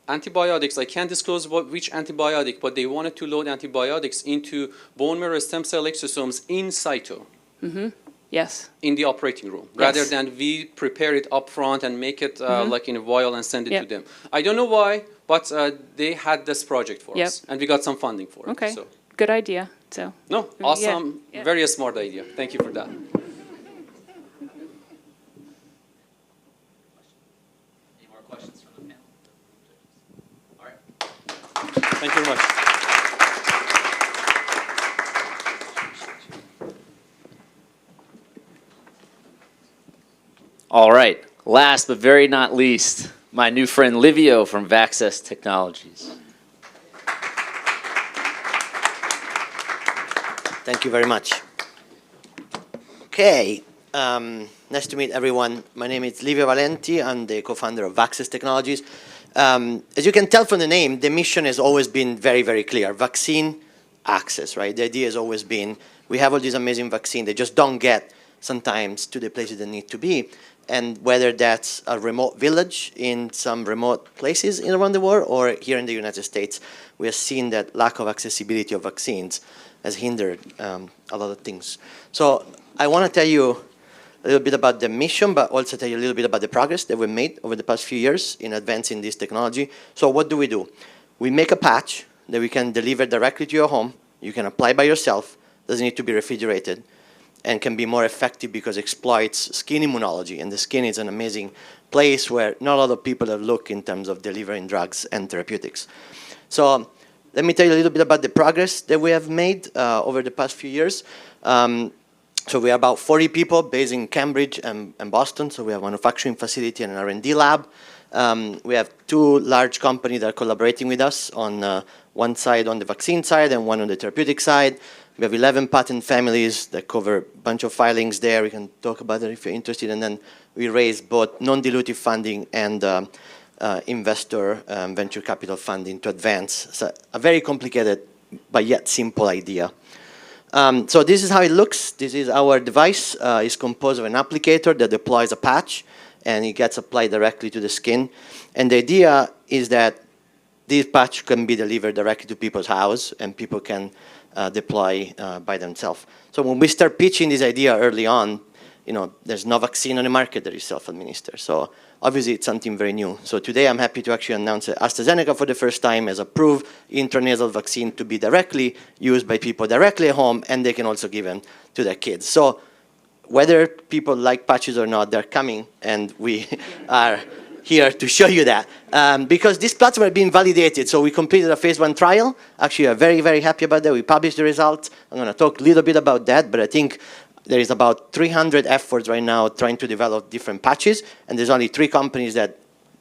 S13: antibiotics. I can't disclose which antibiotic, but they wanted to load antibiotics into bone marrow stem cell exosomes in situ.
S5: Yes.
S13: In the operating room, rather
S5: Yes.
S13: than we prepare it up front and make it like in a vial and send it
S5: Yep.
S13: to them. I don't know why, but they had this project for
S5: Yep.
S13: us, and we got some funding for it.
S5: Okay.
S13: So.
S5: Good idea. So.
S13: No,
S5: Yeah,
S13: awesome,
S5: yeah.
S13: very smart idea. Thank you for that.
S1: Any more questions from the panel? All right.
S13: Thank you very much.
S1: All right. Last but very not least, my new friend Livio from Vaxess Technologies.
S14: Thank you very much. Okay, nice to meet everyone. My name is Livio Valenti. I'm the co-founder of Vaxess Technologies. As you can tell from the name, the mission has always been very, very clear. Vaccine access, right? The idea has always been, we have all these amazing vaccines, they just don't get sometimes to the places they need to be. And whether that's a remote village in some remote places around the world or here in the United States, we have seen that lack of accessibility of vaccines has hindered a lot of things. So I want to tell you a little bit about the mission, but also tell you a little bit about the progress that we've made over the past few years in advancing this technology. So what do? We make a patch that we can deliver directly to your home. You can apply by yourself, doesn't need to be refrigerated, and can be more effective because it exploits skin immunology. And the skin is an amazing place where not a lot of people have looked in terms of delivering drugs and therapeutics. So let me tell you a little bit about the progress that we have made over the past few years. So we are about 40 people based in Cambridge and Boston. So we have a manufacturing facility and an R&D lab. We have two large companies that are collaborating with us on one side on the vaccine side and one on the therapeutic side. We have 11 patent families that cover a bunch of filings there. We can talk about it if you're interested. And then we raise both non-dilutive funding and investor venture capital funding to advance. So a very complicated but yet simple idea. So this is how it looks. This is our device. It's composed of an applicator that deploys a patch, and it gets applied directly to the skin. And the idea is that this patch can be delivered directly to people's house, and people can deploy by themselves. So when we start pitching this idea early on, there's no vaccine on the market that is self-administered. So obviously it's something very new. So today I'm happy to actually announce that AstraZeneca for the first time has approved intranasal vaccine to be directly used by people directly at home, and they can also give them to their kids. So whether people like patches or not, they're coming, and we are here to show you that. Because this platform has been validated. So we completed a phase 1 trial. Actually, I'm very, very happy about that. We published the results. I'm going to talk a little bit about that, but I think there is about 300 efforts right now trying to develop different patches, and there's only 3 companies that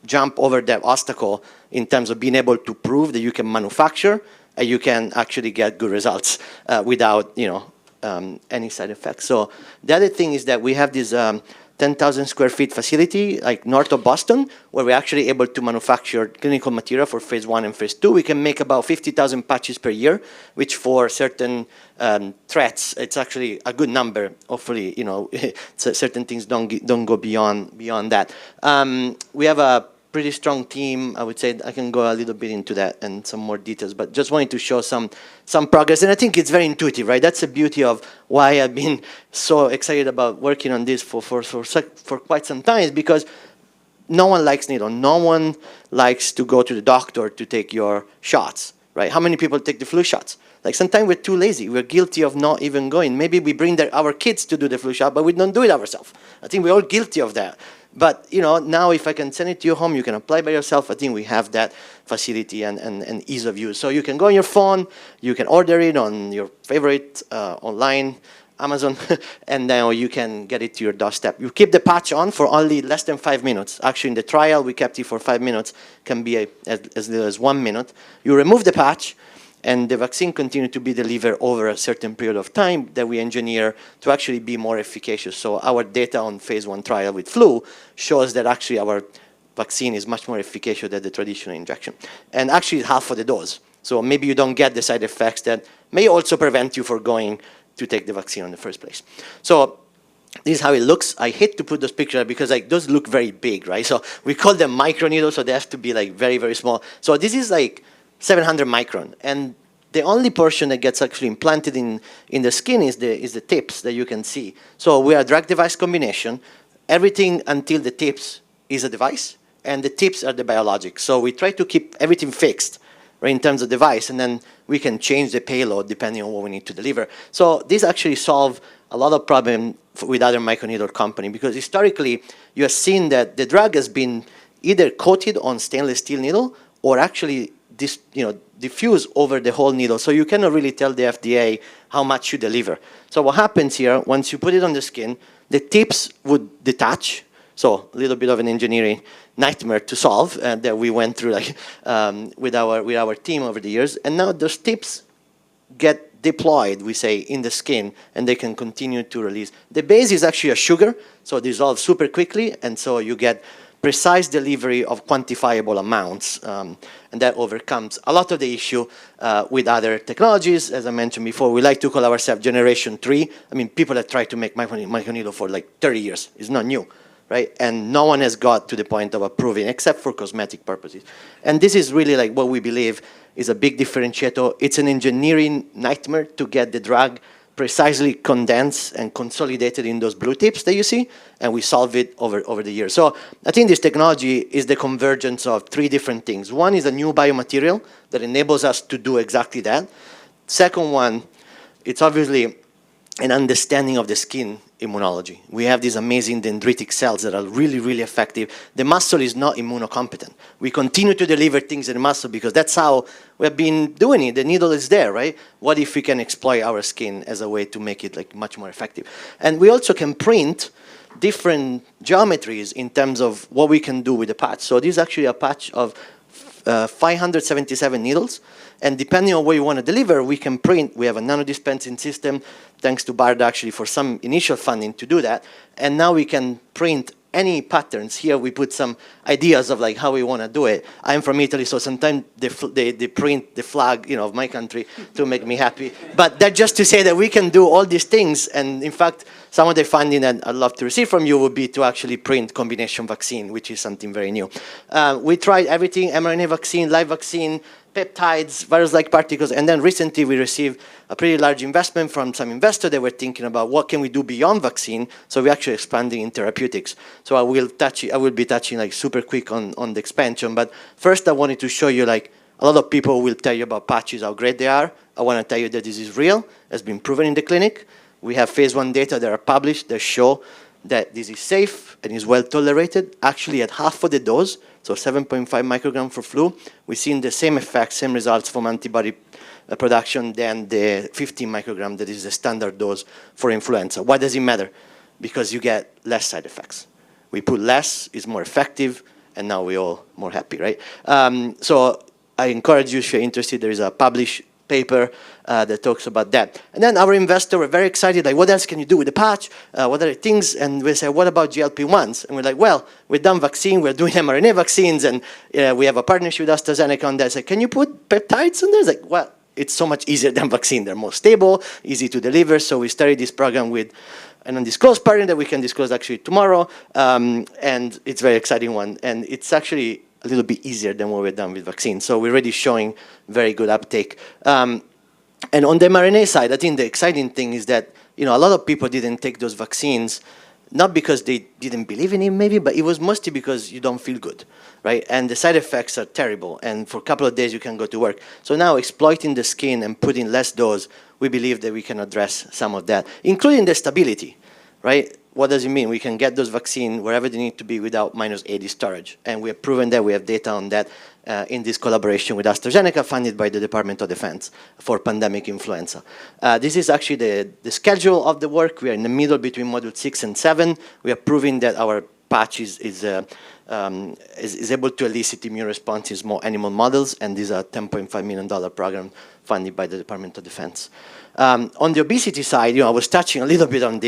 S14: jump over that obstacle in terms of being able to prove that you can manufacture and you can actually get good results without any side effects. So the other thing is that we have this 10,000 square feet facility, like north of Boston, where we're actually able to manufacture clinical material for phase 1 and phase 2. We can make about 50,000 patches per year, which for certain threats, it's actually a good number. Hopefully, certain things don't go beyond that. We have a pretty strong team. I would say I can go a little bit into that and some more details, but just wanted to show some progress. And I think it's very intuitive, right? That's the beauty of why I've been so excited about working on this for quite some time, because no one likes needle. No one likes to go to the doctor to take your shots, right? How many people take the flu shots? Like sometimes we're too lazy. We're guilty of not even going. Maybe we bring our kids to do the flu shot, but we don't do it ourselves. I think we're all guilty of that. But now if I can send it to your home, you can apply by yourself. I think we have that facility and ease of use. So you can go on your phone, you can order it on your favorite online, Amazon, and now you can get it to your doorstep. You keep the patch on for only less than 5 minutes. Actually, in the trial, we kept it for 5 minutes. Can be as little as 1 minute. You remove the patch, and the vaccine continues to be delivered over a certain period of time that we engineer to actually be more efficacious. So our data on phase 1 trial with flu shows that actually our vaccine is much more efficacious than the traditional injection. And actually, it's half of the dose. So maybe you don't get the side effects that may also prevent you from going to take the vaccine in the first place. So this is how it looks. I hate to put those pictures because those look very big, right? So we call them microneedles, so they have to be very, very small. So this is 700 micron. And the only portion that gets actually implanted in the skin is the tips that you can see. So we are drug device combination. Everything until the tips is a device, and the tips are the biologics. So we try to keep everything fixed, right, in terms of device, and then we can change the payload depending on what we need to deliver. So this actually solves a lot of problems with other microneedle companies, because historically you have seen that the drug has been either coated on stainless steel needle or actually diffuse over the whole needle. So you cannot really tell the FDA how much you deliver. So what happens here, once you put it on the skin, the tips would detach. So a little bit of an engineering nightmare to solve that we went through with our team over the years. And now those tips get deployed, we say, in the skin, and they can continue to release. The base is actually a sugar, so it dissolves super quickly, and so you get precise delivery of quantifiable amounts, and that overcomes a lot of the issue with other technologies. As I mentioned before, we like to call ourselves Generation 3. I mean, people have tried to make microneedle for 30 years. It's not new, right? And no one has got to the point of approving, except for cosmetic purposes. And this is really what we believe is a big differentiator. It's an engineering nightmare to get the drug precisely condensed and consolidated in those blue tips that you see, and we solve it over the years. So I think this technology is the convergence of 3 different things. One is a new biomaterial that enables us to do exactly that. Second one, it's obviously an understanding of the skin immunology. We have these amazing dendritic cells that are really, really effective. The muscle is not immunocompetent. We continue to deliver things in the muscle because that's how we have been doing it. The needle is there, right? What if we can exploit our skin as a way to make it much more effective? And we also can print different geometries in terms of what we can do with the patch. So this is actually a patch of 577 needles. And depending on what you want to deliver, we can print. We have a nano-dispensing system, thanks to BARD actually for some initial funding to do that. And now we can print any patterns. Here we put some ideas of how we want to do it. I'm from Italy, so sometimes they print the flag of my country to make me happy. But that's just to say that we can do all these things. And in fact, some of the funding that I'd love to receive from you would be to actually print combination vaccine, which is something very new. We tried everything, mRNA vaccine, live vaccine, peptides, virus-like particles, and then recently we received a pretty large investment from some investors that were thinking about what can we do beyond vaccine, so we're actually expanding in therapeutics. So I will be touching super quick on the expansion, but first I wanted to show you a lot of people will tell you about patches, how great they are. I want to tell you that this is real, has been proven in the clinic. We have phase 1 data that are published that show that this is safe and is well tolerated, actually at half of the dose, so 7.5 microgram for flu. We've seen the same effects, same results from antibody production than the 15 microgram that is the standard dose for influenza. Why does it matter? Because you get less side effects. We put less, it's more effective, and now we're all more happy, right? So I encourage you, if you're interested, there is a published paper that talks about that. And then our investors were very excited, what else can you do with the patch? What are the things? And we said, what about GLP-1s? And we're like, well, we've done vaccine, we're doing mRNA vaccines, and we have a partnership with AstraZeneca on that. I said, can you put peptides on there? It's like, well, it's so much easier than vaccine. They're more stable, easy to deliver. So we started this program with an undisclosed partner that we can disclose actually tomorrow. And it's a very exciting one. And it's actually a little bit easier than what we've done with vaccines. So we're already showing very good uptake. And on the mRNA side, I think the exciting thing is that a lot of people didn't take those vaccines, not because they didn't believe in it maybe, but it was mostly because you don't feel good, right? And the side effects are terrible. And for a couple of days, you can go to work. So now exploiting the skin and putting less dose, we believe that we can address some of that, including the stability, right? what does it mean? We can get those vaccines wherever they need to be without -80 storage. And we have proven that. We have data on that in this collaboration with AstraZeneca, funded by the Department of Defense for pandemic influenza. This is actually the schedule of the work. We are in the middle between module 6 and 7. We are proving that our patch is able to elicit immune response in small animal models, and this is a $10.5 million program funded by the Department of Defense. On the obesity side, I was touching a little bit on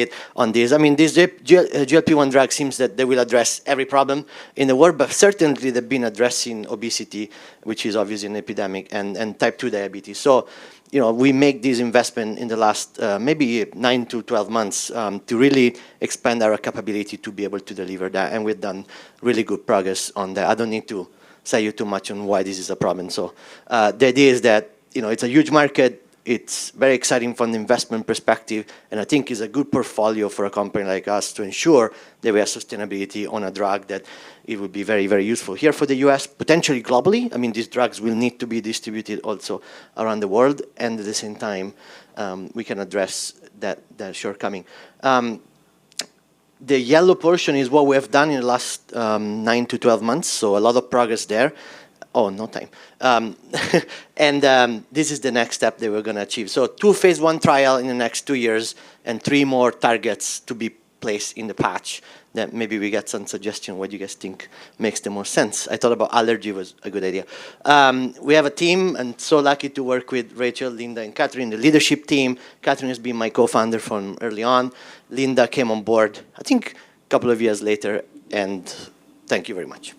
S14: this. I mean, this GLP-1 drug seems that they will address every problem in the world, but certainly they've been addressing obesity, which is obviously an epidemic, and type 2 diabetes. So, we make this investment in the last maybe 9 to 12 months to really expand our capability to be able to deliver that, and we've done really good progress on that. I don't need to say you too much on why this is a problem. So the idea is that, it's a huge market. It's very exciting from the investment perspective, and I think it's a good portfolio for a company like us to ensure that we have sustainability on a drug that it would be very, very useful here for the US, potentially globally. I mean, these drugs will need to be distributed also around the world, and at the same time, we can address that shortcoming. The yellow portion is what we have done in the last 9 to 12 months, so a lot of progress there. Oh, no time. And this is the next step that we're going to achieve. So 2 phase 1 trial in the next 2 years, and 3 more targets to be placed in the patch. That maybe we get some suggestion what you guys think makes the most sense. I thought about allergy was a good idea. We have a team, and so lucky to work with Rachel, Linda, and Catherine, the leadership team. Catherine has been my co-founder from early on. Linda came on board, I think, a couple of years later, and thank you very much.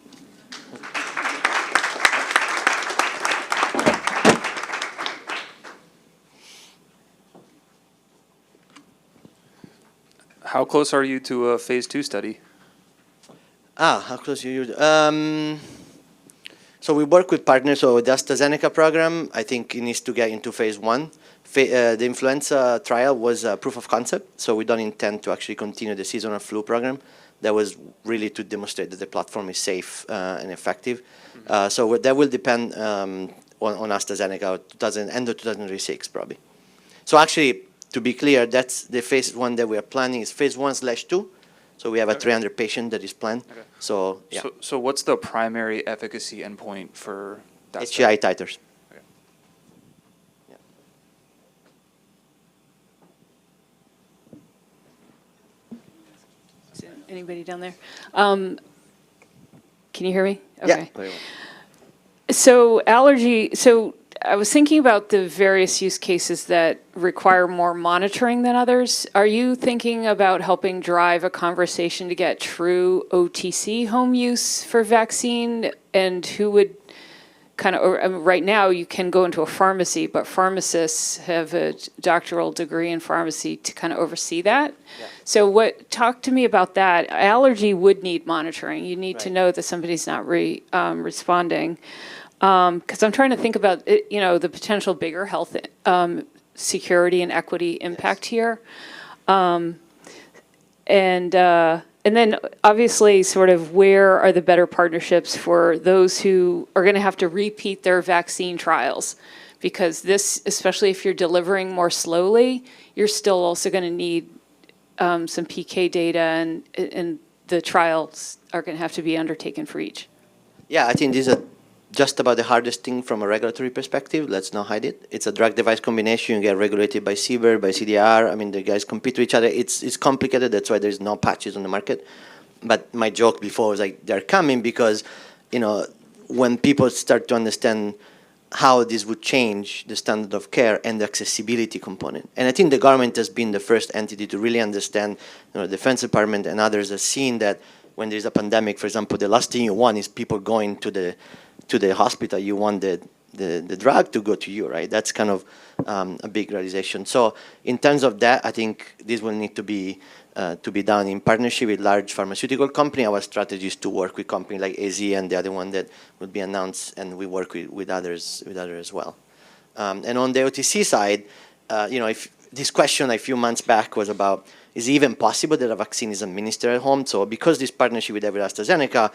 S6: How close are you to a phase 2 study?
S14: How close are you? So we work with partners. So the AstraZeneca program, I think it needs to get into phase 1. The influenza trial was a proof of concept, so we don't intend to actually continue the seasonal flu program. That was really to demonstrate that the platform is safe and effective. So that will depend on AstraZeneca, end of 2006 probably. So actually, to be clear, that's the phase 1 that we are planning is phase 1/2. So we have a 300 patient that is planned. Okay. So yeah.
S6: So what's the primary efficacy endpoint for that
S14: HCI
S6: study?
S14: titers.
S6: Okay.
S5: Yeah. Anybody down there? Can you hear me? Okay.
S14: Yeah. Very well.
S5: So allergy. So I was thinking about the various use cases that require more monitoring than others. Are you thinking about helping drive a conversation to get true OTC home use for vaccine? And who would right now you can go into a pharmacy, but pharmacists have a doctoral degree in pharmacy to kind of oversee that. Yeah. So talk to me about that. Allergy would need monitoring. You need to know that somebody's not responding. Because I'm trying to think about, the potential bigger health security and equity impact here. And then obviously sort of where are the better partnerships for those who are going to have to repeat their vaccine trials? Because this, especially if you're delivering more slowly, you're still also going to need some PK data, and the trials are going to have to be undertaken for each.
S14: Yeah, I think these are just about the hardest thing from a regulatory perspective. Let's not hide it. It's a drug-device combination. You get regulated by CBER, by CDR. I mean, the guys compete with each other. It's complicated. That's why there's no patches on the market. But my joke before was like, they're coming because, when people start to understand how this would change the standard of care and the accessibility component. And I think the government has been the first entity to really understand, the Defense Department and others have seen that when there's a pandemic, for example, the last thing you want is people going to the hospital. You want the drug to go to you, right? That's kind of a big realization. So in terms of that, I think this will need to be done in partnership with large pharmaceutical company. Our strategy is to work with companies like AZ and the other one that will be announced, and we work with others as well. And on the OTC side, if this question a few months back was about, is it even possible that a vaccine is administered at home? So because this partnership with AstraZeneca,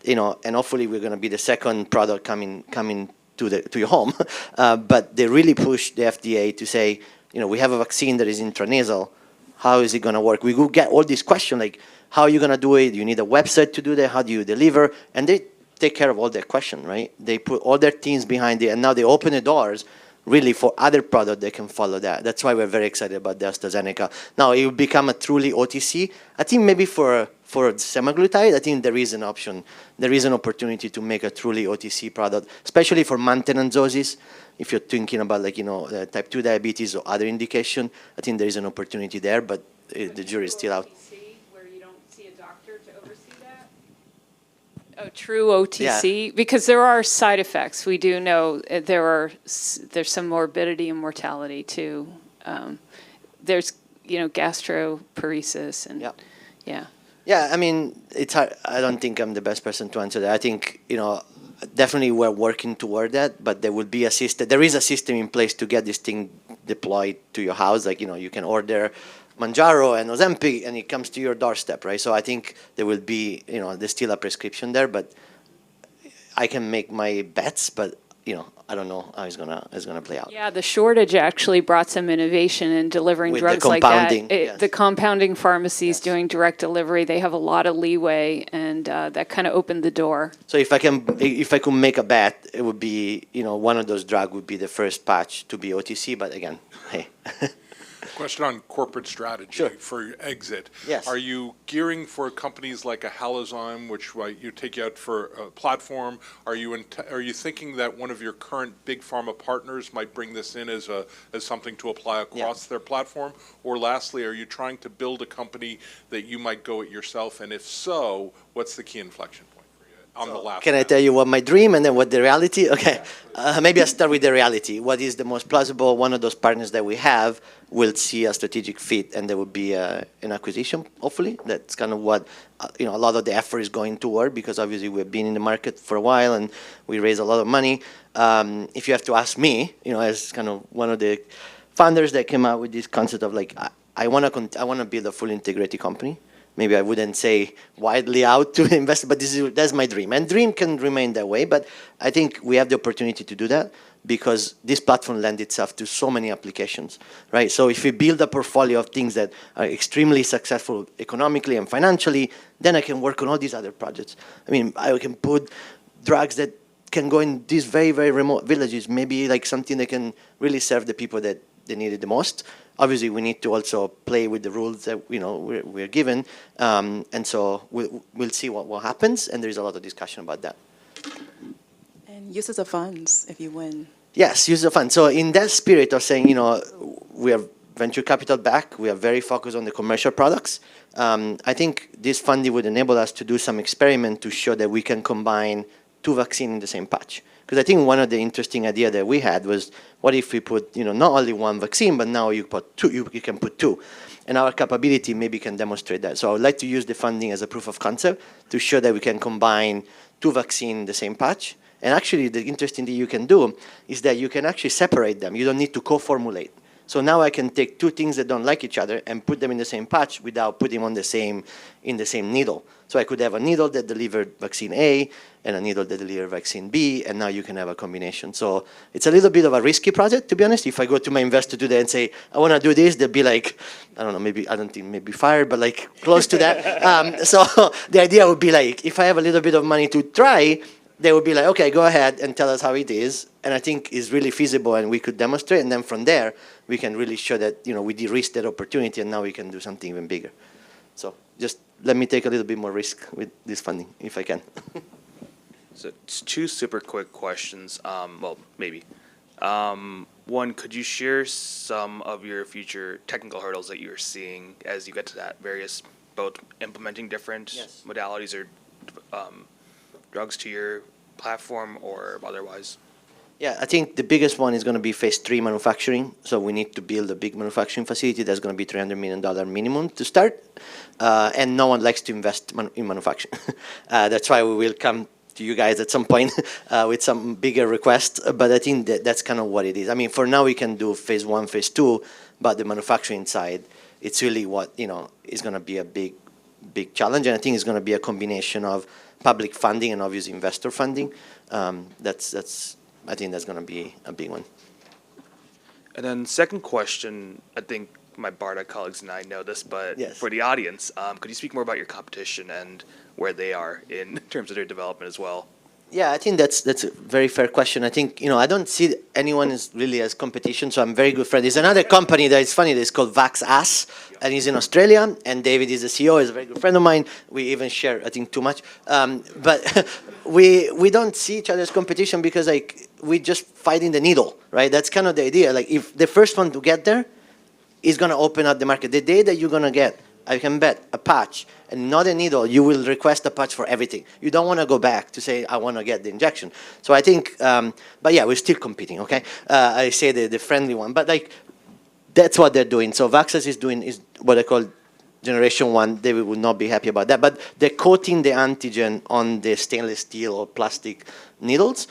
S14: and hopefully we're going to be the second product coming to your home, but they really pushed the FDA to say, we have a vaccine that is intranasal. How is it going to work? We will get all these questions like, how are you going to do it? Do you need a website to do that? How do you deliver? And they take care of all their questions, right? They put all their teams behind it, and now they open the doors really for other products that can follow that. That's why we're very excited about the AstraZeneca. Now, it will become a truly OTC. I think maybe for semaglutide, I think there is an option. There is an opportunity to make a truly OTC product, especially for maintenance doses. If you're thinking about like, type 2 diabetes or other indication, I think there is an opportunity there, but the jury is still out.
S5: Where you don't see a doctor to oversee that? Oh, true OTC? Yeah. Because there are side effects. We do know there's some morbidity and mortality too. There's, gastroparesis and yeah.
S14: Yeah, I mean, it's hard. I don't think I'm the best person to answer that. I think, definitely we're working toward that, but there will be a system. There is a system in place to get this thing deployed to your house. Like, you can order Manjaro and Ozempic, and it comes to your doorstep, right? So I think there will be, there's still a prescription there, but I can make my bets, but, I don't know how it's gonna play out.
S5: Yeah, the shortage actually brought some innovation in delivering drugs like that.
S14: Yes.
S5: The compounding pharmacies doing direct delivery, they have a lot of leeway, and that kind of opened the door.
S14: So if I could make a bet, it would be, one of those drugs would be the first patch to be OTC, but again, hey.
S9: Question on corporate strategy for your exit.
S14: Yes.
S9: Are you gearing for companies like a Halozyme, which you take you out for a platform? Are you thinking that one of your current big pharma partners might bring this in as something to apply across their platform? Or lastly, are you trying to build a company that you might go it yourself? And if so, what's the key inflection point for you on the last?
S14: Can I tell you what my dream and then what the reality? Okay, maybe I'll start with the reality. What is the most plausible? One of those partners that we have will see a strategic fit, and there will be an acquisition, hopefully. That's kind of what, a lot of the effort is going toward, because obviously we've been in the market for a while and we raised a lot of money. If you have to ask me, as kind of one of the founders that came out with this concept of like, I want to build a fully integrated company. Maybe I wouldn't say widely out to invest, but that's my dream. And dream can remain that way, but I think we have the opportunity to do that because this platform lends itself to so many applications, right? So if we build a portfolio of things that are extremely successful economically and financially, then I can work on all these other projects. I mean, I can put drugs that can go in these very, very remote villages, maybe like something that can really serve the people that they need it the most. Obviously, we need to also play with the rules that we're given, and so we'll see what happens. And there is a lot of discussion about that.
S8: And uses of funds if you win.
S14: Yes, use of funds. So in that spirit of saying, we are venture capital back, we are very focused on the commercial products. I think this funding would enable us to do some experiment to show that we can combine 2 vaccines in the same patch. Because I think one of the interesting ideas that we had was, what if we put, not only 1 vaccine, but now you put 2, you can put 2. And our capability maybe can demonstrate that. So I would like to use the funding as a proof of concept to show that we can combine 2 vaccines in the same patch. And actually, the interesting thing you can do is that you can actually separate them. You don't need to co-formulate. So now I can take 2 things that don't like each other and put them in the same patch without putting them in the same needle. So I could have a needle that delivered vaccine A and a needle that delivered vaccine B, and now you can have a combination. So it's a little bit of a risky project, to be honest. If I go to my investor today and say, I want to do this, they'll be like, I don't know, maybe fired, but like close to that. So the idea would be like, if I have a little bit of money to try, they would be like, okay, go ahead and tell us how it is. And I think it's really feasible and we could demonstrate. And then from there, we can really show that, we de-risked that opportunity and now we can do something even bigger. So just let me take a little bit more risk with this funding, if I can.
S7: So it's 2 super quick questions. Well, maybe. One, could you share some of your future technical hurdles that you're seeing as you get to that various, both implementing different modalities or drugs to your platform or otherwise?
S14: Yeah, I think the biggest one is going to be phase 3 manufacturing. So we need to build a big manufacturing facility that's going to be $300 million minimum to start. And no one likes to invest in manufacturing. That's why we will come to you guys at some point with some bigger requests. But I think that's kind of what it is. I mean, for now we can do phase 1, phase 2, but the manufacturing side, it's really what, is going to be a big challenge. And I think it's going to be a combination of public funding and obviously investor funding. I think that's going to be a big one.
S7: And then second question, I think my BARDA colleagues and I know this, but
S14: Yes.
S7: for the audience, could you speak more about your competition and where they are in terms of their development as well?
S14: Yeah, I think that's a very fair question. I think, I don't see anyone as really as competition, so I'm very good friend. There's another company that is funny, that's called VaxAss, and he's in Australia, and David is the CEO, is a very good friend of mine. We even share, I think, too much. But we don't see each other as competition because, like, we just fighting the needle, right? That's kind of the idea. Like, if the first one to get there is going to open up the market. The day that you're going to get, I can bet, a patch and not a needle, you will request a patch for everything. You don't want to go back to say, I want to get the injection. So I think, but yeah, we're still competing, okay? I say the friendly one, but like, that's what they're doing. So VaxAss is what I call generation 1. David would not be happy about that, but they're coating the antigen on the stainless steel or plastic needles.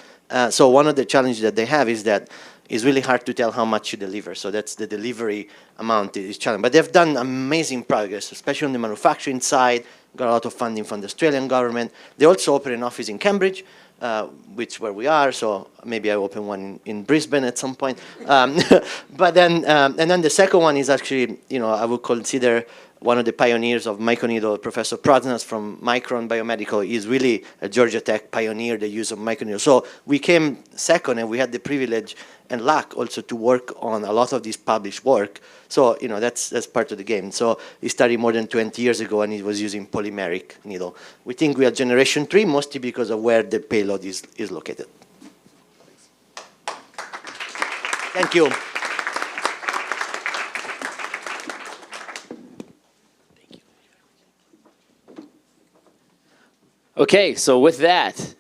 S14: So one of the challenges that they have is that it's really hard to tell how much you deliver. So that's the delivery amount is challenging. But they've done amazing progress, especially on the manufacturing side, got a lot of funding from the Australian government. They also open an office in Cambridge, where we are, so maybe I open one in Brisbane at some point. But then, and then the second one is actually, I would consider one of the pioneers of microneedle, Professor Proznas from Micron Biomedical, is really a Georgia Tech pioneer, the use of microneedle. So we came second, and we had the privilege and luck also to work on a lot of this published work. So, that's part of the game. So he started more than 20 years ago, and he was using polymeric needle. We think we are generation 3, mostly because of where the payload is located. Thank you.
S1: Okay, so with that,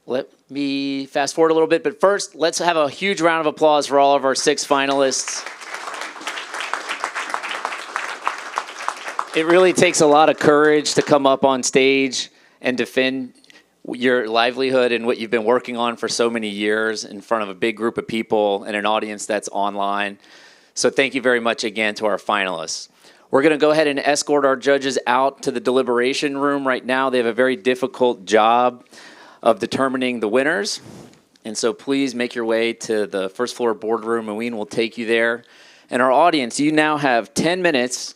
S1: let me fast forward a little bit, but first, let's have a huge round of applause for all of our 6 finalists. It really takes a lot of courage to come up on stage and defend your livelihood and what you've been working on for so many years in front of a big group of people and an audience that's online. So thank you very much again to our finalists. We're going to go ahead and escort our judges out to the deliberation room right now. They have a very difficult job of determining the winners. And so please make your way to the first floor boardroom, and we will take you there. And our audience, you now have 10 minutes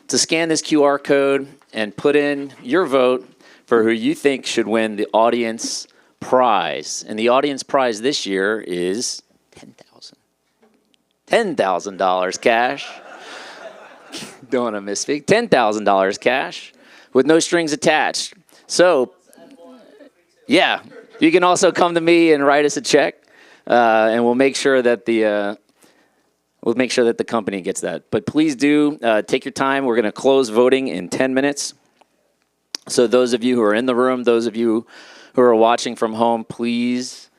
S1: to scan this QR code and put in your vote for who you think should win the audience prize. And the audience prize this year is $10,000 cash. Don't want to misspeak. $10,000 cash with no strings attached. So, yeah, you can also come to me and write us a check, and we'll make sure that the company gets that. But please do take your time. We're going to close voting in 10 minutes. So those of you who are in the room, those of you who are watching from home, please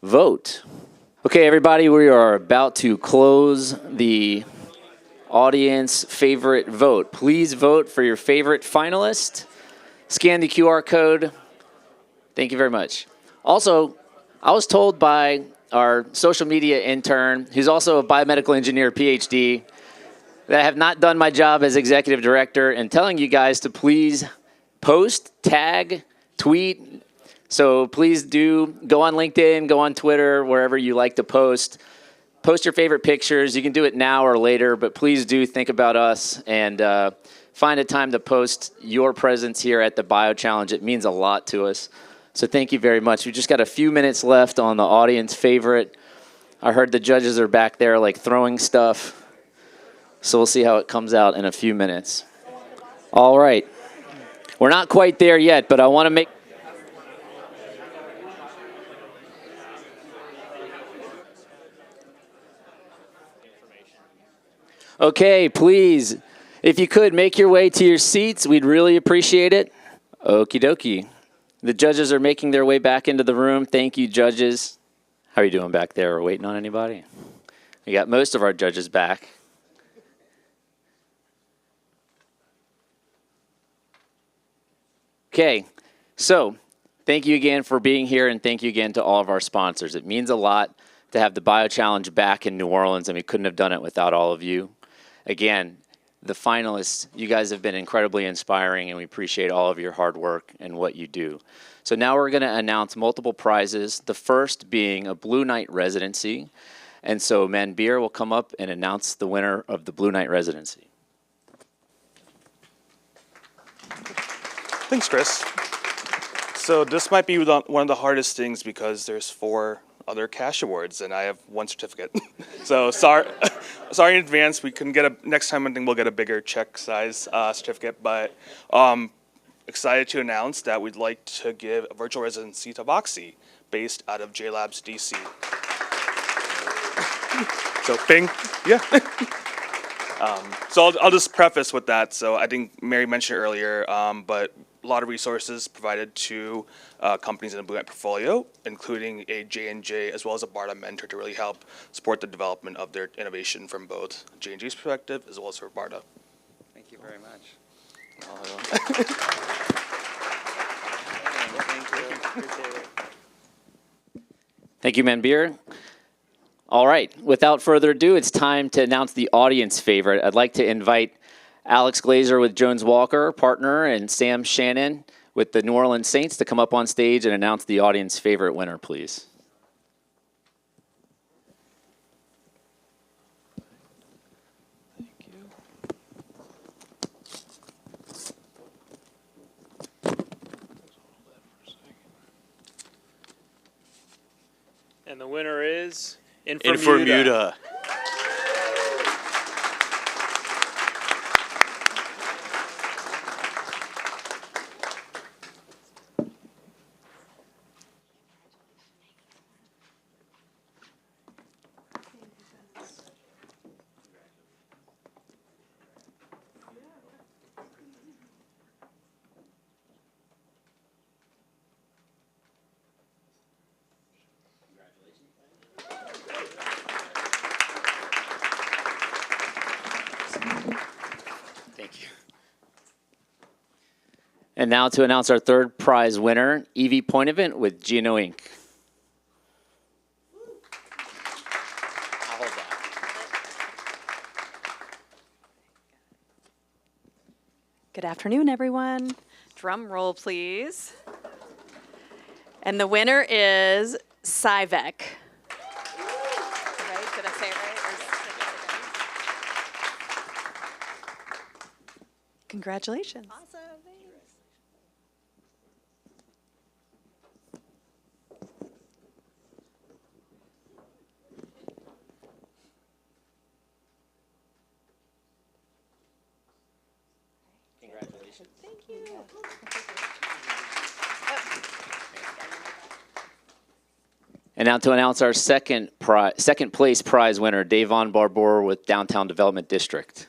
S1: vote. Okay, everybody, we are about to close the audience favorite vote. Please vote for your favorite finalist. Scan the QR code. Thank you very much. Also, I was told by our social media intern, who's also a biomedical engineer, PhD, that I have not done my job as executive director, and telling you guys to please post, tag, tweet. So please do go on LinkedIn, go on Twitter, wherever you like to post. Post your favorite pictures. You can do it now or later, but please do think about us and find a time to post your presence here at the BioChallenge. It means a lot to us. So thank you very much. We just got a few minutes left on the audience favorite. I heard the judges are back there like throwing stuff. So we'll see how it comes out in a few minutes. All right. We're not quite there yet, but I want to make... Okay, please, if you could, make your way to your seats. We'd really appreciate it. Okie dokie. The judges are making their way back into the room. Thank you, judges. How are you doing back there? We're waiting on anybody? We got most of our judges back. Okay, so thank you again for being here, and thank you again to all of our sponsors. It means a lot to have the BioChallenge back in New Orleans, and we couldn't have done it without all of you. Again, the finalists, you guys have been incredibly inspiring, and we appreciate all of your hard work and what you do. So now we're going to announce multiple prizes, the first being a Blue Knight residency And so Manbir will come up and announce the winner of the Blue Knight residency.
S7: Thanks, Chris. So this might be one of the hardest things because there's 4 other cash awards and I have 1 certificate. So sorry in advance. We couldn't get next time I think we'll get a bigger check size certificate, but excited to announce that we'd like to give a virtual residency to Voxy based out of JLabs DC. So Bing, yeah. So I'll just preface with that. So I think Mary mentioned earlier, but a lot of resources provided to companies in the Blue Knight portfolio, including a J&J as well as a BARDA mentor to really help support the development of their innovation from both J&J's perspective as well as for BARDA.
S10: Thank you very much.
S1: Thank you, Manbir. All right, without further ado, it's time to announce the audience favorite. I'd like to invite Alex Glazer with Jones Walker, partner, and Sam Shannon with the New Orleans Saints to come up on stage and announce the audience favorite winner, please.
S15: And the winner is
S7: Inframuta.
S1: Thank you. And now to announce our third prize winner, Evie Poinevent with Geno Inc. I'll hold that.
S16: Good afternoon, everyone. Drum roll, please. And the winner is Cyvec. Right? Did I say it right? Congratulations. Awesome.
S1: Congratulations.
S16: Thank you.
S1: And now to announce our second place prize winner, Davon Barbour with Downtown Development District.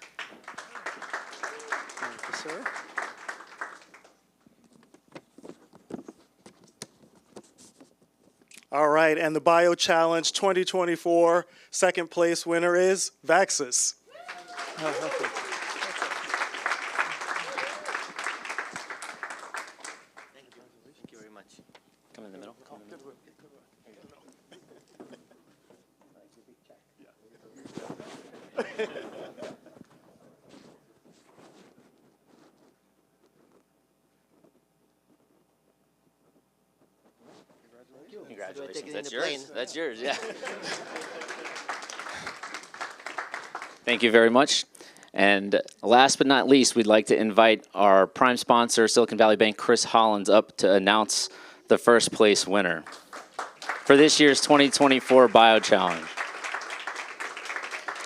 S2: Sir. All right, and the BioChallenge 2024 second place winner is Vaxis.
S14: Thank you very much.
S1: Come in the middle. Come in the middle. Congratulations. That's yours. That's yours, yeah. Thank you very much. And last but not least, we'd like to invite our prime sponsor, Silicon Valley Bank, Chris Hollins, up to announce the first place winner for this year's 2024 BioChallenge.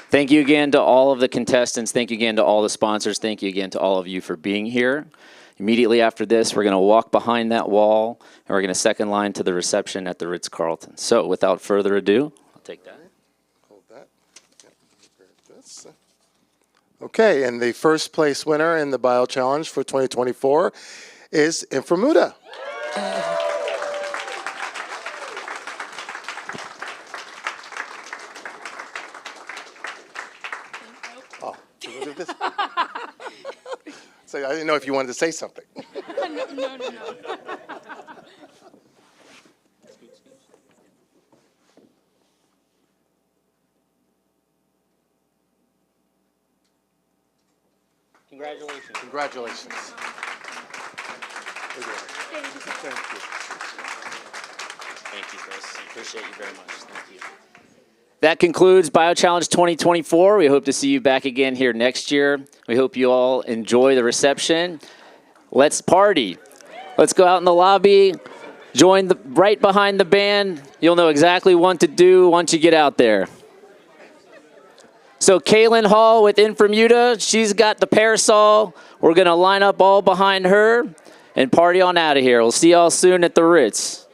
S1: Thank you again to all of the contestants. Thank you again to all the sponsors. Thank you again to all of you for being here. Immediately after this, we're going to walk behind that wall, and we're going to second line to the reception at the Ritz-Carlton. So without further ado, I'll take that.
S2: Hold that. Yep. This. Okay, and the first place winner in the BioChallenge for 2024 is Inframuta. Oh, we'll do this. So I didn't know if you wanted to say something.
S4: No.
S1: Congratulations.
S2: Congratulations.
S4: Thank you.
S2: Thank you.
S1: Thank you, Chris. Appreciate you very much. Thank you. That concludes BioChallenge 2024. We hope to see you back again here next year. We hope you all enjoy the reception. Let's party. Let's go out in the lobby. Join right behind the band. You'll know exactly what to do once you get out there. So Kaylin Hall with Inframuta, she's got the parasol. We're going to line up all behind her and party on out of here. We'll see y'all soon at the Ritz.